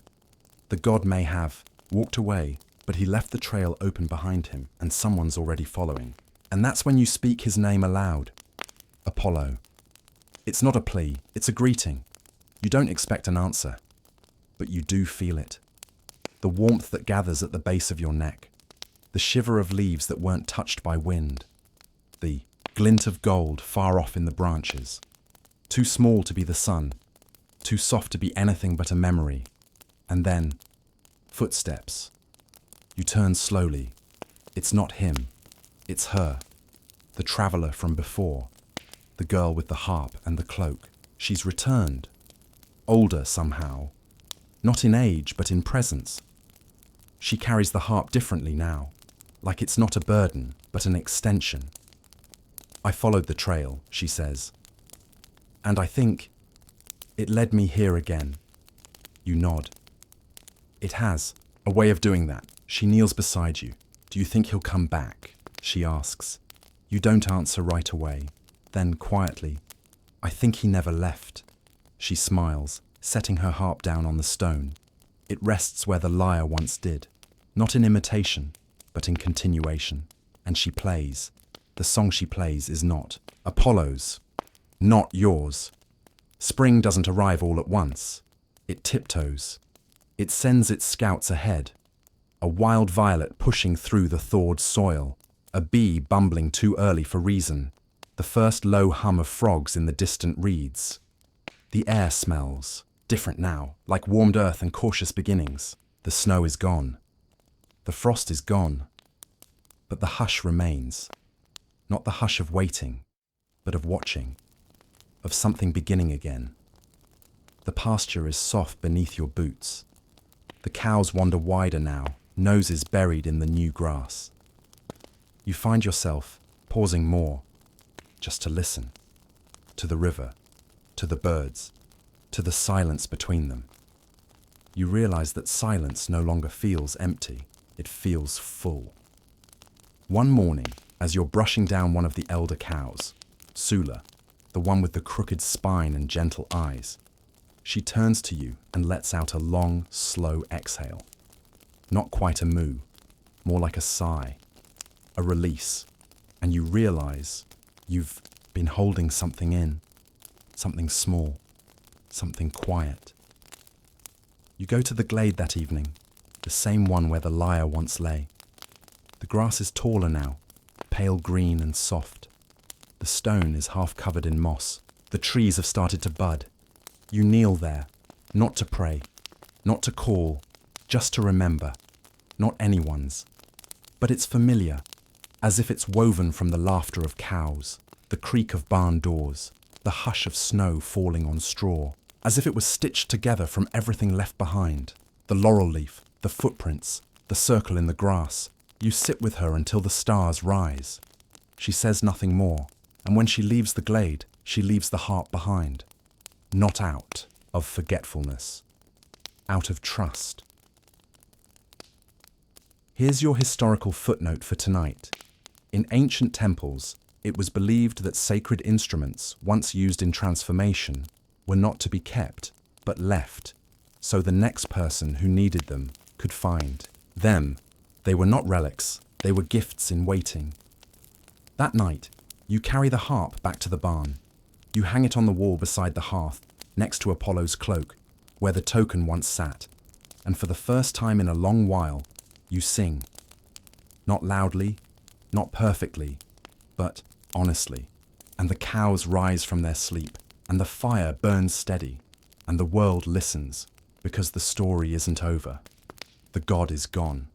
The god may have walked away, but he left the trail open behind him, and someone's already following. And that's when you speak his name aloud. Apollo. It's not a plea, it's a greeting. You don't expect an answer, but you do feel it. The warmth that gathers at the base of your neck, the shiver of leaves that weren't touched by wind, the glint of gold far off in the branches. Too small to be the sun, too soft to be anything but a memory. And then, footsteps. You turn slowly. It's not him, it's her, the traveller from before, the girl with the harp and the cloak. She's returned, older somehow, not in age but in presence. She carries the harp differently now, like it's not a burden but an extension. I followed the trail, she says, and I think it led me here again. You nod. It has a way of doing that. She kneels beside you. Do you think he'll come back? She asks. You don't answer right away. Then, quietly, I think he never left. She smiles, setting her harp down on the stone. It rests where the lyre once did, not in imitation, but in continuation. And she plays. The song she plays is not Apollo's, not yours. Spring doesn't arrive all at once. It tiptoes. It sends its scouts ahead. A wild violet pushing through the thawed soil, a bee bumbling too early for reason, the first low hum of frogs in the distant reeds. The air smells, different now, like warmed earth and cautious beginnings. The snow is gone. The frost is gone. But the hush remains. Not the hush of waiting, but of watching, of something beginning again. The pasture is soft beneath your boots. The cows wander wider now, noses buried in the new grass. You find yourself pausing more, just to listen, to the river, to the birds, to the silence between them. You realize that silence no longer feels empty, it feels full. One morning, as you're brushing down one of the elder cows, Sula, the one with the crooked spine and gentle eyes, she turns to you and lets out a long, slow exhale. Not quite a moo, more like a sigh, a release, and you realize you've been holding something in, something small, something quiet. You go to the glade that evening, the same one where the lyre once lay. The grass is taller now, pale green and soft. The stone is half covered in moss. The trees have started to bud. You kneel there, not to pray, not to call, just to remember, not anyone's. But it's familiar, as if it's woven from the laughter of cows, the creak of barn doors, the hush of snow falling on straw, as if it was stitched together from everything left behind. The laurel leaf, the footprints, the circle in the grass. You sit with her until the stars rise. She says nothing more, and when she leaves the glade, she leaves the harp behind, not out of forgetfulness, out of trust. Here's your historical footnote for tonight. In ancient temples, it was believed that sacred instruments, once used in transformation, were not to be kept, but left, so the next person who needed them could find them. They were not relics, they were gifts in waiting. That night, you carry the harp back to the barn. You hang it on the wall beside the hearth, next to Apollo's cloak, where the token once sat. And for the first time in a long while, you sing. Not loudly, not perfectly, but honestly. And the cows rise from their sleep, and the fire burns steady, and the world listens, because the story isn't over. The god is gone,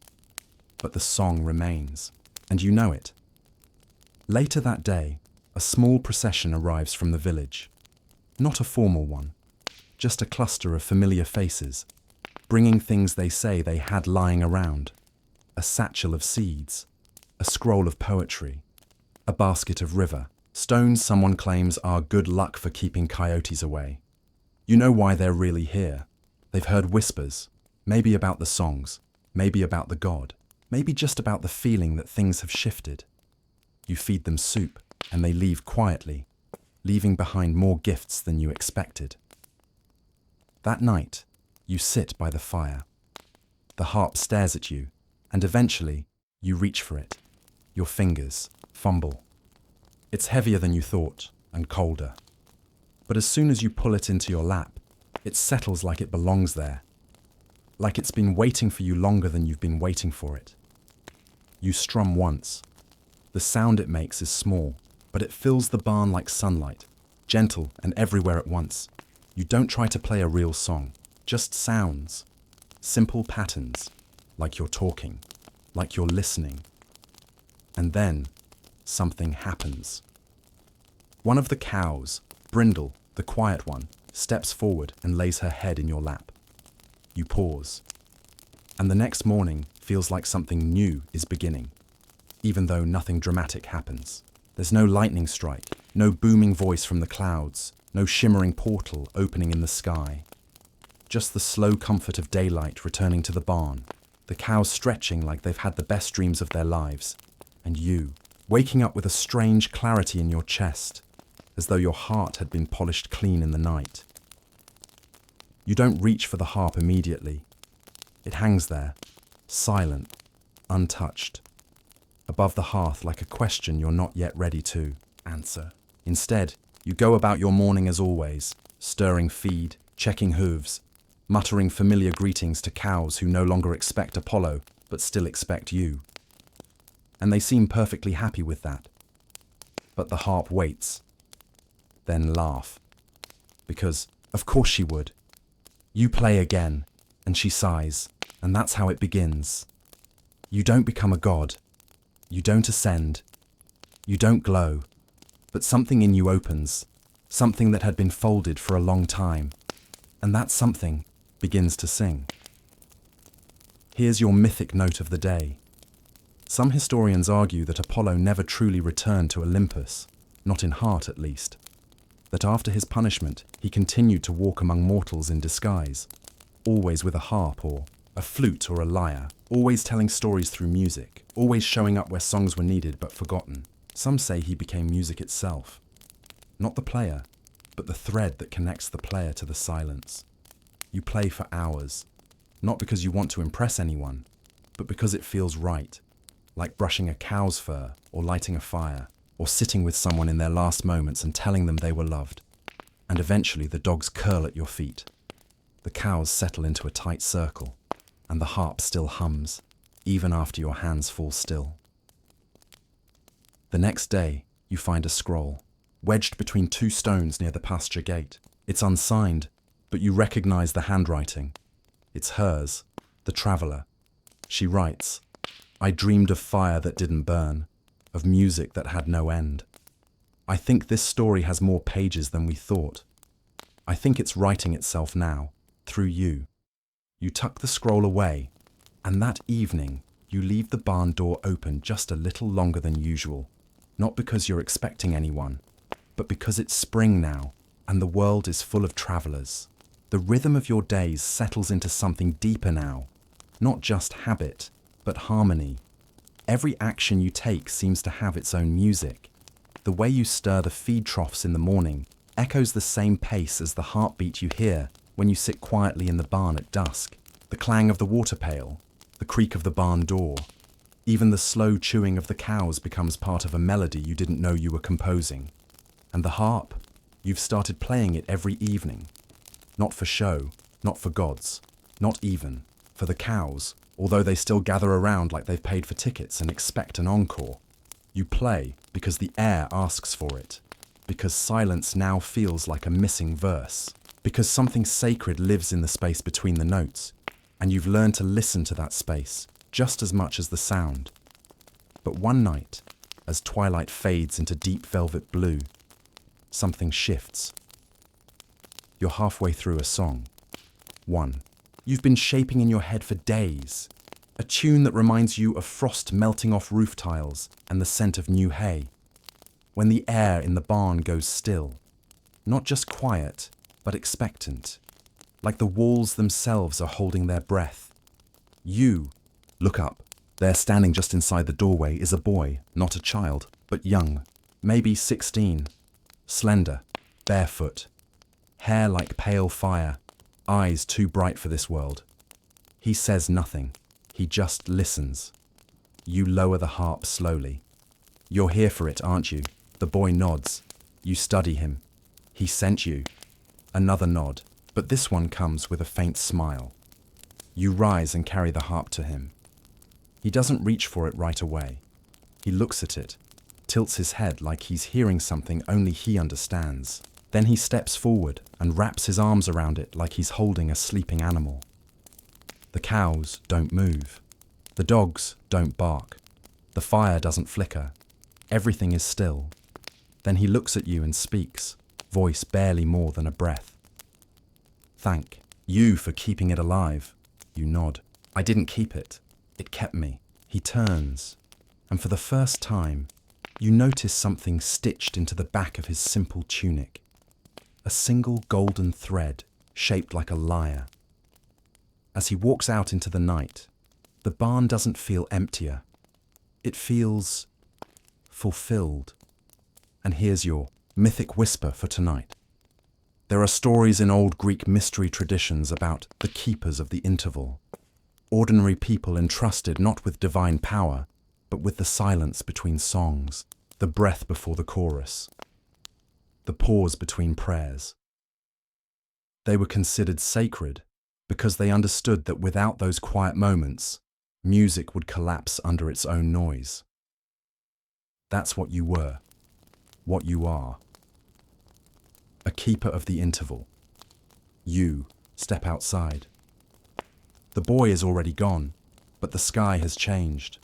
but the song remains, and you know it. Later that day, a small procession arrives from the village. Not a formal one, just a cluster of familiar faces, bringing things they say they had lying around. A satchel of seeds, a scroll of poetry, a basket of river, stones someone claims are good luck for keeping coyotes away. You know why they're really here. They've heard whispers, maybe about the songs, maybe about the god, maybe just about the feeling that things have shifted. You feed them soup, and they leave quietly, leaving behind more gifts than you expected. That night, you sit by the fire. The harp stares at you, and eventually, you reach for it. Your fingers fumble. It's heavier than you thought, and colder. But as soon as you pull it into your lap, it settles like it belongs there, like it's been waiting for you longer than you've been waiting for it. You strum once. The sound it makes is small, but it fills the barn like sunlight, gentle and everywhere at once. You don't try to play a real song, just sounds, simple patterns, like you're talking, like you're listening. And then, something happens. One of the cows, Brindle, the quiet one, steps forward and lays her head in your lap. You pause. And the next morning feels like something new is beginning, even though nothing dramatic happens. There's no lightning strike, no booming voice from the clouds, no shimmering portal opening in the sky. Just the slow comfort of daylight returning to the barn, the cows stretching like they've had the best dreams of their lives, and you, waking up with a strange clarity in your chest, as though your heart had been polished clean in the night. You don't reach for the harp immediately. It hangs there, silent, untouched, above the hearth like a question you're not yet ready to answer. Instead, you go about your morning as always, stirring feed, checking hooves, muttering familiar greetings to cows who no longer expect Apollo, but still expect you. And they seem perfectly happy with that. But the harp waits, then laugh. Because, of course she would. You play again, and she sighs, and that's how it begins. You don't become a god. You don't ascend. You don't glow. But something in you opens, something that had been folded for a long time. And that something begins to sing. Here's your mythic note of the day. Some historians argue that Apollo never truly returned to Olympus, not in heart at least. That after his punishment, he continued to walk among mortals in disguise, always with a harp or a flute or a lyre, always telling stories through music, always showing up where songs were needed but forgotten. Some say he became music itself. Not the player, but the thread that connects the player to the silence. You play for hours, not because you want to impress anyone, but because it feels right. Like brushing a cow's fur, or lighting a fire, or sitting with someone in their last moments and telling them they were loved. And eventually the dogs curl at your feet. The cows settle into a tight circle, and the harp still hums, even after your hands fall still. The next day, you find a scroll, wedged between two stones near the pasture gate. It's unsigned, but you recognize the handwriting. It's hers, the traveler. She writes, "I dreamed of fire that didn't burn, of music that had no end. I think this story has more pages than we thought. I think it's writing itself now, through you." You tuck the scroll away, and that evening you leave the barn door open just a little longer than usual, not because you're expecting anyone, but because it's spring now, and the world is full of travelers. The rhythm of your days settles into something deeper now, not just habit, but harmony. Every action you take seems to have its own music. The way you stir the feed troughs in the morning echoes the same pace as the heartbeat you hear when you sit quietly in the barn at dusk. The clang of the water pail, the creak of the barn door, even the slow chewing of the cows becomes part of a melody you didn't know you were composing. And the harp, you've started playing it every evening. Not for show, not for gods, not even for the cows, although they still gather around like they've paid for tickets and expect an encore. You play because the air asks for it, because silence now feels like a missing verse, because something sacred lives in the space between the notes, and you've learned to listen to that space just as much as the sound. But one night, as twilight fades into deep velvet blue, something shifts. You're halfway through a song. One you've been shaping in your head for days. A tune that reminds you of frost melting off roof tiles and the scent of new hay. When the air in the barn goes still, not just quiet, but expectant, like the walls themselves are holding their breath. You look up. There, standing just inside the doorway, is a boy, not a child, but young, maybe 16, slender, barefoot, hair like pale fire, eyes too bright for this world. He says nothing. He just listens. You lower the harp slowly. You're here for it, aren't you? The boy nods. You study him. He sent you. Another nod, but this one comes with a faint smile. You rise and carry the harp to him. He doesn't reach for it right away. He looks at it, tilts his head like he's hearing something only he understands. Then he steps forward and wraps his arms around it like he's holding a sleeping animal. The cows don't move. The dogs don't bark. The fire doesn't flicker. Everything is still. Then he looks at you and speaks, voice barely more than a breath. Thank you for keeping it alive. You nod. I didn't keep it. It kept me. He turns, and for the first time, you notice something stitched into the back of his simple tunic. A single golden thread shaped like a lyre. As he walks out into the night, the barn doesn't feel emptier. It feels fulfilled. And here's your mythic whisper for tonight. There are stories in old Greek mystery traditions about the keepers of the interval. Ordinary people entrusted not with divine power, but with the silence between songs, the breath before the chorus, the pause between prayers. They were considered sacred because they understood that without those quiet moments, music would collapse under its own noise. That's what you were, what you are. A keeper of the interval. You step outside. The boy is already gone, but the sky has changed.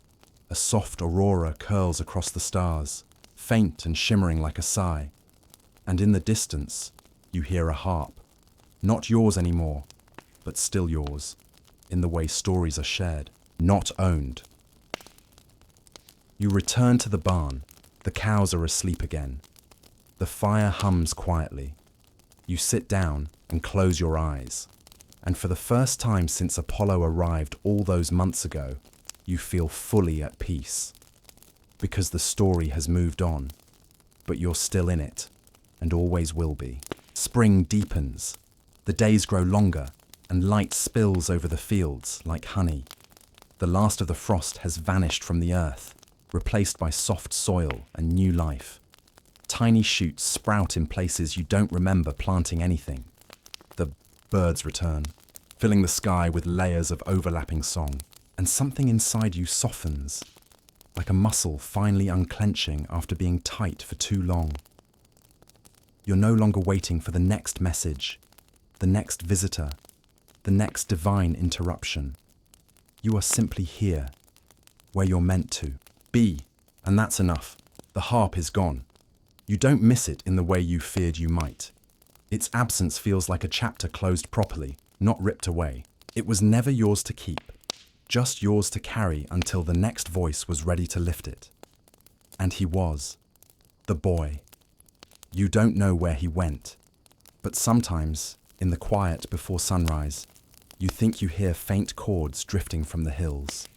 A soft aurora curls across the stars, faint and shimmering like a sigh. And in the distance, you hear a harp. Not yours anymore, but still yours, in the way stories are shared, not owned. You return to the barn. The cows are asleep again. The fire hums quietly. You sit down and close your eyes. And for the first time since Apollo arrived all those months ago, you feel fully at peace. Because the story has moved on, but you're still in it, and always will be. Spring deepens. The days grow longer, and light spills over the fields like honey. The last of the frost has vanished from the earth, replaced by soft soil and new life. Tiny shoots sprout in places you don't remember planting anything. The birds return, filling the sky with layers of overlapping song, and something inside you softens, like a muscle finally unclenching after being tight for too long. You're no longer waiting for the next message, the next visitor, the next divine interruption. You are simply here, where you're meant to be, and that's enough. The harp is gone. You don't miss it in the way you feared you might. Its absence feels like a chapter closed properly, not ripped away. It was never yours to keep, just yours to carry until the next voice was ready to lift it. And he was. The boy. You don't know where he went, but sometimes, in the quiet before sunrise, you think you hear faint chords drifting from the hills.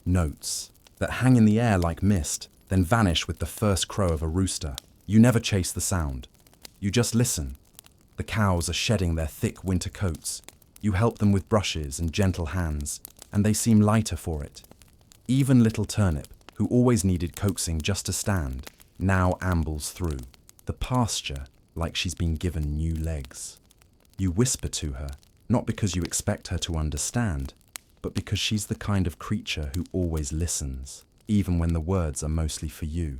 Notes that hang in the air like mist, then vanish with the first crow of a rooster. You never chase the sound. You just listen. The cows are shedding their thick winter coats. You help them with brushes and gentle hands, and they seem lighter for it. Even little Turnip, who always needed coaxing just to stand, now ambles through the pasture like she's been given new legs. You whisper to her, not because you expect her to understand, but because she's the kind of creature who always listens, even when the words are mostly for you.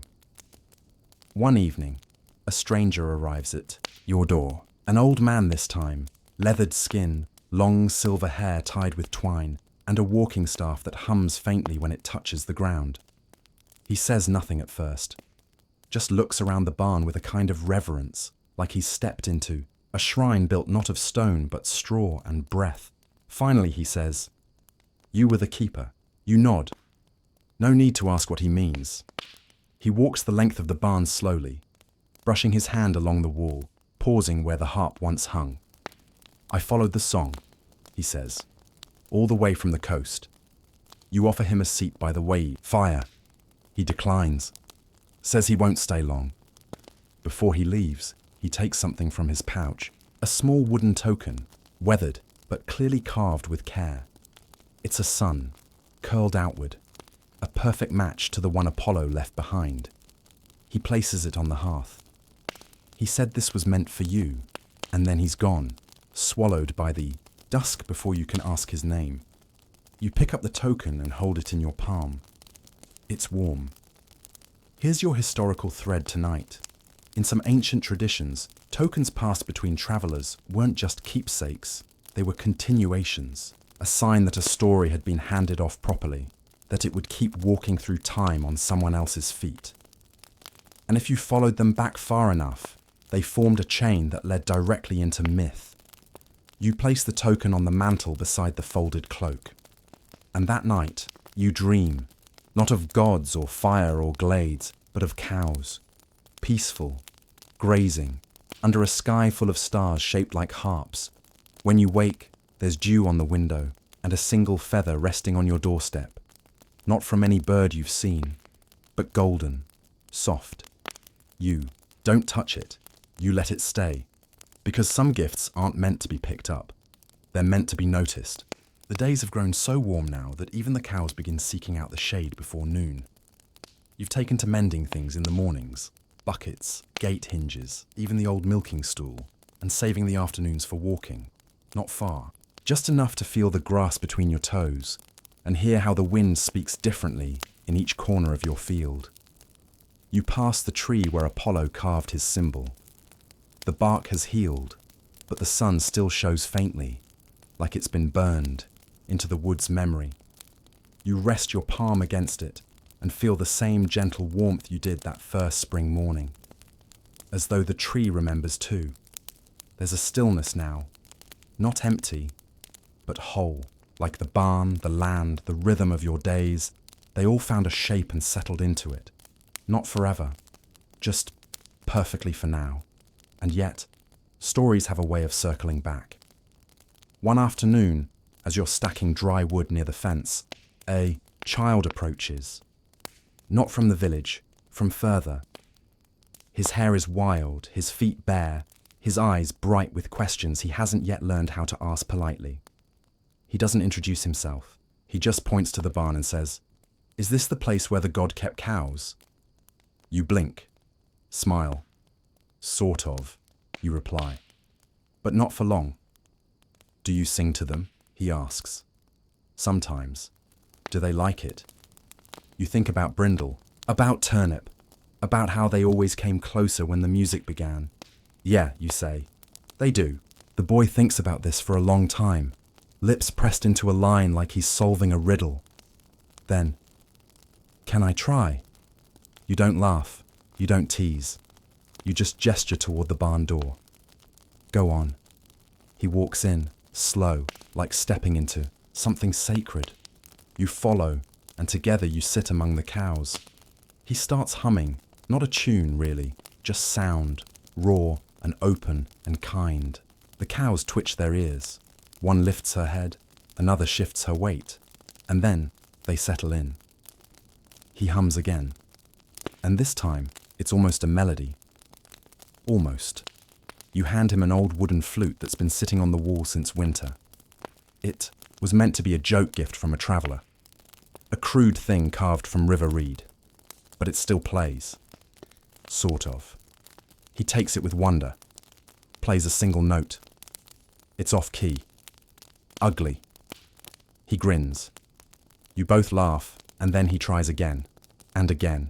One evening, a stranger arrives at your door. An old man this time, leathered skin, long silver hair tied with twine, and a walking staff that hums faintly when it touches the ground. He says nothing at first, just looks around the barn with a kind of reverence, like he's stepped into a shrine built not of stone but straw and breath. Finally he says, "You were the keeper." You nod. No need to ask what he means. He walks the length of the barn slowly, brushing his hand along the wall, pausing where the harp once hung. "I followed the song," he says, "all the way from the coast." You offer him a seat by the fire. He declines, says he won't stay long. Before he leaves, he takes something from his pouch, a small wooden token, weathered but clearly carved with care. It's a sun, curled outward, a perfect match to the one Apollo left behind. He places it on the hearth. He said this was meant for you, and then he's gone, swallowed by the dusk before you can ask his name. You pick up the token and hold it in your palm. It's warm. Here's your historical thread tonight. In some ancient traditions, tokens passed between travelers weren't just keepsakes, they were continuations, a sign that a story had been handed off properly, that it would keep walking through time on someone else's feet. And if you followed them back far enough, they formed a chain that led directly into myth. You place the token on the mantle beside the folded cloak. And that night, you dream, not of gods or fire or glades, but of cows, peaceful, grazing, under a sky full of stars shaped like harps. When you wake, there's dew on the window and a single feather resting on your doorstep, not from any bird you've seen, but golden, soft. You don't touch it, you let it stay, because some gifts aren't meant to be picked up, they're meant to be noticed. The days have grown so warm now that even the cows begin seeking out the shade before noon. You've taken to mending things in the mornings, buckets, gate hinges, even the old milking stool, and saving the afternoons for walking, not far, just enough to feel the grass between your toes and hear how the wind speaks differently in each corner of your field. You pass the tree where Apollo carved his symbol. The bark has healed, but the sun still shows faintly, like it's been burned into the wood's memory. You rest your palm against it and feel the same gentle warmth you did that first spring morning, as though the tree remembers too. There's a stillness now, not empty, but whole, like the barn, the land, the rhythm of your days. They all found a shape and settled into it. Not forever, just perfectly for now. And yet, stories have a way of circling back. One afternoon, as you're stacking dry wood near the fence, a child approaches. Not from the village, from further. His hair is wild, his feet bare, his eyes bright with questions he hasn't yet learned how to ask politely. He doesn't introduce himself. He just points to the barn and says, "Is this the place where the god kept cows?" You blink, smile. "Sort of," you reply. "But not for long." "Do you sing to them?" he asks. "Sometimes." "Do they like it?" You think about Brindle, about Turnip, about how they always came closer when the music began. "Yeah," you say. "They do." The boy thinks about this for a long time, lips pressed into a line like he's solving a riddle. Then, "Can I try?" You don't laugh, you don't tease. You just gesture toward the barn door. "Go on." He walks in, slow, like stepping into something sacred. You follow, and together you sit among the cows. He starts humming, not a tune really, just sound, raw and open and kind. The cows twitch their ears. One lifts her head, another shifts her weight, and then they settle in. He hums again, and this time it's almost a melody. Almost. You hand him an old wooden flute that's been sitting on the wall since winter. It was meant to be a joke gift from a traveller, a crude thing carved from river reed, but it still plays. Sort of. He takes it with wonder, plays a single note. It's off key. Ugly. He grins. You both laugh, and then he tries again, and again.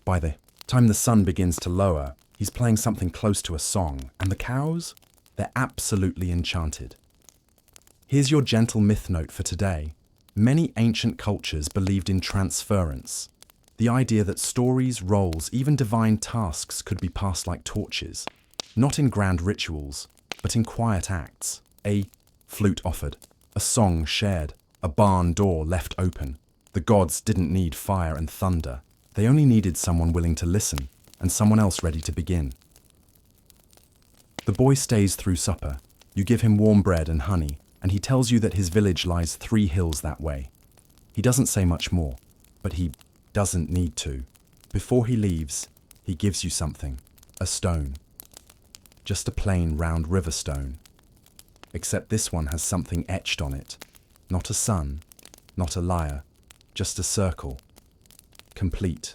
By the time the sun begins to lower, he's playing something close to a song, and the cows, they're absolutely enchanted. Here's your gentle myth note for today. Many ancient cultures believed in transference, the idea that stories, roles, even divine tasks could be passed like torches, not in grand rituals, but in quiet acts. A flute offered, a song shared, a barn door left open. The gods didn't need fire and thunder. They only needed someone willing to listen and someone else ready to begin. The boy stays through supper. You give him warm bread and honey, and he tells you that his village lies 3 hills that way. He doesn't say much more, but he doesn't need to. Before he leaves, he gives you something, a stone. Just a plain round river stone. Except this one has something etched on it. Not a sun, not a lyre, just a circle. Complete.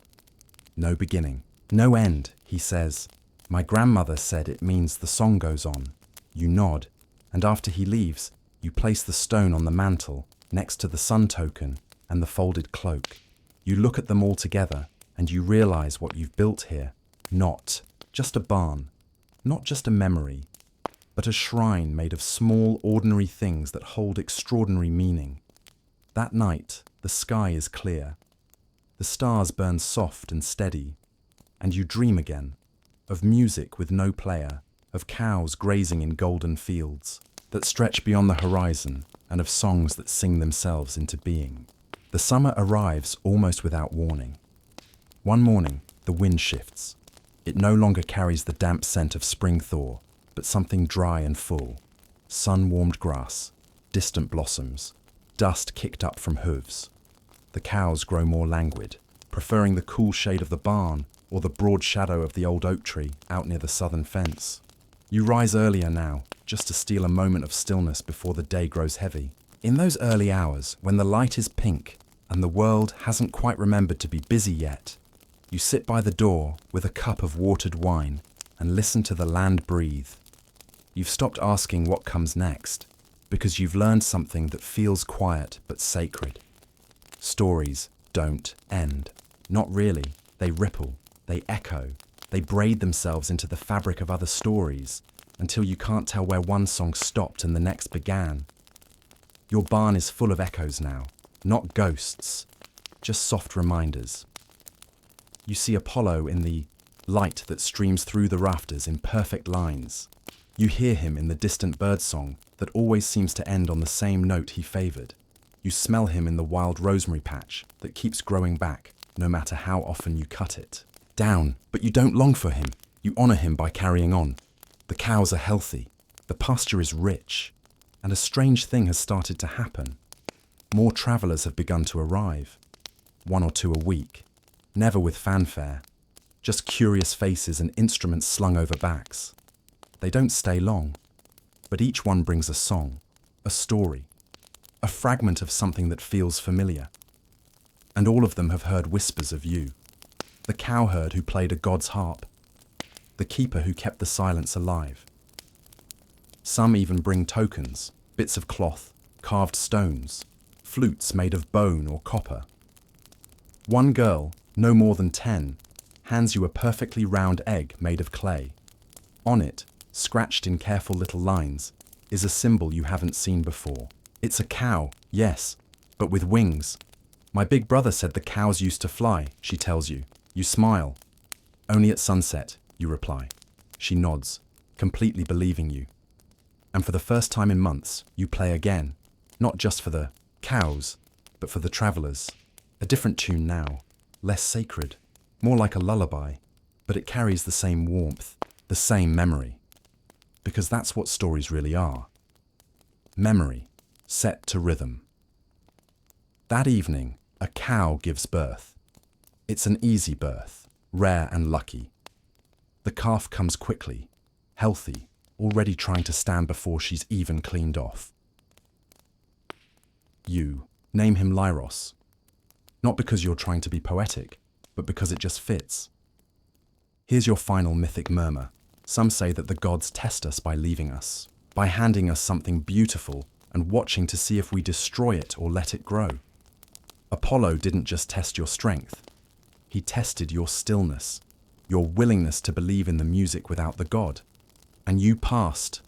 No beginning. No end, he says. My grandmother said it means the song goes on. You nod, and after he leaves, you place the stone on the mantle, next to the sun token and the folded cloak. You look at them all together, and you realize what you've built here. Not just a barn, not just a memory, but a shrine made of small, ordinary things that hold extraordinary meaning. That night, the sky is clear. The stars burn soft and steady, and you dream again, of music with no player, of cows grazing in golden fields that stretch beyond the horizon, and of songs that sing themselves into being. The summer arrives almost without warning. One morning, the wind shifts. It no longer carries the damp scent of spring thaw, but something dry and full. Sun-warmed grass, distant blossoms, dust kicked up from hooves. The cows grow more languid, preferring the cool shade of the barn or the broad shadow of the old oak tree out near the southern fence. You rise earlier now, just to steal a moment of stillness before the day grows heavy. In those early hours, when the light is pink and the world hasn't quite remembered to be busy yet, you sit by the door with a cup of watered wine and listen to the land breathe. You've stopped asking what comes next, because you've learned something that feels quiet but sacred. Stories don't end. Not really. They ripple, they echo, they braid themselves into the fabric of other stories until you can't tell where one song stopped and the next began. Your barn is full of echoes now, not ghosts, just soft reminders. You see Apollo in the light that streams through the rafters in perfect lines. You hear him in the distant birdsong that always seems to end on the same note he favoured. You smell him in the wild rosemary patch that keeps growing back, no matter how often you cut it. Down, but you don't long for him. You honour him by carrying on. The cows are healthy, the pasture is rich, and a strange thing has started to happen. More travellers have begun to arrive. 1 or 2 a week, never with fanfare, just curious faces and instruments slung over backs. They don't stay long, but each one brings a song, a story, a fragment of something that feels familiar. And all of them have heard whispers of you. The cowherd who played a god's harp, the keeper who kept the silence alive. Some even bring tokens, bits of cloth, carved stones, flutes made of bone or copper. One girl, no more than 10, hands you a perfectly round egg made of clay. On it, scratched in careful little lines, is a symbol you haven't seen before. It's a cow, yes, but with wings. My big brother said the cows used to fly, she tells you. You smile. Only at sunset, you reply. She nods, completely believing you. And for the first time in months, you play again, not just for the cows, but for the travellers. A different tune now, less sacred, more like a lullaby, but it carries the same warmth, the same memory. Because that's what stories really are. Memory, set to rhythm. That evening, a cow gives birth. It's an easy birth, rare and lucky. The calf comes quickly, healthy, already trying to stand before she's even cleaned off. You name him Lyros. Not because you're trying to be poetic, but because it just fits. Here's your final mythic murmur. Some say that the gods test us by leaving us, by handing us something beautiful and watching to see if we destroy it or let it grow. Apollo didn't just test your strength. He tested your stillness, your willingness to believe in the music without the god. And you passed.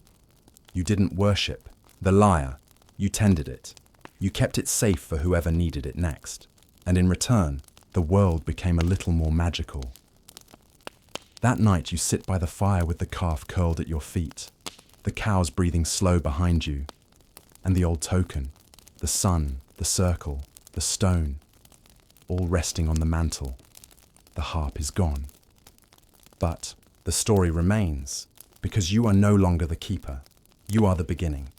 You didn't worship the lyre. You tended it. You kept it safe for whoever needed it next. And in return, the world became a little more magical. That night you sit by the fire with the calf curled at your feet, the cows breathing slow behind you, and the old token, the sun, the circle, the stone, all resting on the mantle. The harp is gone. But the story remains, because you are no longer the keeper. You are the beginning.